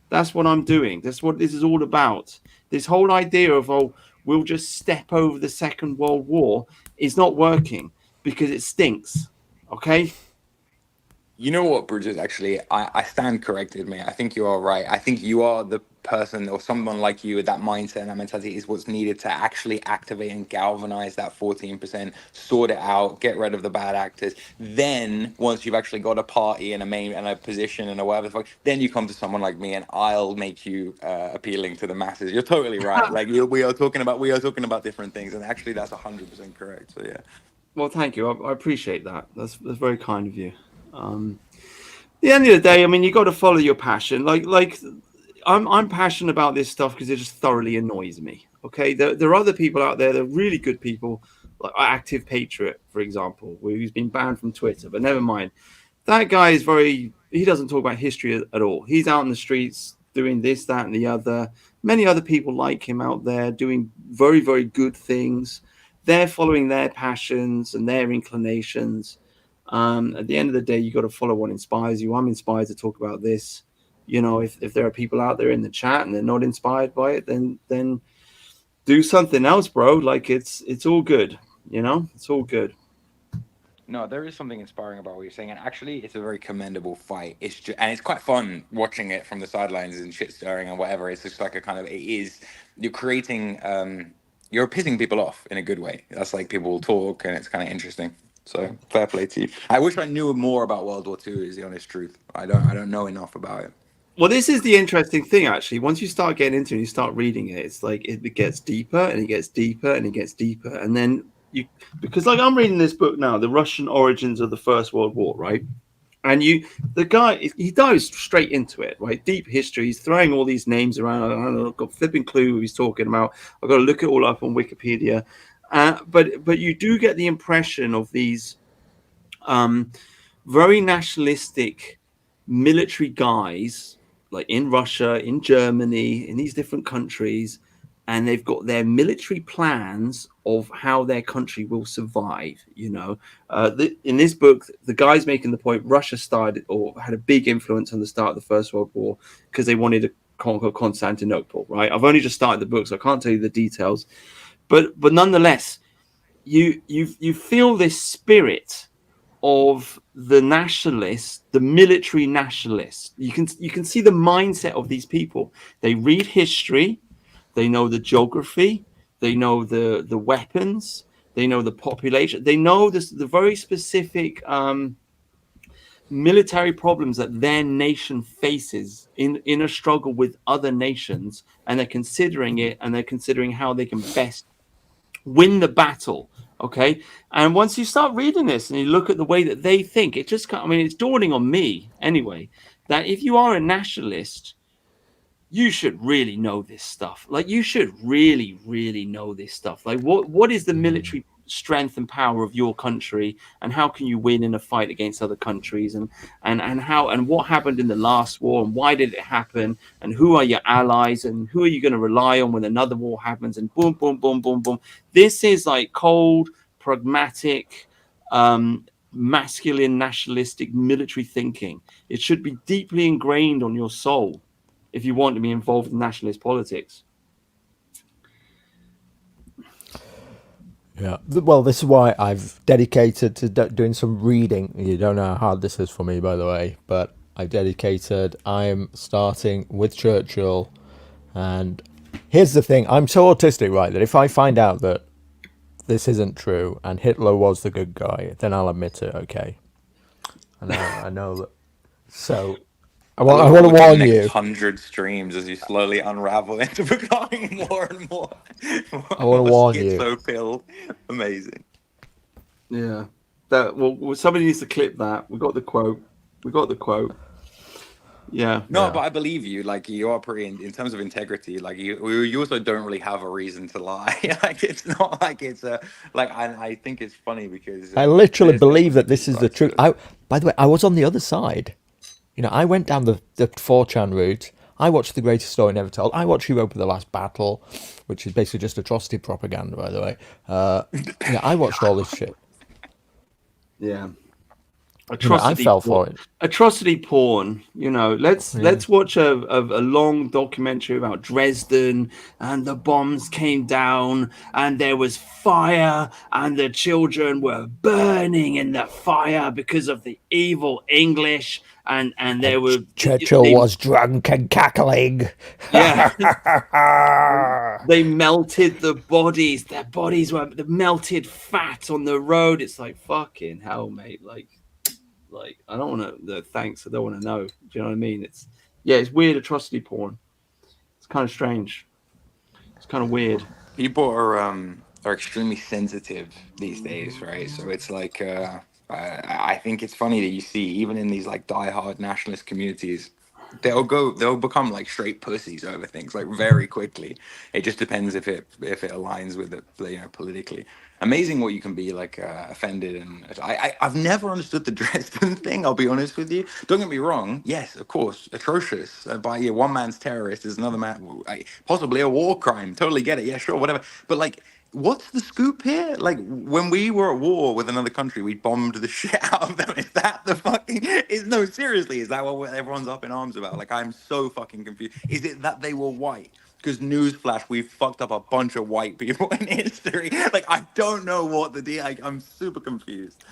That's what I'm doing. That's what this is all about. This whole idea of, we'll just step over the Second World War is not working because it stinks, okay?
You know what, Bridges? Actually, I stand corrected, mate. I think you are right. I think you are the person, or someone like you with that mindset and that mentality is what's needed to actually activate and galvanize that 14%, sort it out, get rid of the bad actors. Then, once you've actually got a party and a position and a whatever, then you come to someone like me, and I'll make you appealing to the masses. You're totally right. Like we are talking about different things, and actually, that's 100% correct. So yeah.
Well, thank you. I appreciate that. That's very kind of you. At the end of the day, I mean, you got to follow your passion. Like I'm passionate about this stuff because it just thoroughly annoys me. Okay, there are other people out there that are really good people, like Active Patriot, for example, who's been banned from Twitter. But never mind, that guy is he doesn't talk about history at all. He's out in the streets doing this, that, and the other. Many other people like him out there doing very, very good things. They're following their passions and their inclinations. At the end of the day, you got to follow what inspires you. I'm inspired to talk about this. If there are people out there in the chat and they're not inspired by it, then do something else, bro. Like it's all good. It's all good.
No, there is something inspiring about what you're saying, and actually, it's a very commendable fight. And it's quite fun watching it from the sidelines and shit stirring and whatever. It's just like you're creating, you're pissing people off in a good way. That's like people will talk, and it's kind of interesting. So fair play to you. I wish I knew more about World War II. Is the honest truth. I don't know enough about it.
Well, this is the interesting thing, actually. Once you start getting into it, and you start reading it, it's like it gets deeper and it gets deeper and it gets deeper, and then because like I'm reading this book now, The Russian Origins of the First World War, right? And the guy, he dives straight into it, right? Deep history. He's throwing all these names around. I don't know, I've got flipping clue who he's talking about. I've got to look it all up on Wikipedia. But you do get the impression of these very nationalistic military guys, like in Russia, in Germany, in these different countries, and they've got their military plans of how their country will survive. In this book, the guy's making the point Russia started or had a big influence on the start of the First World War because they wanted to conquer Constantinople, right? I've only just started the book, so I can't tell you the details, but nonetheless, you feel this spirit of the nationalists, the military nationalists. You can see the mindset of these people. They read history, they know the geography, they know the weapons, they know the population, they know the very specific military problems that their nation faces in a struggle with other nations, and they're considering it, and they're considering how they can best win the battle. Okay. And once you start reading this and you look at the way that they think, it just, I mean, it's dawning on me anyway, that if you are a nationalist, you should really know this stuff. Like, you should really, really know this stuff. Like, what is the military strength and power of your country, and how can you win in a fight against other countries, and how, and what happened in the last war, and why did it happen, and who are your allies, and who are you going to rely on when another war happens, and boom, boom, boom, boom, boom. This is like cold, pragmatic, masculine, nationalistic military thinking. It should be deeply ingrained on your soul if you want to be involved in nationalist politics.
Yeah, well, this is why I've dedicated to doing some reading. You don't know how hard this is for me, by the way, but I'm starting with Churchill. And here's the thing, I'm so autistic, right, that if I find out that this isn't true and Hitler was the good guy, then I'll admit it, okay? I know that. So I want to warn you.
100 streams as you slowly unravel into becoming more and more.
I want to warn you.
Schizo-pilled. Amazing.
Yeah. Well, somebody needs to clip that. We got the quote. Yeah.
No, but I believe you. Like, you are pretty in terms of integrity. Like, you also don't really have a reason to lie. Like, it's not like it's a like. I think it's funny because
I literally believe that this is the truth. By the way, I was on the other side. I went down the 4chan route. I watched The Greatest Story Never Told. I watched Europa: The Last Battle, which is basically just atrocity propaganda, by the way. I watched all this shit.
Yeah.
I fell for it.
Atrocity porn. Let's watch a long documentary about Dresden, and the bombs came down and there was fire and the children were burning in the fire because of the evil English, and there were
Churchill was drunk and cackling.
Yeah. They melted the bodies. Their bodies were the melted fat on the road. It's like, fucking hell, mate. Like I don't want to. Thanks. I don't want to know. Do you know what I mean? It's weird atrocity porn. It's kind of strange. It's kind of weird.
People are extremely sensitive these days, right? So it's like I think it's funny that you see even in these like diehard nationalist communities, they'll become like straight pussies over things like very quickly. It just depends if it aligns with it, politically. Amazing what you can be like offended, and I've never understood the Dresden thing. I'll be honest with you. Don't get me wrong. Yes, of course, atrocious. By one man's terrorist is another man. Possibly a war crime. Totally get it. Yeah, sure, whatever. But like, what's the scoop here? Like, when we were at war with another country, we bombed the shit out of them. Is that the fucking? No, seriously, is that what everyone's up in arms about? Like, I'm so fucking confused. Is it that they were white? Because newsflash, we fucked up a bunch of white people in history. Like, I don't know what the deal. I'm super confused.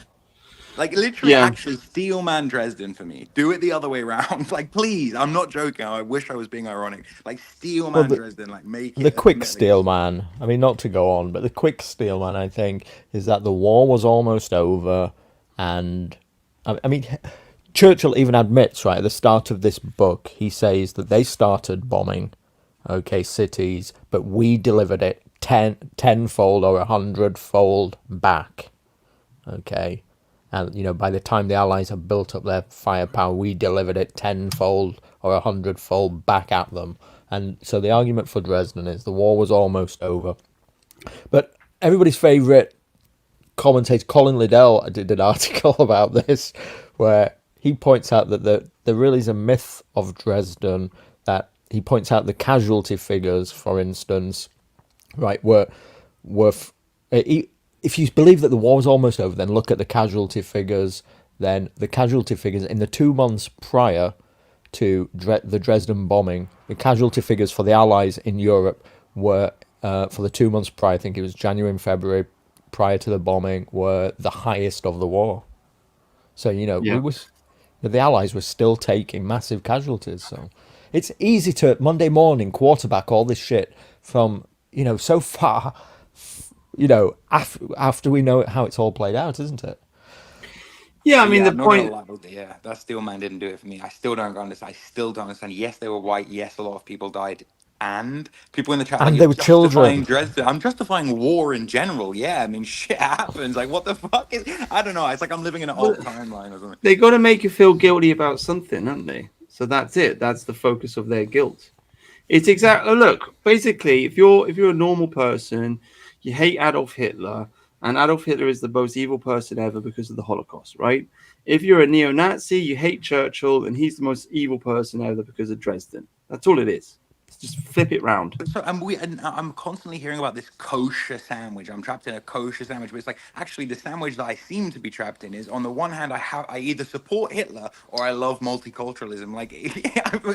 Like, literally, actually, Steelman Dresden for me. Do it the other way around. Like, please, I'm not joking. I wish I was being ironic. Like, Steelman Dresden, like, make it.
The quick Steelman, I mean, not to go on, but the quick Steelman, I think, is that the war was almost over. And, I mean, Churchill even admits, right, at the start of this book, he says that they started bombing, cities, but we delivered it tenfold or 100-fold back, And, by the time the Allies had built up their firepower, we delivered it tenfold or 100-fold back at them. And so the argument for Dresden is the war was almost over. But everybody's favourite commentator, Colin Liddell, did an article about this, where he points out that there really is a myth of Dresden, that he points out the casualty figures, for instance. right, if you believe that the war was almost over, then look at the casualty figures. Then the casualty figures in the 2 months prior to the Dresden bombing, the casualty figures for the Allies in Europe were, for the 2 months prior, I think it was January and February prior to the bombing, were the highest of the war. So,
Yeah.
the Allies were still taking massive casualties. So it's easy to Monday morning quarterback all this shit from, so far, after we know how it's all played out, isn't it?
Yeah, I
But
mean
yeah,
the
I'm not gonna
point.
lie. Yeah, that steel man didn't do it for me. I still don't understand. I still don't understand. Yes, they were white. Yes, a lot of people died. And people in the chat like
And
you're
they were children.
justifying Dresden. I'm justifying war in general. Yeah, I mean shit happens. Like what the fuck is? I don't know. It's like I'm living in an alt timeline or something.
They got to make you feel guilty about something, haven't they? So that's it. That's the focus of their guilt. It's exactly look. Basically, if you're a normal person, you hate Adolf Hitler, and Adolf Hitler is the most evil person ever because of the Holocaust, right? If you're a neo-Nazi, you hate Churchill, and he's the most evil person ever because of Dresden. That's all it is. Just flip it round.
So and I'm constantly hearing about this kosher sandwich. I'm trapped in a kosher sandwich, but it's like actually the sandwich that I seem to be trapped in is on the one hand I either support Hitler or I love multiculturalism. Like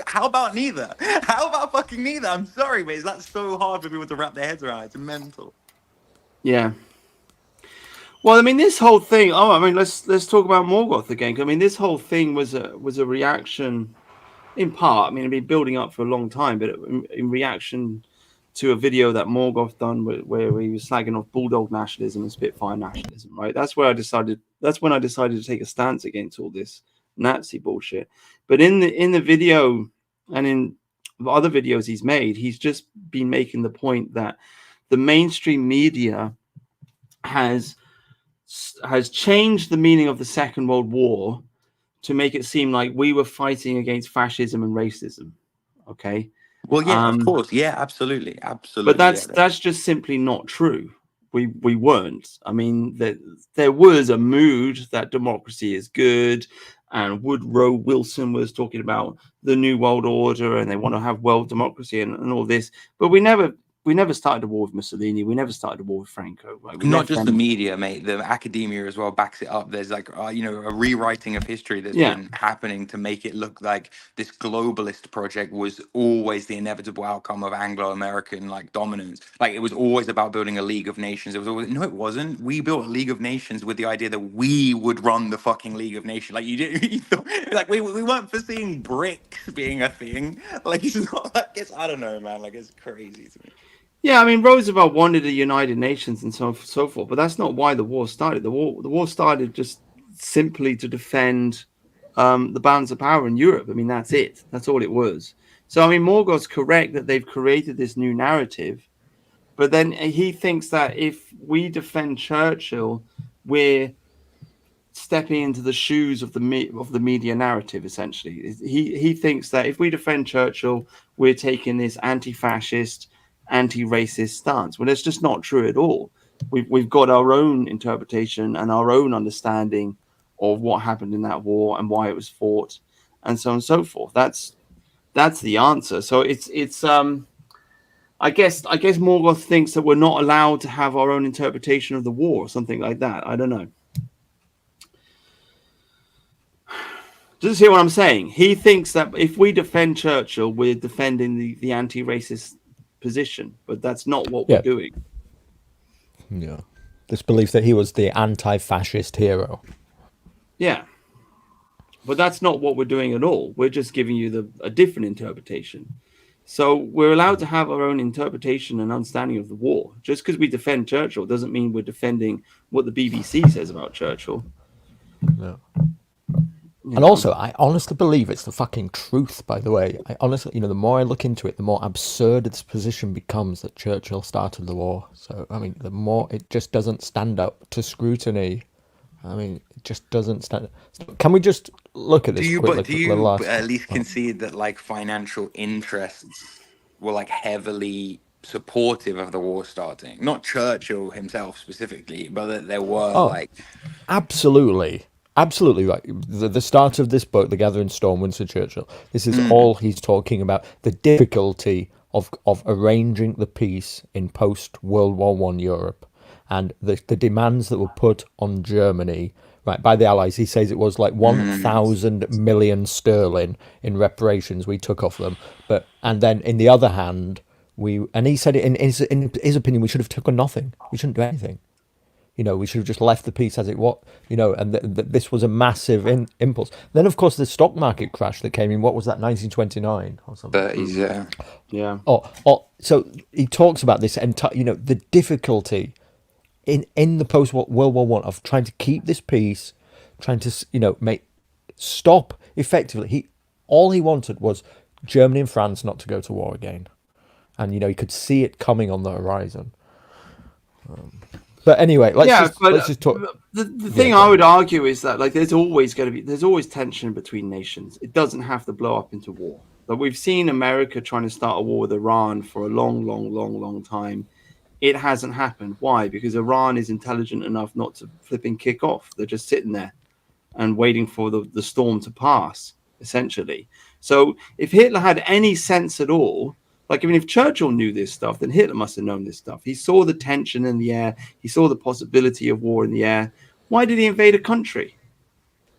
how about neither? How about fucking neither? I'm sorry, but that's so hard for people to wrap their heads around. It's mental.
Yeah. Well, I mean, this whole thing. Oh, I mean, let's talk about Morgoth again. I mean, this whole thing was a reaction, in part. I mean, it'd been building up for a long time, but in reaction to a video that Morgoth done where he was slagging off bulldog nationalism and Spitfire nationalism. Right. That's where I decided. That's when I decided to take a stance against all this Nazi bullshit. But in the video and in the other videos he's made, he's just been making the point that the mainstream media has changed the meaning of the Second World War to make it seem like we were fighting against fascism and racism. Okay.
Well, yeah, of course, yeah, absolutely,
But
absolutely.
that's just simply not true. We weren't. I mean, there was a mood that democracy is good, and Woodrow Wilson was talking about the New World Order, and they want to have world democracy and all this. But we never started a war with Mussolini. We never started a war with Franco. Right? We
Not
left
just the
them.
media, mate. The academia as well backs it up. There's like, a rewriting of history that's
Yeah.
been happening to make it look like this globalist project was always the inevitable outcome of Anglo-American like dominance. Like it was always about building a League of Nations. It was always no, it wasn't. We built a League of Nations with the idea that we would run the fucking League of Nations. Like you did, you thought, like we weren't foreseeing BRICS being a thing. Like it's not like I don't know, man. Like it's crazy to me.
Yeah, I mean Roosevelt wanted a United Nations and so forth, but that's not why the war started. The war started just simply to defend the balance of power in Europe. I mean, that's it. That's all it was. So I mean, Morgoth's correct that they've created this new narrative, but then he thinks that if we defend Churchill, we're stepping into the shoes of the media narrative. Essentially, he thinks that if we defend Churchill, we're taking this anti-fascist, anti-racist stance. Well, that's just not true at all. We've got our own interpretation and our own understanding of what happened in that war and why it was fought, and so on and so forth. That's the answer. So it's I guess Morgoth thinks that we're not allowed to have our own interpretation of the war or something like that. I don't know. Just hear what I'm saying. He thinks that if we defend Churchill, we're defending the anti-racist position, but that's not what we're doing.
Yeah. This belief that he was the anti-fascist hero.
Yeah. But that's not what we're doing at all. We're just giving you a different interpretation. So we're allowed to have our own interpretation and understanding of the war. Just because we defend Churchill doesn't mean we're defending what the BBC says about Churchill.
No. And also, I honestly believe it's the fucking truth, by the way. I honestly, the more I look into it, the more absurd this position becomes that Churchill started the war. So, I mean, the more it just doesn't stand up to scrutiny. I mean, it just doesn't stand. Can we just look at this?
Do you at least concede that like financial interests were like heavily supportive of the war starting? Not Churchill himself specifically, but that there were
absolutely right. The start of this book, The Gathering Storm, Winston Churchill. This is all he's talking about: the difficulty of arranging the peace in post World War One Europe, and the demands that were put on Germany, right, by the Allies. He says it was like 1,000 million sterling in reparations we took off them, and then in the other hand, he said it in his opinion, we should have taken nothing. We shouldn't do anything. We should have just left the peace as it was, and this was a massive impulse. Then, of course, the stock market crash that came in, what was that, 1929 or something?
30s, yeah.
Yeah.
So he talks about this the difficulty in the post World War One of trying to keep this peace, trying to stop effectively. All he wanted was Germany and France not to go to war again, and he could see it coming on the horizon. But anyway, let's just talk.
The thing I would argue is that there's always tension between nations. It doesn't have to blow up into war. Like we've seen America trying to start a war with Iran for a long time. It hasn't happened. Why? Because Iran is intelligent enough not to flipping kick off. They're just sitting there and waiting for the storm to pass, essentially. So if Hitler had any sense at all, if Churchill knew this stuff, then Hitler must have known this stuff. He saw the tension in the air. He saw the possibility of war in the air. Why did he invade a country?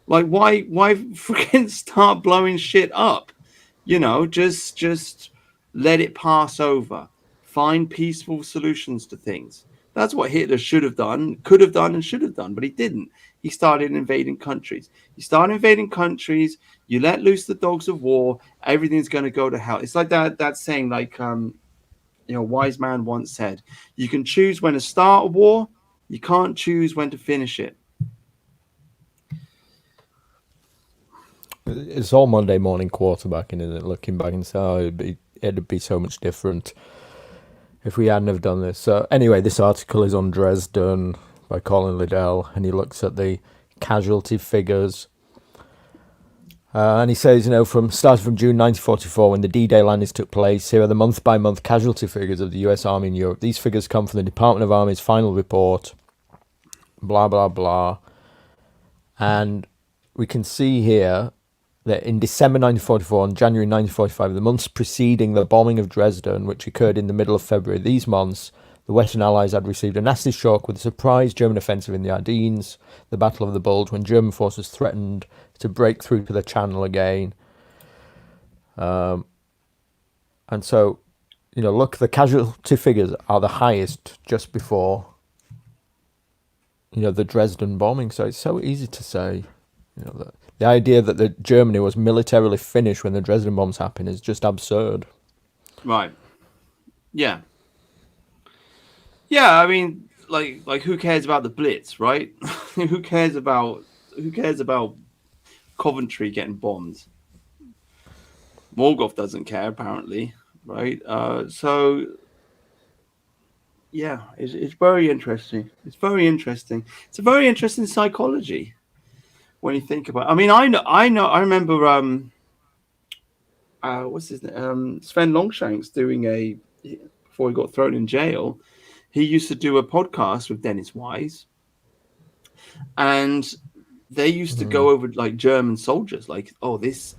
Why freaking start blowing shit up? Just let it pass over. Find peaceful solutions to things. That's what Hitler should have done, could have done, and should have done, but he didn't. He started invading countries. You let loose the dogs of war, everything's going to go to hell. It's like that saying, a wise man once said, you can choose when to start a war, you can't choose when to finish it.
It's all Monday morning quarterbacking, isn't it? Looking back and saying, it'd be so much different if we hadn't have done this. So anyway, this article is on Dresden by Colin Liddell, and he looks at the casualty figures. And he says, starting from June 1944, when the D-Day landings took place, here are the month-by-month casualty figures of the US Army in Europe. These figures come from the Department of Army's final report, blah, blah, blah. And we can see here that in December 1944 and January 1945, the months preceding the bombing of Dresden, which occurred in the middle of February, these months, the Western Allies had received a nasty shock with a surprise German offensive in the Ardennes, the Battle of the Bulge, when German forces threatened to break through to the Channel again. And so, look, the casualty figures are the highest just before, the Dresden bombing. So it's so easy to say, that the idea that Germany was militarily finished when the Dresden bombs happened is just absurd.
Right. Yeah. Yeah, I mean, who cares about the Blitz, right? Who cares about Coventry getting bombed? Morgoth doesn't care, apparently, right? So yeah, it's very interesting. It's very interesting. It's a very interesting psychology when you think about it. I mean, I remember what's his name? Sven Longshanks before he got thrown in jail. He used to do a podcast with Dennis Wise, and they used to go over German soldiers, this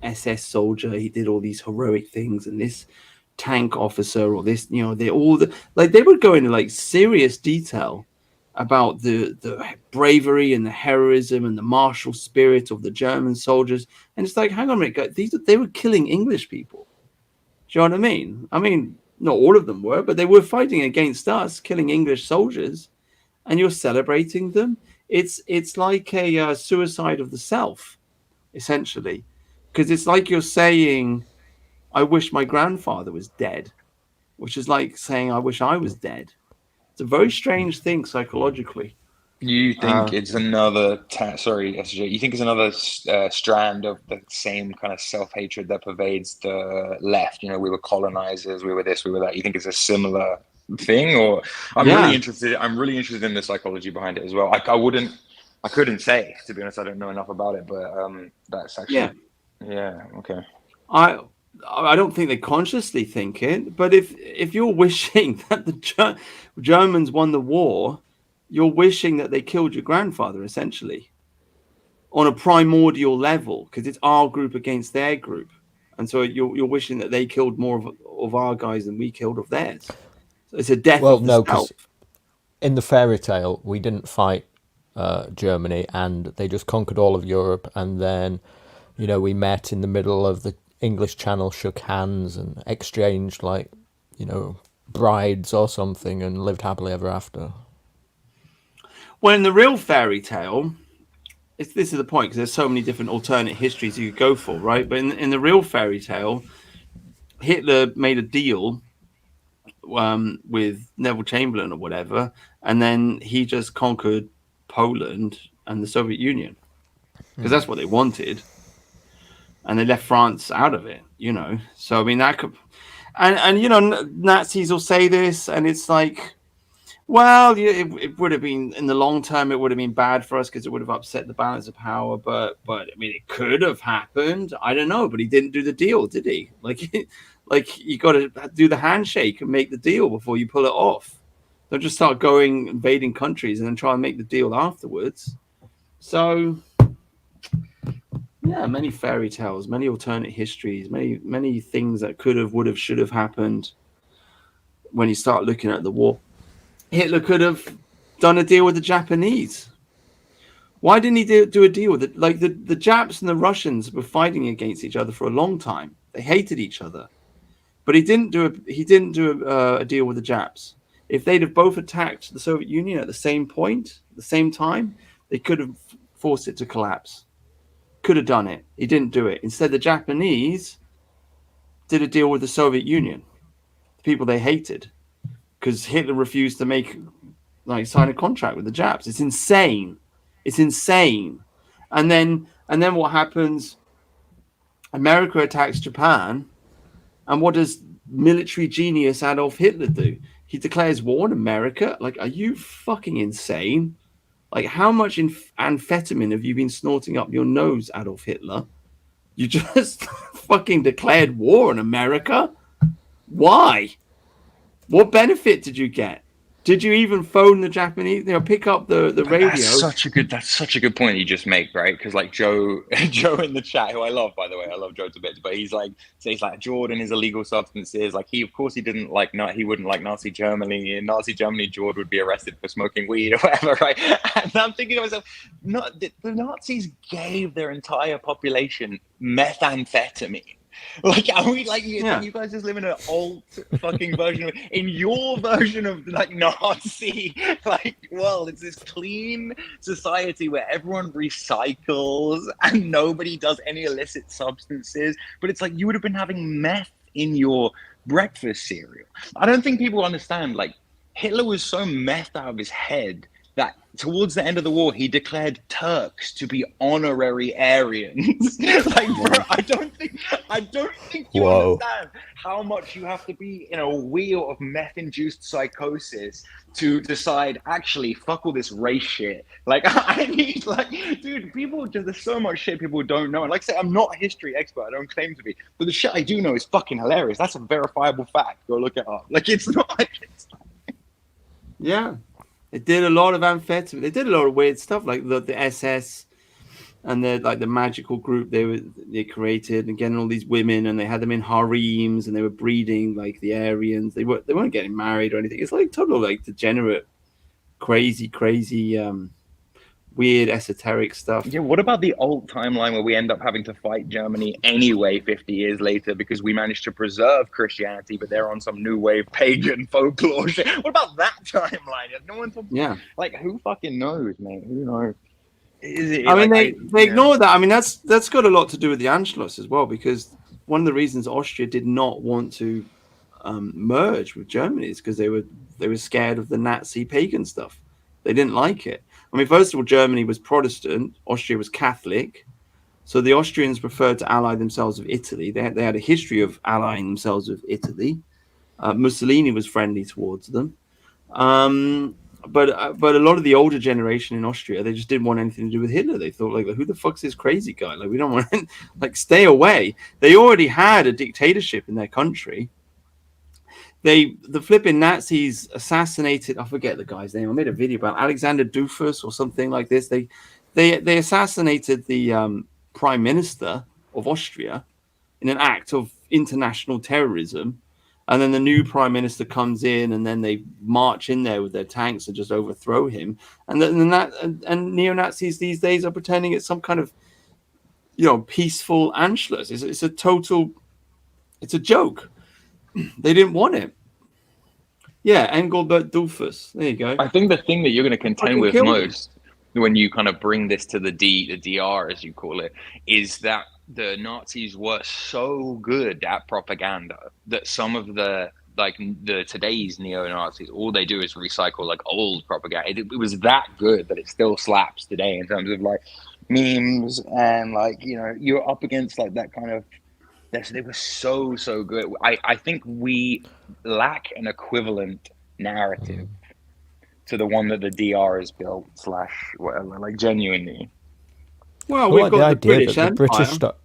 SS soldier, he did all these heroic things, and this tank officer, or this they would go into serious detail about the bravery and the heroism and the martial spirit of the German soldiers. And it's hang on a minute, they were killing English people. Do you know what I mean? I mean, not all of them were, but they were fighting against us, killing English soldiers, and you're celebrating them. It's like a suicide of the self, essentially, because it's like you're saying, I wish my grandfather was dead, which is like saying, I wish I was dead. It's a very strange thing psychologically.
You think it's another sorry, SJ, you think it's another strand of the same kind of self-hatred that pervades the left? We were colonizers, we were this, we were that. You think it's a similar thing? Or I'm really interested in the psychology behind it as well. I couldn't say, to be honest. I don't know enough about it, but that's actually okay.
I don't think they consciously think it, but if you're wishing that the Germans won the war, you're wishing that they killed your grandfather, essentially, on a primordial level, because it's our group against their group. and so you're wishing that they killed more of our guys than we killed of theirs. So it's a death
Well,
of the
no,
self.
because in the fairy tale, we didn't fight Germany, and they just conquered all of Europe, and then, we met in the middle of the English Channel, shook hands, and exchanged like, brides or something, and lived happily ever after.
Well, in the real fairy tale, this is the point, because there's so many different alternate histories you could go for, right? But in the real fairy tale, Hitler made a deal with Neville Chamberlain or whatever, and then he just conquered Poland and the Soviet Union because that's what they wanted, and they left France out of it. So I mean that could, and Nazis will say this, and it's like, well, it would have been, in the long term, it would have been bad for us because it would have upset the balance of power. But I mean, it could have happened. I don't know, but he didn't do the deal, did he? Like you got to do the handshake and make the deal before you pull it off. Don't just start going invading countries and then try and make the deal afterwards. So yeah, many fairy tales, many alternate histories, many things that could have, would have, should have happened. When you start looking at the war, Hitler could have done a deal with the Japanese. Why didn't he do a deal with it? Like the Japs and the Russians were fighting against each other for a long time. They hated each other, but he didn't do a deal with the Japs. If they'd have both attacked the Soviet Union at the same point, at the same time, they could have forced it to collapse. Could have done it. He didn't do it. Instead, the Japanese did a deal with the Soviet Union, the people they hated, because Hitler refused to sign a contract with the Japs. It's insane. It's insane. And then what happens? America attacks Japan, and what does military genius Adolf Hitler do? He declares war on America. Like, are you fucking insane? Like, how much amphetamine have you been snorting up your nose, Adolf Hitler? You just fucking declared war on America? Why? What benefit did you get? Did you even phone the Japanese? Pick up the radio.
That's such a good point you just make, right? Because like Joe in the chat, who I love, by the way, I love Joe to bits, but he's like Jordan is illegal substances. Like he wouldn't like Nazi Germany. In Nazi Germany, Jordan would be arrested for smoking weed or whatever, right? And I'm thinking to myself, the Nazis gave their entire population methamphetamine. Like, are we like you guys just live in an alt fucking version in your version of like Nazi world? It's this clean society where everyone recycles and nobody does any illicit substances, but it's like you would have been having meth in your breakfast cereal. I don't think people understand, like, Hitler was so methed out of his head that towards the end of the war, he declared Turks to be honorary Aryans. Like, bro, I don't think you understand how much you have to be in a wheel of meth-induced psychosis to decide, actually, fuck all this race shit. Like, I need, like, dude, there's so much shit people don't know. And like I say, I'm not a history expert. I don't claim to be. But the shit I do know is fucking hilarious. That's a verifiable fact. Go look it up. Like, it's not like it's like...
Yeah. They did a lot of amphetamine. They did a lot of weird stuff, like the SS and the magical group they created, and getting all these women, and they had them in harems, and they were breeding like the Aryans. They weren't getting married or anything. It's like total like degenerate, crazy, weird esoteric stuff.
Yeah, what about the old timeline where we end up having to fight Germany anyway 50 years later because we managed to preserve Christianity, but they're on some new wave pagan folklore shit? What about that timeline? No one talks.
Yeah,
like, who fucking knows, man? Who knows?
They ignore that. I mean, that's got a lot to do with the Anschluss as well, because one of the reasons Austria did not want to merge with Germany is because they were scared of the Nazi pagan stuff. They didn't like it. I mean, first of all, Germany was Protestant, Austria was Catholic, so the Austrians preferred to ally themselves with Italy. They had a history of allying themselves with Italy. Mussolini was friendly towards them, but a lot of the older generation in Austria, they just didn't want anything to do with Hitler. They thought, like, who the fuck's this crazy guy? Like, we don't want to, like, stay away. They already had a dictatorship in their country. The flipping Nazis assassinated, I forget the guy's name. I made a video about Alexander Doofus or something like this. They assassinated the prime minister of Austria. in an act of international terrorism. And then the new prime minister comes in, and then they march in there with their tanks and just overthrow him. And then neo-Nazis these days are pretending it's some kind of, peaceful Anschluss. It's a total, it's a joke. They didn't want it. Yeah, Engelbert Doofus. There you go.
I think the thing that you're going to contend
Fucking
with
killed him.
most when you kind of bring this to the DR, as you call it, is that the Nazis were so good at propaganda that some of the today's neo-Nazis, all they do is recycle like old propaganda. It was that good that it still slaps today in terms of like memes, and like, you're up against like that kind of. They were so good. I think we lack an equivalent narrative to the one that the DR has built / whatever, like genuinely.
Well,
Well,
we've got the
idea
British
that the British
Empire.
stuff.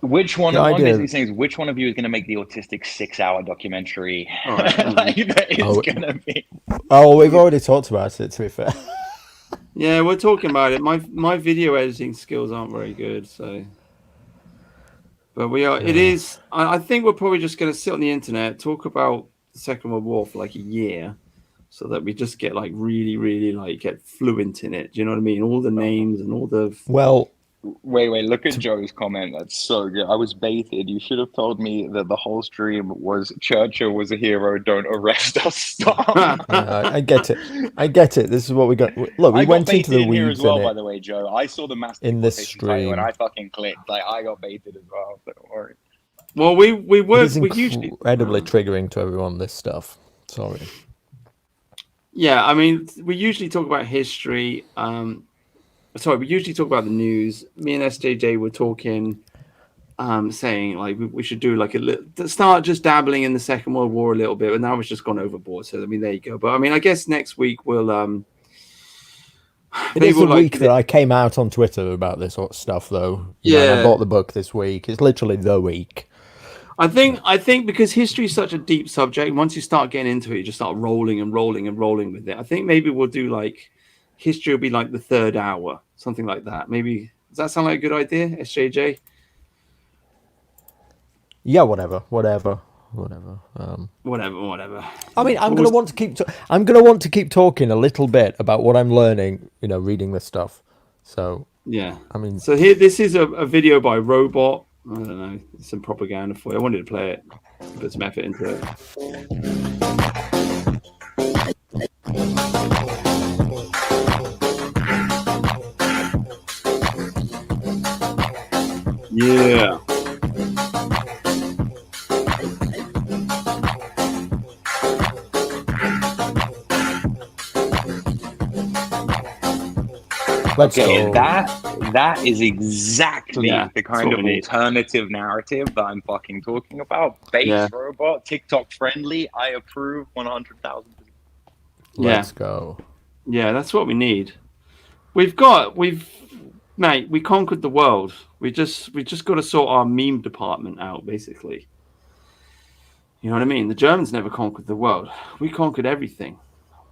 Which one?
The
What I'm
idea-
basically saying is, which one of you is going to make the autistic 6-hour documentary?
All right.
That is
Oh.
going to be.
Oh, we've already talked about it, to be fair.
Yeah, we're talking about it. My video editing skills aren't very good, so. But we are. It is. I think we're probably just going to sit on the internet, talk about the Second World War for like a year, so that we just get like really, really like get fluent in it. Do you know what I mean? All the names and all the.
Well,
Wait, look at Joe's comment. That's so good. I was baited. You should have told me that the whole stream was Churchill was a hero. Don't arrest us. Stop.
I get it. This is what we got. Look, we went into the
in here as
weeds
well,
in
by
it.
the way, Joe. I saw the master
In this
quotation title and
stream.
I fucking clicked. Like, I got baited as well. So don't worry.
Well, we
It
work.
is
We usually.
incredibly triggering to everyone, this stuff. Sorry.
Yeah, I mean, we usually talk about history. We usually talk about the news. Me and SJJ were talking, saying like we should do like start just dabbling in the Second World War a little bit, but now it's just gone overboard. So I mean, there you go. But I mean, I guess next week we'll.
It is the week that I came out on Twitter about this sort of stuff, though. I bought the book this week. It's literally the week.
I think because history is such a deep subject, once you start getting into it, you just start rolling and rolling and rolling with it. I think maybe we'll do like history will be like the third hour, something like that. Maybe does that sound like a good idea, SJJ?
Yeah, whatever.
Whatever.
I mean, I'm gonna want to keep talking a little bit about what I'm learning. Reading this stuff. So
yeah,
I mean,
so here, this is a video by Robot. I don't know, some propaganda for you. I wanted to play it, put some effort into it. Yeah.
let's
Okay,
go.
that is exactly the kind of
what we need.
alternative narrative that I'm fucking talking about. Base robot, TikTok friendly. I approve 100,000%.
Let's go.
Yeah, that's what we need. Mate, we conquered the world. We just got to sort our meme department out, basically. You know what I mean? The Germans never conquered the world. We conquered everything.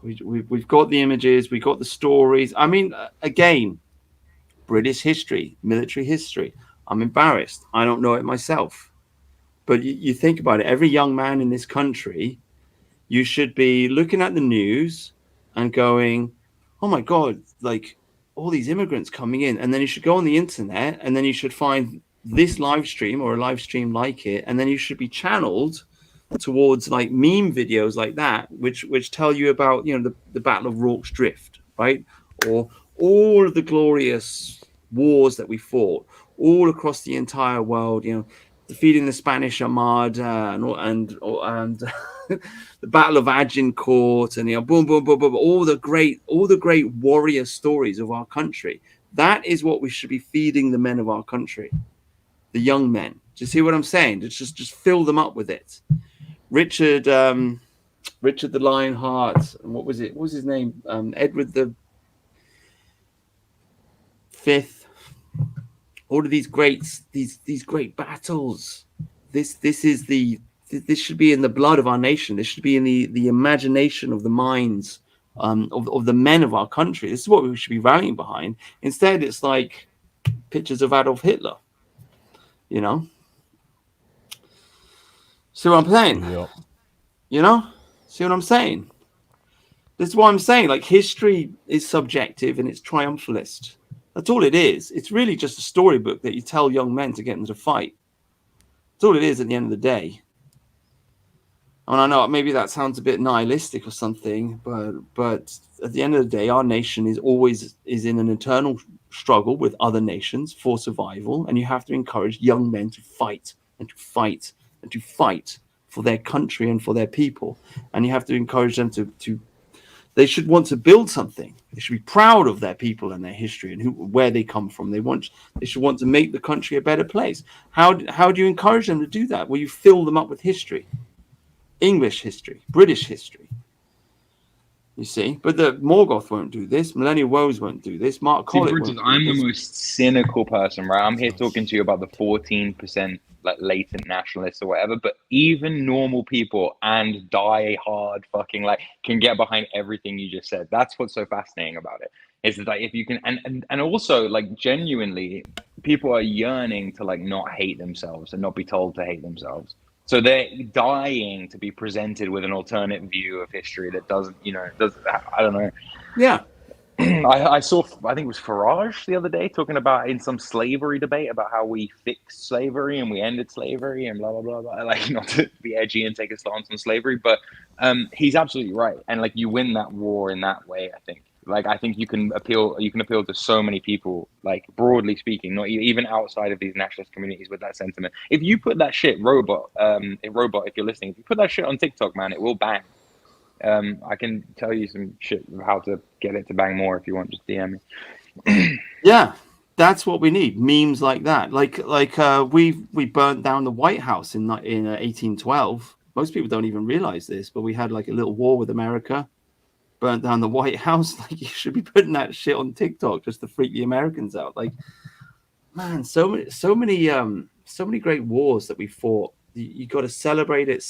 We've got the images, we got the stories. I mean, again, British history, military history. I'm embarrassed. I don't know it myself. But you think about it, every young man in this country, you should be looking at the news and going, oh my God, like all these immigrants coming in. And then you should go on the internet and then you should find this live stream or a live stream like it. And then you should be channeled towards like meme videos like that, which tell you about, the Battle of Rorke's Drift, right? Or all of the glorious wars that we fought all across the entire world, defeating the Spanish Armada and the Battle of Agincourt and boom, boom, boom, boom, all the great warrior stories of our country. That is what we should be feeding the men of our country, the young men. Do you see what I'm saying? Just fill them up with it. Richard the Lionheart, and what was his name? Edward the Fifth. All of these great battles. This should be in the blood of our nation. This should be in the imagination of the minds of the men of our country. This is what we should be rallying behind. Instead, it's like pictures of Adolf Hitler. See what I'm saying?
Yep.
You know? See what I'm saying? This is what I'm saying. Like, history is subjective and it's triumphalist. That's all it is. It's really just a storybook that you tell young men to get them to fight. That's all it is at the end of the day. And I know maybe that sounds a bit nihilistic or something, but at the end of the day, our nation is in an eternal struggle with other nations for survival, and you have to encourage young men to fight and to fight and to fight for their country and for their people. And you have to encourage them to they should want to build something. They should be proud of their people and their history and where they come from. They should want to make the country a better place. How do you encourage them to do that? Well, you fill them up with history. English history, British history. You see, but the Morgoth won't do this. Millennial Woes won't do this. Mark
See,
Collett
for
won't
instance,
do
I'm the
this.
most cynical person, right? I'm here talking to you about the 14% like latent nationalists or whatever, but even normal people and die hard fucking like can get behind everything you just said. That's what's so fascinating about it. Is like if you can and also like genuinely people are yearning to like not hate themselves and not be told to hate themselves. So they're dying to be presented with an alternate view of history that doesn't, I don't know.
Yeah.
I saw, I think it was Farage the other day talking about in some slavery debate about how we fixed slavery and we ended slavery and blah, blah, blah, blah. Like, not to be edgy and take a stance on slavery, but he's absolutely right. And like, you win that war in that way, I think. Like, I think you can appeal to so many people, like broadly speaking, not even outside of these nationalist communities with that sentiment. If you put that shit, Robot, if you're listening, if you put that shit on TikTok, man, it will bang. I can tell you some shit of how to get it to bang more if you want. Just DM me.
Yeah, that's what we need. Memes like that. Like we burnt down the White House in 1812. Most people don't even realize this, but we had like a little war with America. Burnt down the White House. Like, you should be putting that shit on TikTok just to freak the Americans out. Like, man, so many great wars that we fought. You got to celebrate it,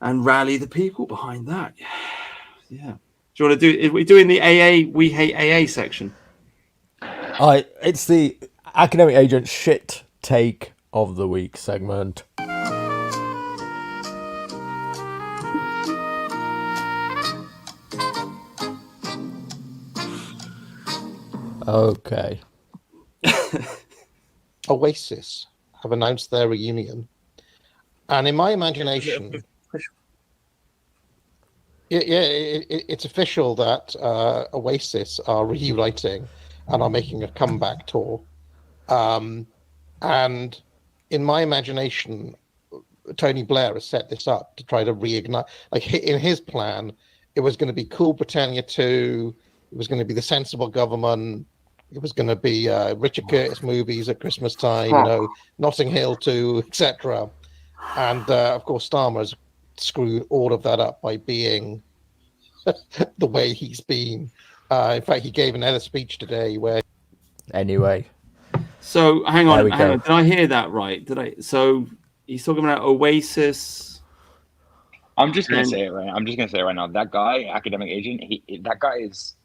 and rally the people behind that. Yeah. Do you want to do? Are we doing the AA? We hate AA section.
It's the academic agent shit take of the week segment. Okay.
Oasis have announced their reunion, and in my imagination, it's official that Oasis are reuniting and are making a comeback tour. And in my imagination, Tony Blair has set this up to try to reignite. Like, in his plan, it was going to be Cool Britannia 2. It was going to be The Sensible Government. It was going to be Richard Curtis movies at Christmas time, Notting Hill 2, etc. And of course, Starmer's screwed all of that up by being the way he's been. In fact, he gave another speech today where.
Anyway.
So hang on. Did I hear that right? So he's talking about Oasis.
I'm just gonna say it right now. That guy, academic agent, that guy is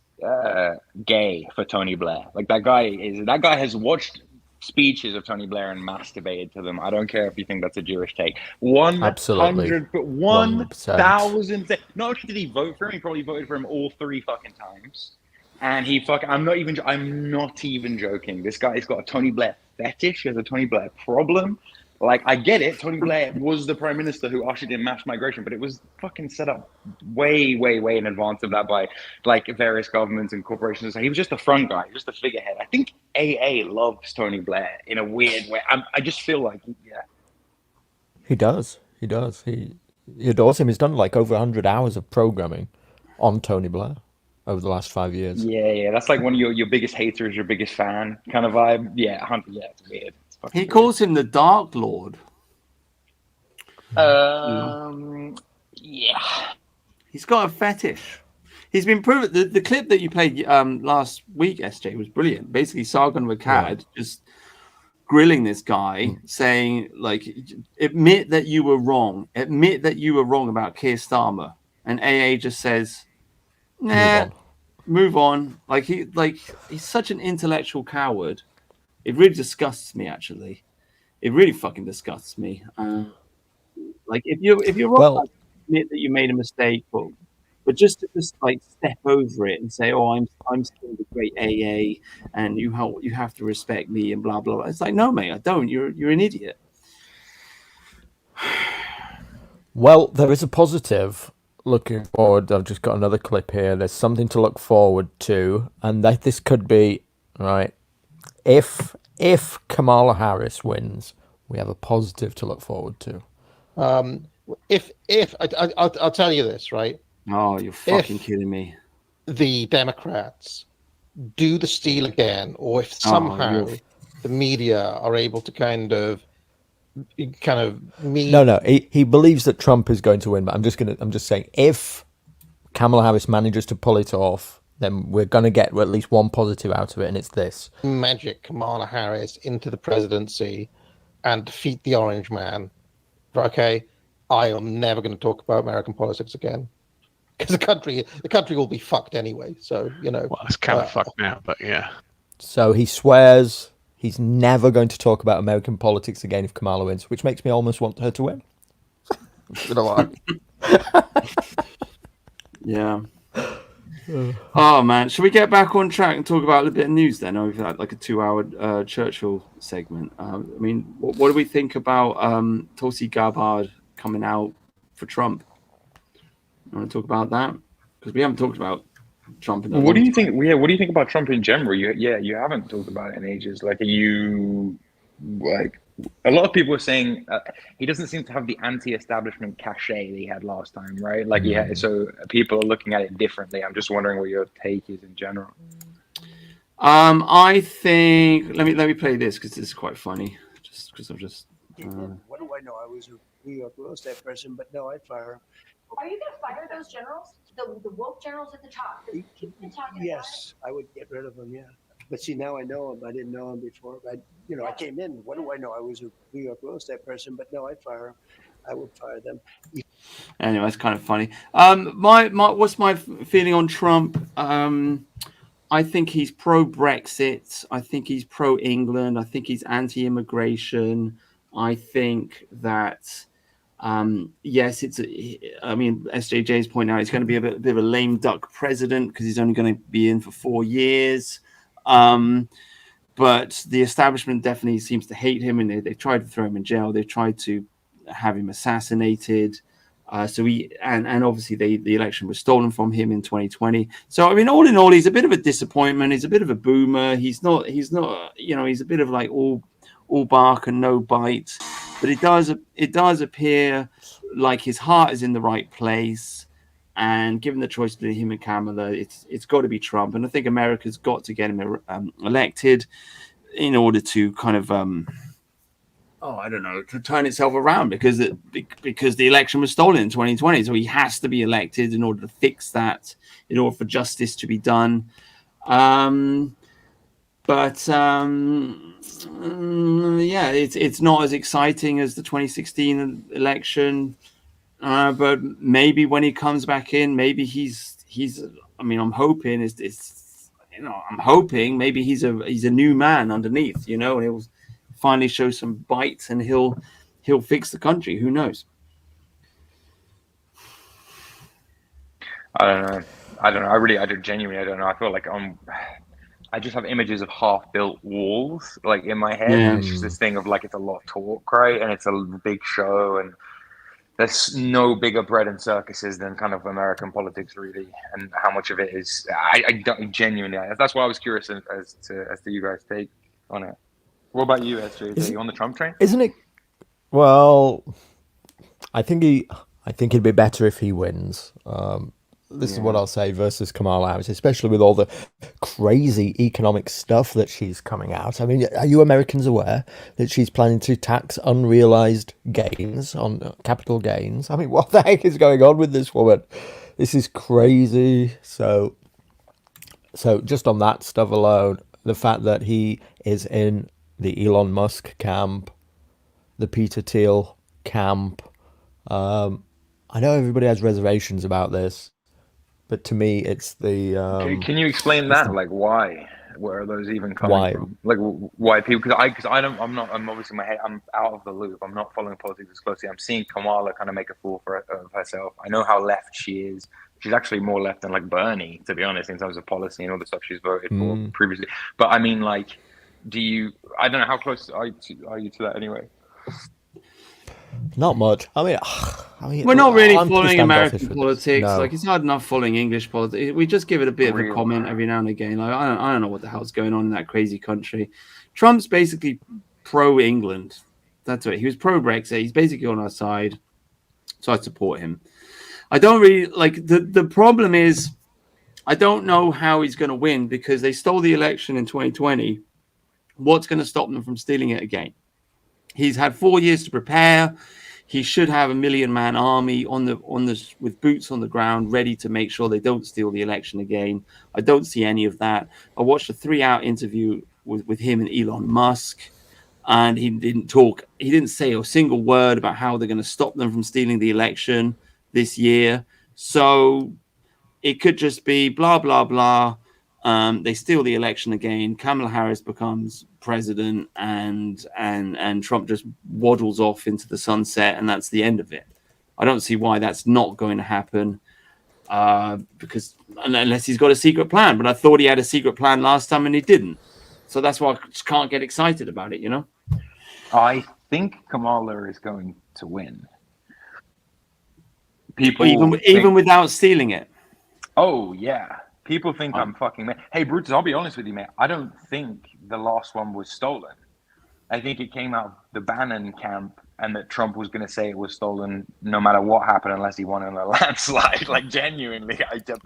gay for Tony Blair. Like, that guy has watched speeches of Tony Blair and masturbated to them. I don't care if you think that's a Jewish take. 1,000%. Not only did he vote for him, he probably voted for him all 3 fucking times. And I'm not even joking. This guy's got a Tony Blair fetish. He has a Tony Blair problem. Like, I get it. Tony Blair was the prime minister who ushered in mass migration, but it was fucking set up way, way, way in advance of that by like various governments and corporations. He was just the front guy, just the figurehead. I think AA loves Tony Blair in a weird way. I just feel like,
He does. He adores him. He's done like over 100 hours of programming on Tony Blair over the last 5 years.
Yeah. That's like one of your biggest haters, your biggest fan kind of vibe. Yeah, it's weird.
He calls him the Dark Lord.
Yeah.
He's got a fetish. He's been proven. The clip that you played last week, SJ, was brilliant. Basically, Sargon Akkad just grilling this guy, saying, like, admit that you were wrong. Admit that you were wrong about Keir Starmer. And AA just says, nah, move on. Like, he's such an intellectual coward. It really disgusts me, actually. It really fucking disgusts me. Like if you're wrong,
Well,
like, admit that you made a mistake, but just to just like step over it and say, "Oh, I'm still the great AA, and you have to respect me," and blah blah blah. It's like, no, mate, I don't. You're an idiot.
well, there is a positive looking forward. I've just got another clip here. There's something to look forward to, and that this could be right. If Kamala Harris wins, we have a positive to look forward to.
I'll tell you this, right?
Oh, you're fucking
If
kidding me.
the Democrats do the steal again, or if
Oh,
somehow the media are able to kind of
No. He believes that Trump is going to win, but I'm just saying if Kamala Harris manages to pull it off, then we're gonna get at least one positive out of it, and it's this.
magic Kamala Harris into the presidency and defeat the Orange Man. Okay, I am never going to talk about American politics again because the country will be fucked anyway. So
Well, it's kind of fucked now, but yeah.
So he swears he's never going to talk about American politics again if Kamala wins, which makes me almost want her to win. You know what?
Yeah. Oh man, should we get back on track and talk about a little bit of news then? Or we've had like a 2-hour Churchill segment. I mean, what do we think about Tulsi Gabbard coming out for Trump? You want to talk about that? Because we haven't talked about Trump in a
What do
long
you
time.
think? Yeah, what do you think about Trump in general? You haven't talked about it in ages. Like, are you like a lot of people are saying he doesn't seem to have the anti-establishment cachet that he had last time, right? Like, yeah, so people are looking at it differently. I'm just wondering what your take is in general.
I think let me play this because this is quite funny. Just because I've just.
What do I know? I was a New York real estate person, but no, I'd fire him.
Are you going to fire those generals? The woke generals at the top?
Yes, I would get rid of them, yeah. But see, now I know him. I didn't know him before. I came in. What do I know? I was a New York real estate person, but no, I'd fire him. I would fire them.
Anyway, it's kind of funny. What's my feeling on Trump? I think he's pro-Brexit. I think he's pro-England. I think he's anti-immigration. I think that, yes, I mean, SJJ's point out, he's going to be a bit of a lame duck president because he's only going to be in for 4 years. But the establishment definitely seems to hate him, and they tried to throw him in jail. They tried to have him assassinated. And obviously the election was stolen from him in 2020. So I mean, all in all, he's a bit of a disappointment. He's a bit of a boomer. He's not, he's a bit of like all bark and no bite. But it does appear like his heart is in the right place. And given the choice between him and Kamala, it's got to be Trump. And I think America's got to get him elected in order to kind of I don't know, to turn itself around because the election was stolen in 2020. So he has to be elected in order to fix that, in order for justice to be done. Yeah, it's not as exciting as the 2016 election. But maybe when he comes back in, maybe he's. I mean, I'm hoping I'm hoping maybe he's a new man underneath, and he'll finally show some bite and he'll fix the country. Who knows?
I don't know. I genuinely, I don't know. I feel like I just have images of half-built walls like in my head, and it's just this thing of like it's a lot of talk, right? And it's a big show, and there's no bigger bread and circuses than kind of American politics, really, and how much of it is. I don't genuinely. That's why I was curious as to you guys' take on it. What about you, SJ? Are you on the Trump train?
Isn't it? Well, I think it'd be better if he wins. This is what I'll say versus Kamala Harris, especially with all the crazy economic stuff that she's coming out. I mean, are you Americans aware that she's planning to tax unrealized gains on capital gains? I mean, what the heck is going on with this woman? This is crazy. So just on that stuff alone, the fact that he is in the Elon Musk camp, the Peter Thiel camp, I know everybody has reservations about this. But to me, it's the.
Can you explain that? Like, why? Where are those even coming from? Like white people? Because I'm obviously in my head. I'm out of the loop. I'm not following politics as closely. I'm seeing Kamala kind of make a fool of herself. I know how left she is. She's actually more left than like Bernie, to be honest, in terms of policy and all the stuff she's voted for previously. But I mean, like, I don't know how close are you to that anyway?
Not much. I mean,
we're not really
I'm
following American politics.
No.
Like, it's hard enough following English politics. We just give it a bit of a comment every now and again. Like, I don't know what the hell's going on in that crazy country. Trump's basically pro-England. That's it. He was pro-Brexit. He's basically on our side, so I support him. I don't really like the problem is I don't know how he's going to win because they stole the election in 2020. What's going to stop them from stealing it again? He's had 4 years to prepare. He should have a 1 million-man army with boots on the ground, ready to make sure they don't steal the election again. I don't see any of that. I watched a 3-hour interview with him and Elon Musk, and he didn't talk. He didn't say a single word about how they're going to stop them from stealing the election this year. So it could just be blah blah blah. They steal the election again. Kamala Harris becomes president, and Trump just waddles off into the sunset, and that's the end of it. I don't see why that's not going to happen, because unless he's got a secret plan. But I thought he had a secret plan last time, and he didn't. So that's why I just can't get excited about it. You know.
I think Kamala is going to win. People
even without stealing it.
Oh yeah. People think I'm fucking mad. Hey, Brutus, I'll be honest with you, mate. I don't think the last one was stolen. I think it came out of the Bannon camp, and that Trump was going to say it was stolen no matter what happened, unless he won in a landslide. Like, genuinely, I think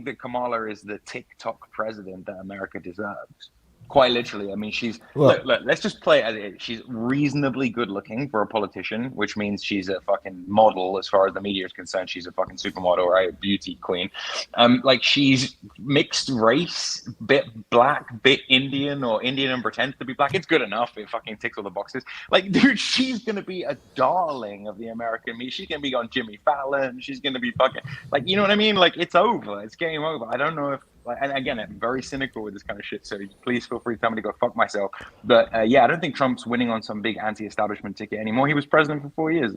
that Kamala is the TikTok president that America deserves. Quite literally. I mean, look, let's just play it as it is. She's reasonably good looking for a politician, which means she's a fucking model as far as the media is concerned. She's a fucking supermodel, right? Beauty queen. Like, she's mixed race, bit black, bit Indian, or Indian and pretends to be black. It's good enough. It fucking ticks all the boxes. Like, dude, she's going to be a darling of the American media. She's going to be on Jimmy Fallon. She's going to be fucking, like, you know what I mean? Like, it's over. It's game over. I don't know if, and again, I'm very cynical with this kind of shit, so please feel free to tell me to go fuck myself. But yeah, I don't think Trump's winning on some big anti-establishment ticket anymore. He was president for 4 years.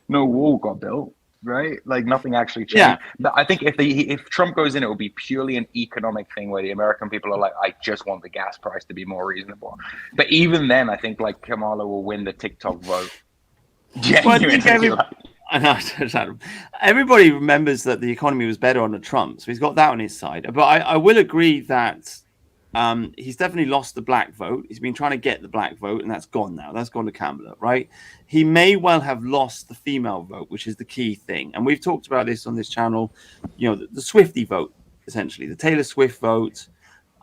No wall got built, right? Like, nothing actually changed. Yeah. But I think if Trump goes in, it will be purely an economic thing where the American people are like, I just want the gas price to be more reasonable. But even then, I think like Kamala will win the TikTok vote. Genuinely.
I know. Everybody remembers that the economy was better under Trump, so he's got that on his side. But I will agree that he's definitely lost the black vote. He's been trying to get the black vote, and that's gone now. That's gone to Kamala, right? He may well have lost the female vote, which is the key thing. And we've talked about this on this channel. You know, the Swiftie vote, essentially, the Taylor Swift vote.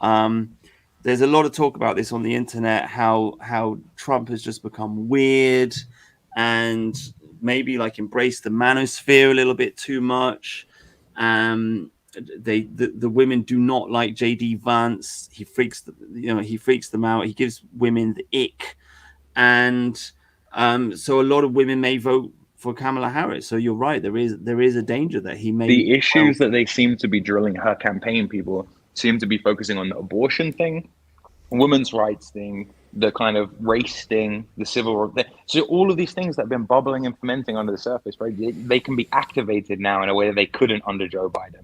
There's a lot of talk about this on the internet, how Trump has just become weird and maybe like embrace the manosphere a little bit too much. The women do not like JD Vance. He freaks them out. He gives women the ick, and so a lot of women may vote for Kamala Harris. So you're right. There is a danger that he may.
The issues that they seem to be drilling her campaign, people seem to be focusing on the abortion thing, women's rights thing, the kind of race thing, the civil rights. So all of these things that have been bubbling and fermenting under the surface, right? They can be activated now in a way that they couldn't under Joe Biden.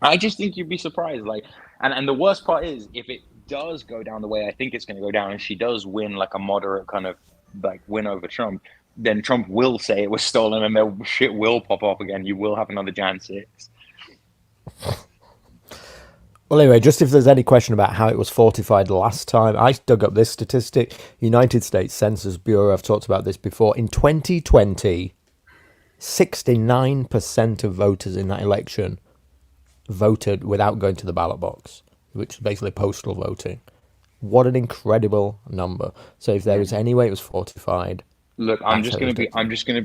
I just think you'd be surprised. Like, and the worst part is if it does go down the way I think it's going to go down, and she does win like a moderate kind of like win over Trump, then Trump will say it was stolen, and their shit will pop up again. You will have another Jan 6.
Well, anyway, just if there's any question about how it was fortified last time, I dug up this statistic. United States Census Bureau, I've talked about this before. In 2020, 69% of voters in that election voted without going to the ballot box, which is basically postal voting. What an incredible number. So if there was any way it was fortified.
Look, I'm just gonna be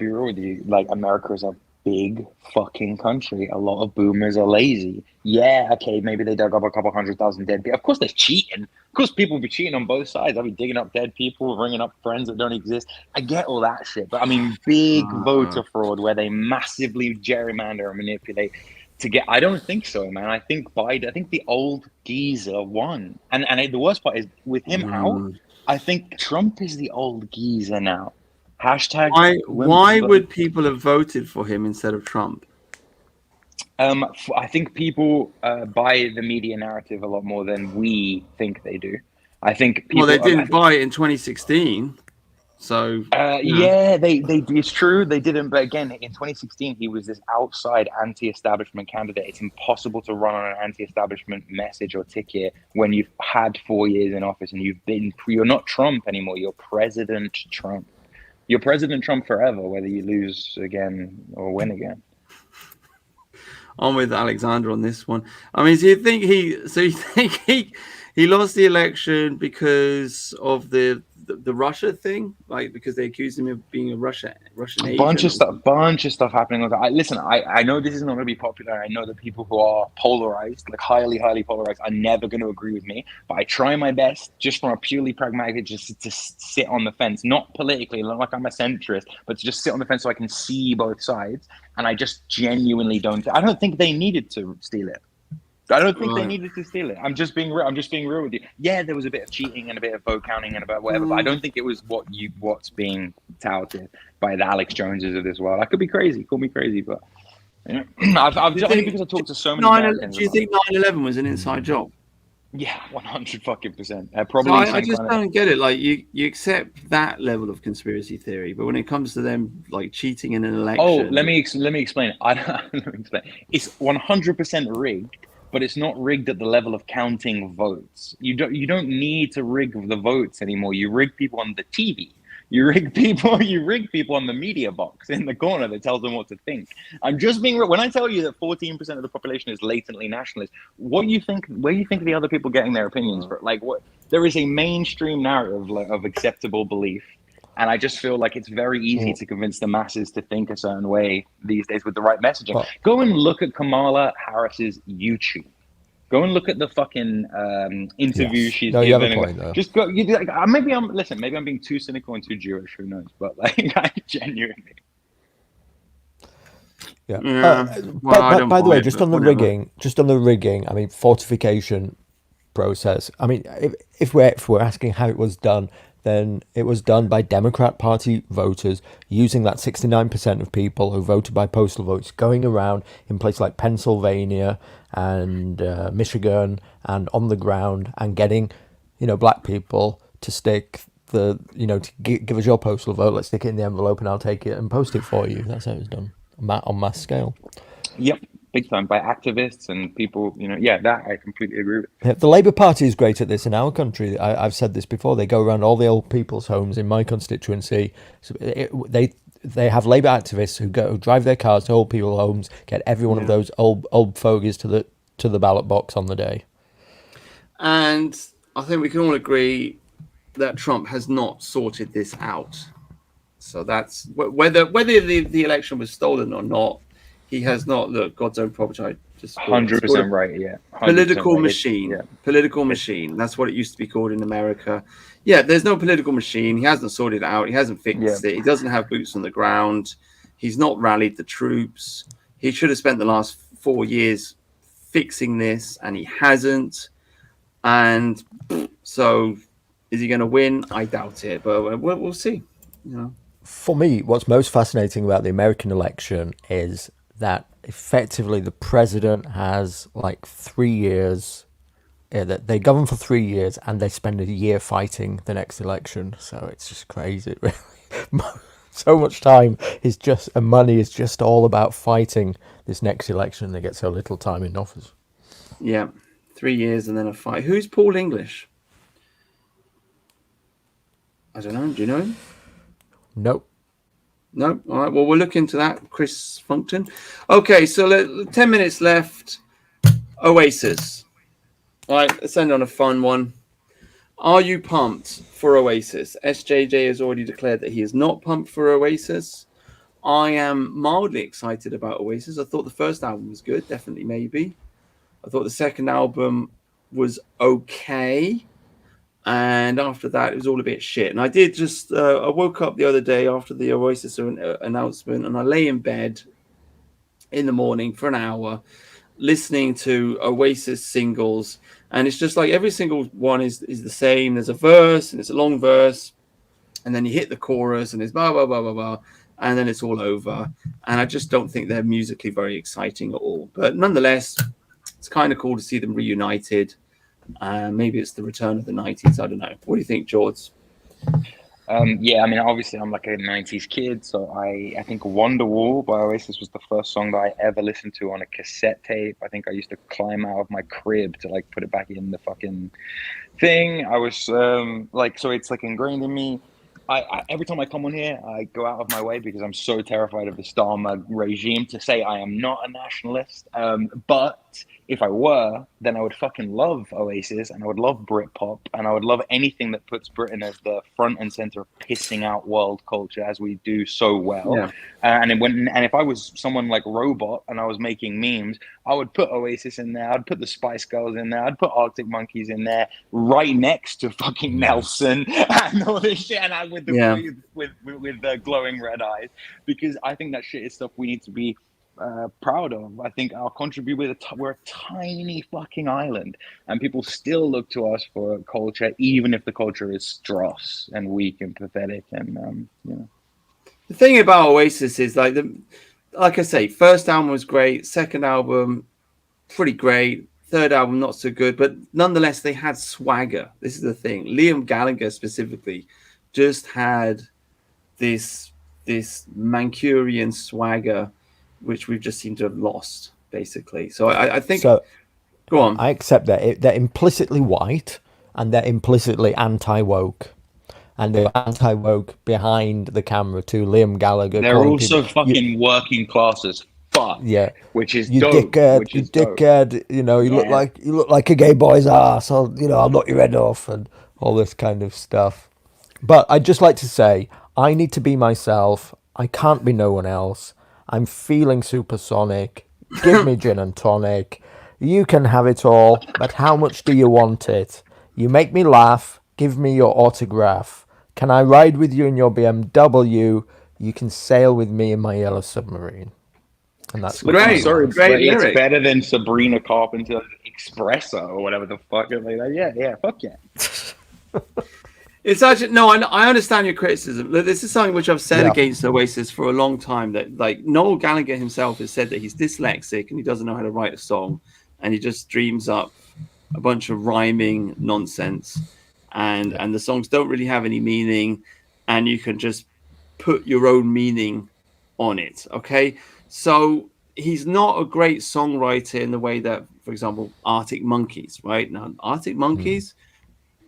real with you. Like, America is a big fucking country. A lot of boomers are lazy. Yeah, okay, maybe they dug up a couple 100,000 dead people. Of course there's cheating. Of course people will be cheating on both sides. I'll be digging up dead people, bringing up friends that don't exist. I get all that shit. But I mean, big voter fraud where they massively gerrymander and manipulate to get. I don't think so, man. I think Biden. I think the old geezer won, and the worst part is with him out. I think Trump is the old geezer now. Hashtag
Why would people have voted for him instead of Trump?
I think people buy the media narrative a lot more than we think they do. I think people.
Well, they didn't buy it in 2016. So
yeah, they it's true they didn't. But again, in 2016, he was this outside anti-establishment candidate. It's impossible to run on an anti-establishment message or ticket when you've had 4 years in office and you're not Trump anymore. You're President Trump. You're President Trump forever, whether you lose again or win again.
I'm with Alexander on this one. I mean, you think he lost the election because of the Russia thing, like because they accused him of being a Russian agent?
Bunch of stuff happening. Listen, I know this is not going to be popular. I know that people who are polarized, like highly polarized, are never going to agree with me. But I try my best, just from a purely pragmatic, just to sit on the fence, not politically, not like I'm a centrist, but to just sit on the fence so I can see both sides. And I just genuinely don't. I don't think they needed to steal it. I don't think they needed to steal it. I'm just being real. I'm just being real with you. Yeah, there was a bit of cheating and a bit of vote counting and about whatever, but I don't think it was what's being touted by the Alex Joneses of this world. I could be crazy. Call me crazy, but you know, I've just only because I talked to so many Americans.
Do you think 9/11 was an inside job?
Yeah, 100%. Probably.
I just don't get it. Like you accept that level of conspiracy theory, but when it comes to them like cheating in an election,
let me explain. Let me explain. It's 100% rigged. But it's not rigged at the level of counting votes. You don't need to rig the votes anymore. You rig people on the TV. You rig people on the media box in the corner that tells them what to think. I'm just being real. When I tell you that 14% of the population is latently nationalist, where do you think the other people getting their opinions from? Like what? There is a mainstream narrative of acceptable belief. And I just feel like it's very easy to convince the masses to think a certain way these days with the right messaging. Go and look at Kamala Harris's YouTube. Go and look at the fucking interview she's given. You have a point, though. Just go. Maybe I'm being too cynical and too Jewish. Who knows? But like, I genuinely.
Yeah. By the way, just on the rigging. I mean, fortification process. I mean, if we're asking how it was done, then it was done by Democrat Party voters using that 69% of people who voted by postal votes, going around in places like Pennsylvania and Michigan and on the ground and getting, black people to stick to give us your postal vote. Let's stick it in the envelope and I'll take it and post it for you. That's how it was done on mass scale.
Yep. Big time by activists and people, that I completely agree with.
Yeah, the Labour Party is great at this in our country. I've said this before. They go around all the old people's homes in my constituency. So they have Labour activists who drive their cars to old people's homes, get every one of those old fogies to the ballot box on the day.
And I think we can all agree that Trump has not sorted this out. So that's whether the election was stolen or not. He has not. Look, God's own property. I just
100% right. Yeah.
Political machine. Yeah. Political machine. That's what it used to be called in America. Yeah. There's no political machine. He hasn't sorted it out. He hasn't fixed it. He doesn't have boots on the ground. He's not rallied the troops. He should have spent the last 4 years fixing this, and he hasn't. And so, is he going to win? I doubt it. But we'll see.
For me, what's most fascinating about the American election is that effectively the president has like 3 years, that they govern for 3 years and they spend a year fighting the next election. So it's just crazy, really. So much time is just, and money is just all about fighting this next election. They get so little time in office.
Yeah, 3 years and then a fight. Who's Paul English? I don't know. Do you know him?
Nope.
No? All right. Well, we'll look into that. Chris Funkton. Okay, so 10 minutes left. Oasis. All right, let's end on a fun one. Are you pumped for Oasis? SJJ has already declared that he is not pumped for Oasis. I am mildly excited about Oasis. I thought the first album was good. Definitely, maybe. I thought the second album was okay. And after that, it was all a bit shit. And I did just, I woke up the other day after the Oasis announcement and I lay in bed in the morning for an hour listening to Oasis singles, and it's just like every single one is the same. There's a verse, and it's a long verse, and then you hit the chorus, and it's blah blah blah blah blah, and then it's all over. And I just don't think they're musically very exciting at all. But nonetheless, it's kind of cool to see them reunited. Maybe it's the return of the 90s. I don't know. What do you think, George?
Yeah, I mean, obviously, I'm like a '90s kid, so I think Wonderwall by Oasis was the first song that I ever listened to on a cassette tape. I think I used to climb out of my crib to like put it back in the fucking thing. I was like, so it's like ingrained in me. Every time I come on here, I go out of my way because I'm so terrified of the Starmer regime to say I am not a nationalist. But if I were, then I would fucking love Oasis and I would love Britpop and I would love anything that puts Britain as the front and center of pissing out world culture as we do so well.
Yeah.
And if I was someone like Robot and I was making memes, I would put Oasis in there. I'd put the Spice Girls in there. I'd put Arctic Monkeys in there, right next to fucking Nelson and all this shit, and with the glowing red eyes, because I think that shit is stuff we need to be proud of. I think our contribute we're a tiny fucking island, and people still look to us for culture, even if the culture is dross and weak and pathetic. And you know,
the thing about Oasis is like I say, first album was great, second album pretty great, third album not so good, but nonetheless they had swagger. This is the thing. Liam Gallagher specifically just had this Mancunian swagger, which we've just seemed to have lost, basically. So I think.
So,
go on.
I accept that they're implicitly white and they're implicitly anti-woke. And they're anti-woke behind the camera too. Liam Gallagher.
they're also fucking working class as fuck.
Yeah,
which is
you
dope.
dickhead, you dickhead. You know, you look like a gay boy's ass. I'll knock your head off and all this kind of stuff. But I'd just like to say, I need to be myself. I can't be no one else. I'm feeling supersonic. Give me gin and tonic. You can have it all, but how much do you want it? You make me laugh. Give me your autograph. Can I ride with you in your BMW? You can sail with me in my yellow submarine. And that's
great.
I'm sorry,
great
but
lyric.
It's better than Sabrina Carpenter's Espresso or whatever the fuck. Like, yeah, fuck yeah.
It's actually no. I understand your criticism. This is something which I've said against Oasis for a long time. That like Noel Gallagher himself has said that he's dyslexic and he doesn't know how to write a song, and he just dreams up a bunch of rhyming nonsense, and the songs don't really have any meaning, and you can just put your own meaning on it. Okay, so he's not a great songwriter in the way that, for example, Arctic Monkeys. Right now, Arctic Monkeys.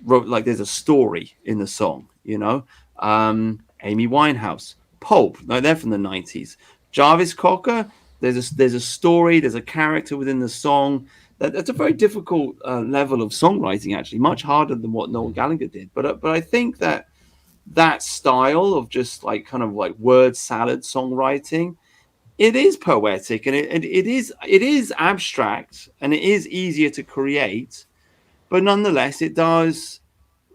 Wrote like there's a story in the song, you know. Amy Winehouse, Pulp, no, they're from the 90s. Jarvis Cocker, there's a story, there's a character within the song. That's a very difficult level of songwriting, actually, much harder than what Noel Gallagher did. But I think that style of just like kind of like word salad songwriting, it is poetic and it is abstract and it is easier to create. But nonetheless, it does.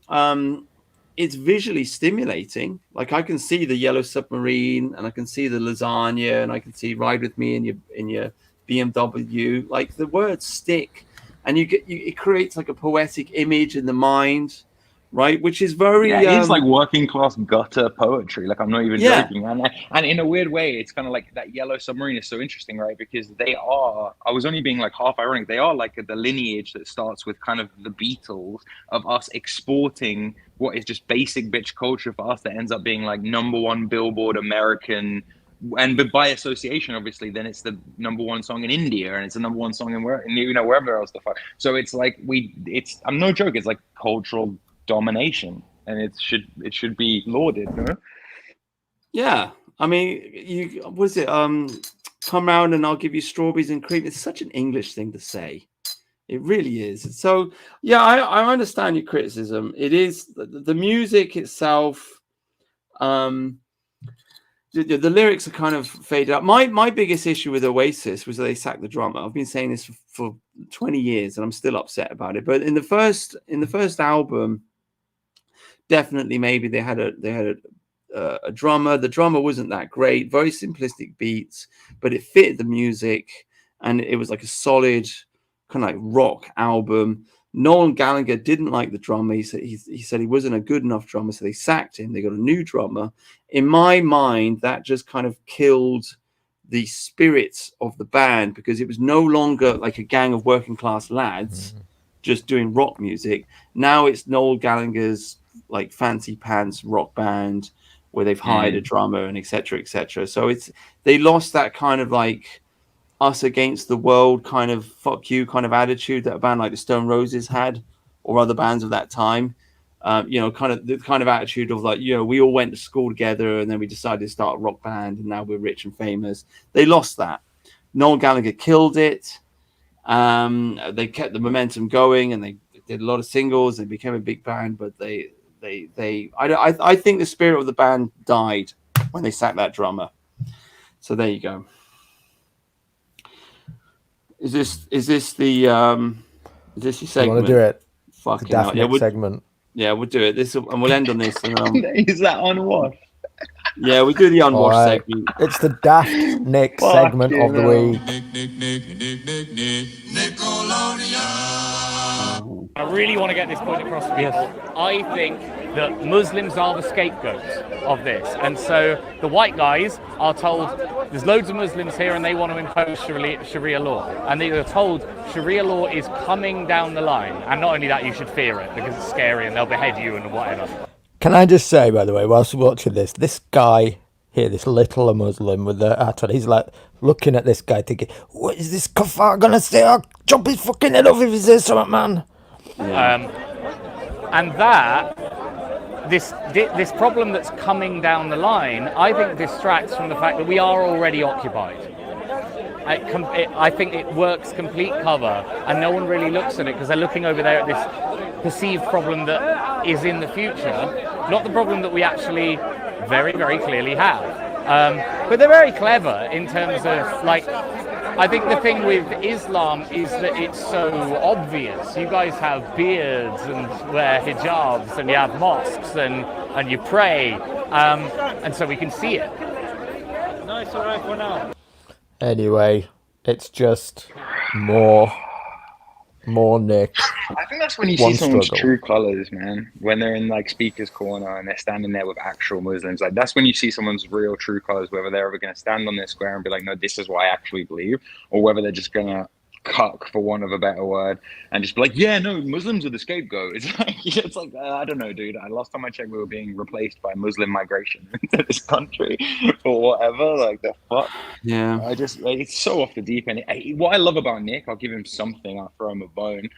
It's visually stimulating. Like I can see the yellow submarine, and I can see the lasagna, and I can see ride with me in your BMW. Like the words stick, and it creates like a poetic image in the mind, right? Which is very
it's like working class gutter poetry. Like I'm not even joking. And in a weird way, it's kind of like that Yellow Submarine is so interesting, right? Because they are. I was only being like half ironic. They are like the lineage that starts with kind of the Beatles of us exporting what is just basic bitch culture for us that ends up being like #1 Billboard American. And by association, obviously, then it's the #1 song in India, and it's the #1 song in wherever else the fuck. So it's like I'm no joke. It's like cultural domination, and it should be lauded, no?
Yeah, I mean, what is it? Come round and I'll give you strawberries and cream. It's such an English thing to say. It really is. So yeah, I understand your criticism. It is the music itself. The lyrics are kind of faded out. My biggest issue with Oasis was that they sacked the drummer. I've been saying this for 20 years, and I'm still upset about it. But in the first album, definitely maybe they had a drummer. The drummer wasn't that great. Very simplistic beats, but it fitted the music. and it was like a solid kind of like rock album. Noel Gallagher didn't like the drummer. He said he wasn't a good enough drummer, so they sacked him. They got a new drummer. In my mind, that just kind of killed the spirit of the band, because it was no longer like a gang of working class lads just doing rock music. Now it's Noel Gallagher's like fancy pants rock band where they've hired a drummer and etc. etc. So they lost that kind of like us against the world kind of fuck you kind of attitude that a band like the Stone Roses had, or other bands of that time. Kind of the kind of attitude of like, we all went to school together and then we decided to start a rock band and now we're rich and famous. They lost that. Noel Gallagher killed it. They kept the momentum going and they did a lot of singles. They became a big band, but I think the spirit of the band died when they sacked that drummer. So there you go. Is this your segment?
You want to do it?
Fucking
the Daft Nick segment.
Yeah, we'll do it. And we'll end on this. And,
is that unwashed?
Yeah, we do the unwashed segment.
It's the Daft Nick segment of the week.
I really want to get this point across. Yes. I think that Muslims are the scapegoats of this. And so the white guys are told there's loads of Muslims here and they want to impose Sharia law. And they are told Sharia law is coming down the line. And not only that, you should fear it because it's scary and they'll behead you and whatever.
Can I just say, by the way, whilst watching this guy here, this little Muslim with the hat on, he's like looking at this guy thinking, what is this kafar gonna say? I'll chop his fucking head off if he says something, man.
And that this problem that's coming down the line, I think distracts from the fact that we are already occupied. I think it works complete cover, and no one really looks at it because they're looking over there at this perceived problem that is in the future, not the problem that we actually very, very clearly have. But they're very clever in terms of, like, I think the thing with Islam is that it's so obvious. You guys have beards and wear hijabs and you have mosques and you pray, and so we can see it. No, it's all right for now.
Anyway, it's just more Nick.
I think that's when you see someone's true colours, man. When they're in like speaker's corner and they're standing there with actual Muslims, like that's when you see someone's real true colours. Whether they're ever going to stand on their square and be like, "No, this is what I actually believe," or whether they're just gonna cuck, for want of a better word, and just be like, "Yeah, no, Muslims are the scapegoat." It's like I don't know, dude. Last time I checked, we were being replaced by Muslim migration into this country or whatever. Like the fuck.
Yeah.
It's so off the deep end. What I love about Nick, I'll give him something. I'll throw him a bone.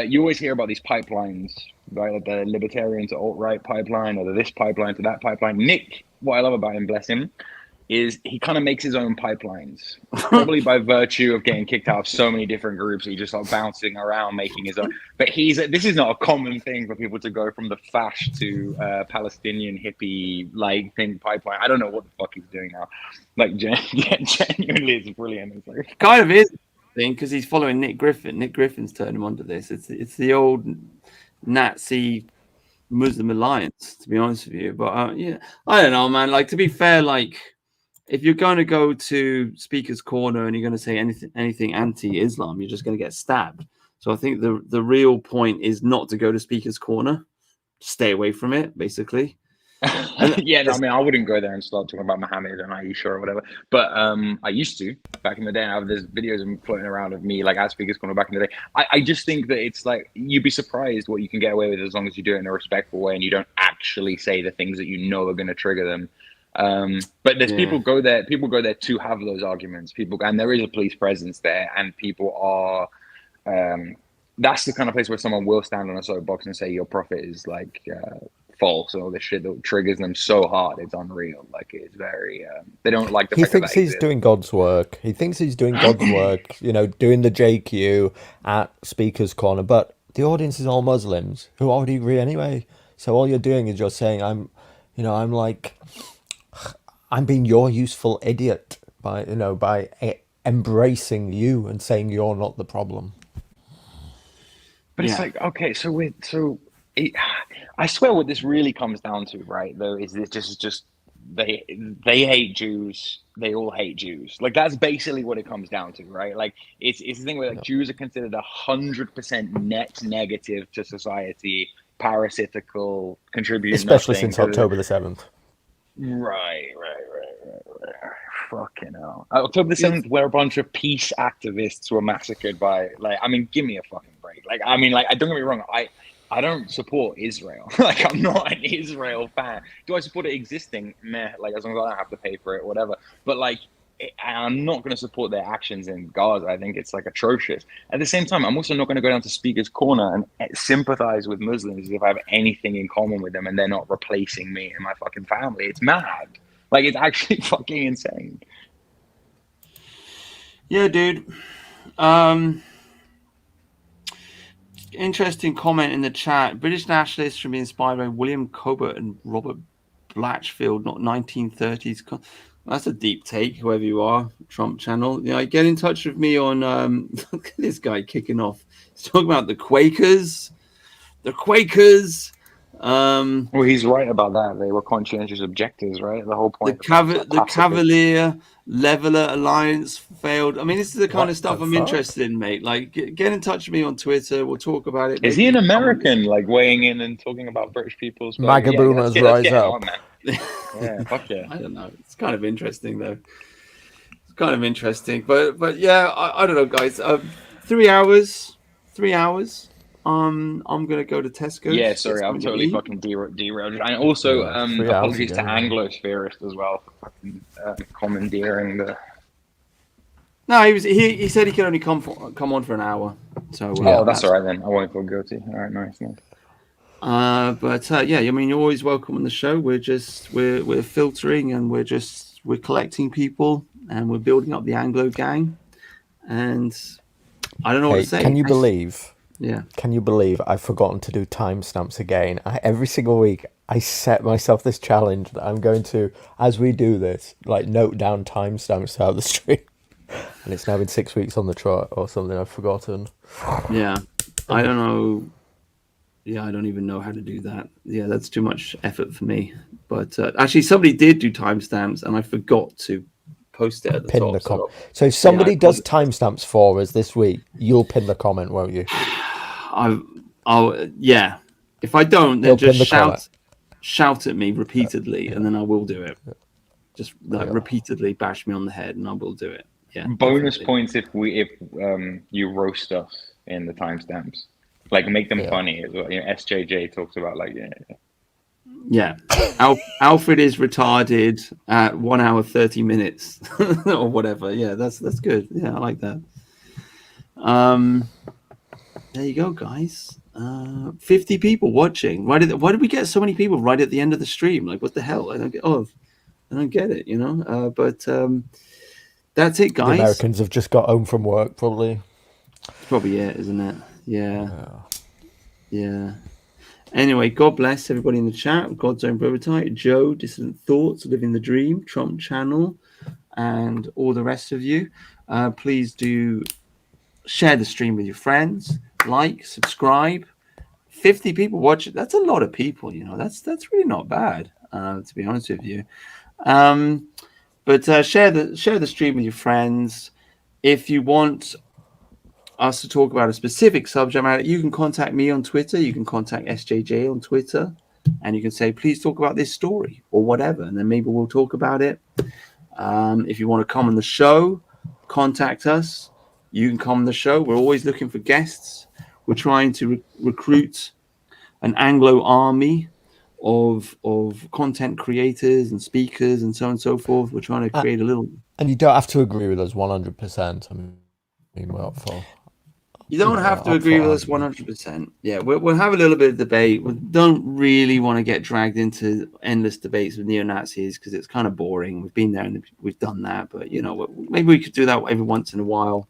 You always hear about these pipelines, right? Like the libertarian to alt-right pipeline, or the this pipeline to that pipeline. Nick, what I love about him, bless him, is he kind of makes his own pipelines, probably by virtue of getting kicked out of so many different groups. He just like bouncing around, making his own. But this is not a common thing for people to go from the fash to Palestinian hippie like thing pipeline. I don't know what the fuck he's doing now. Like genuinely, it's brilliant. It's like,
kind of is thing because he's following Nick Griffin. Nick Griffin's turned him onto this. It's the old Nazi Muslim alliance, to be honest with you. But yeah, I don't know, man. Like, to be fair, like, if you're going to go to Speaker's Corner and you're going to say anything anti-Islam, you're just going to get stabbed. So I think the real point is not to go to Speaker's Corner. Stay away from it, basically.
Yeah, no, I mean, I wouldn't go there and start talking about Muhammad and Aisha or whatever. But I used to back in the day. There's videos floating around of me like at Speaker's Corner back in the day. I just think that it's like you'd be surprised what you can get away with as long as you do it in a respectful way and you don't actually say the things that you know are going to trigger them. But there's people go there to have those arguments. And there is a police presence there, and people are. That's the kind of place where someone will stand on a soapbox and say your prophet is like false and all this shit that triggers them so hard. It's unreal. Like, it's very. They don't like the.
He thinks he's doing God's work. He thinks he's doing God's work. Doing the JQ at Speaker's Corner, but the audience is all Muslims who already agree anyway. So all you're doing is you're saying I'm being your useful idiot by embracing you and saying you're not the problem.
But it's like, okay, I swear what this really comes down to, right, though, is this just they hate Jews. They all hate Jews. Like that's basically what it comes down to, right? Like it's the thing where like Jews are considered 100% net negative to society, parasitical, contributing
Especially
nothing.
since October the 7th.
Right. Fucking hell. October the 7th, where a bunch of peace activists were massacred by, like, I mean, give me a fucking break. Like, I mean, like, don't get me wrong, I don't support Israel. Like, I'm not an Israel fan. Do I support it existing? Meh, like, as long as I don't have to pay for it, whatever. But, like, I'm not going to support their actions in Gaza. I think it's, like, atrocious. At the same time, I'm also not going to go down to Speaker's Corner and sympathize with Muslims as if I have anything in common with them and they're not replacing me and my fucking family. It's mad. Like, it's actually fucking insane.
Yeah, dude. Interesting comment in the chat. British nationalists should be inspired by William Cobert and Robert Blatchfield, not 1930s. That's a deep take, whoever you are, Trump channel. You know, get in touch with me on look at this guy kicking off. He's talking about the Quakers. The Quakers.
Well, he's right about that. They were conscientious objectors, right? The whole point.
The Cavalier Leveler Alliance failed. I mean, this is the kind of stuff I'm interested in, mate. Like, get in touch with me on Twitter. We'll talk about it.
Is he an American, like weighing in and talking about British people's
MAGA boomers rise up?
On, man. Yeah, fuck yeah.
I don't know. It's kind of interesting, though. It's kind of interesting, but yeah, I don't know, guys. 3 hours. 3 hours. I'm gonna go to Tesco.
Yeah, sorry, I'm totally fucking derailed. And also, apologies to Anglo Spherist as well for fucking commandeering the.
No, he said he could only come on for an hour. So
that's all right then. I won't feel guilty. All right, nice.
But yeah, I mean, you're always welcome on the show. We're filtering and we're collecting people and we're building up the Anglo gang. And I don't know what to say.
Can you believe?
Yeah.
Can you believe I've forgotten to do timestamps again? Every single week I set myself this challenge that I'm going to, as we do this, like note down timestamps throughout the stream. And it's now been 6 weeks on the trot or something. I've forgotten.
Yeah. I don't know. Yeah, I don't even know how to do that. Yeah, that's too much effort for me. But actually, somebody did do timestamps and I forgot to post it at the
pin
top.
The comment. So if somebody does timestamps for us this week, you'll pin the comment, won't you?
I'll yeah. If I don't, then just shout at me repeatedly, and then I will do it. Just repeatedly bash me on the head, and I will do it. Yeah.
Bonus points if you roast us in the timestamps, like make them funny as well. You know, SJJ talks about like
Yeah. Alfred is retarded at 1 hour 30 minutes or whatever. Yeah, that's good. Yeah, I like that. There you go, guys. 50 people watching. Why did we get so many people right at the end of the stream? Like, what the hell? I don't get it, you know. But that's it, guys.
The Americans have just got home from work, probably.
It's probably it, isn't it? Yeah. Anyway, God bless everybody in the chat. God's Own Prototype, Joe, Dissident Thoughts, Living the Dream, Trump Channel, and all the rest of you. Please do share the stream with your friends. Like, subscribe. 50 people watch it. That's a lot of people, you know. That's really not bad, to be honest with you. But share the stream with your friends. If you want us to talk about a specific subject matter, you can contact me on Twitter. You can contact SJJ on Twitter, and you can say, please talk about this story or whatever, and then maybe we'll talk about it. If you want to come on the show, contact us. You can come on the show. We're always looking for guests. We're trying to recruit an Anglo army of content creators and speakers and so on and so forth. We're trying to create a little.
And you don't have to agree with us 100%. I mean, we're up for.
You don't have to agree with us 100%. Yeah, we'll have a little bit of debate. We don't really want to get dragged into endless debates with neo-Nazis because it's kind of boring. We've been there and we've done that, but you know, maybe we could do that every once in a while.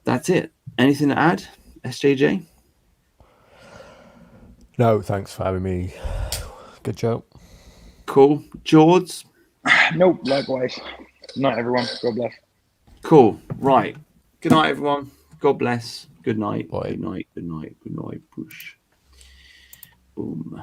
That's it. Anything to add, SJJ?
No, thanks for having me. Good joke.
Cool. George?
Nope, likewise. Night, everyone. God bless.
Cool. Right. Good night, everyone. God bless. Good night.
Bye.
Good night. Good night. Good night. Push. Boom.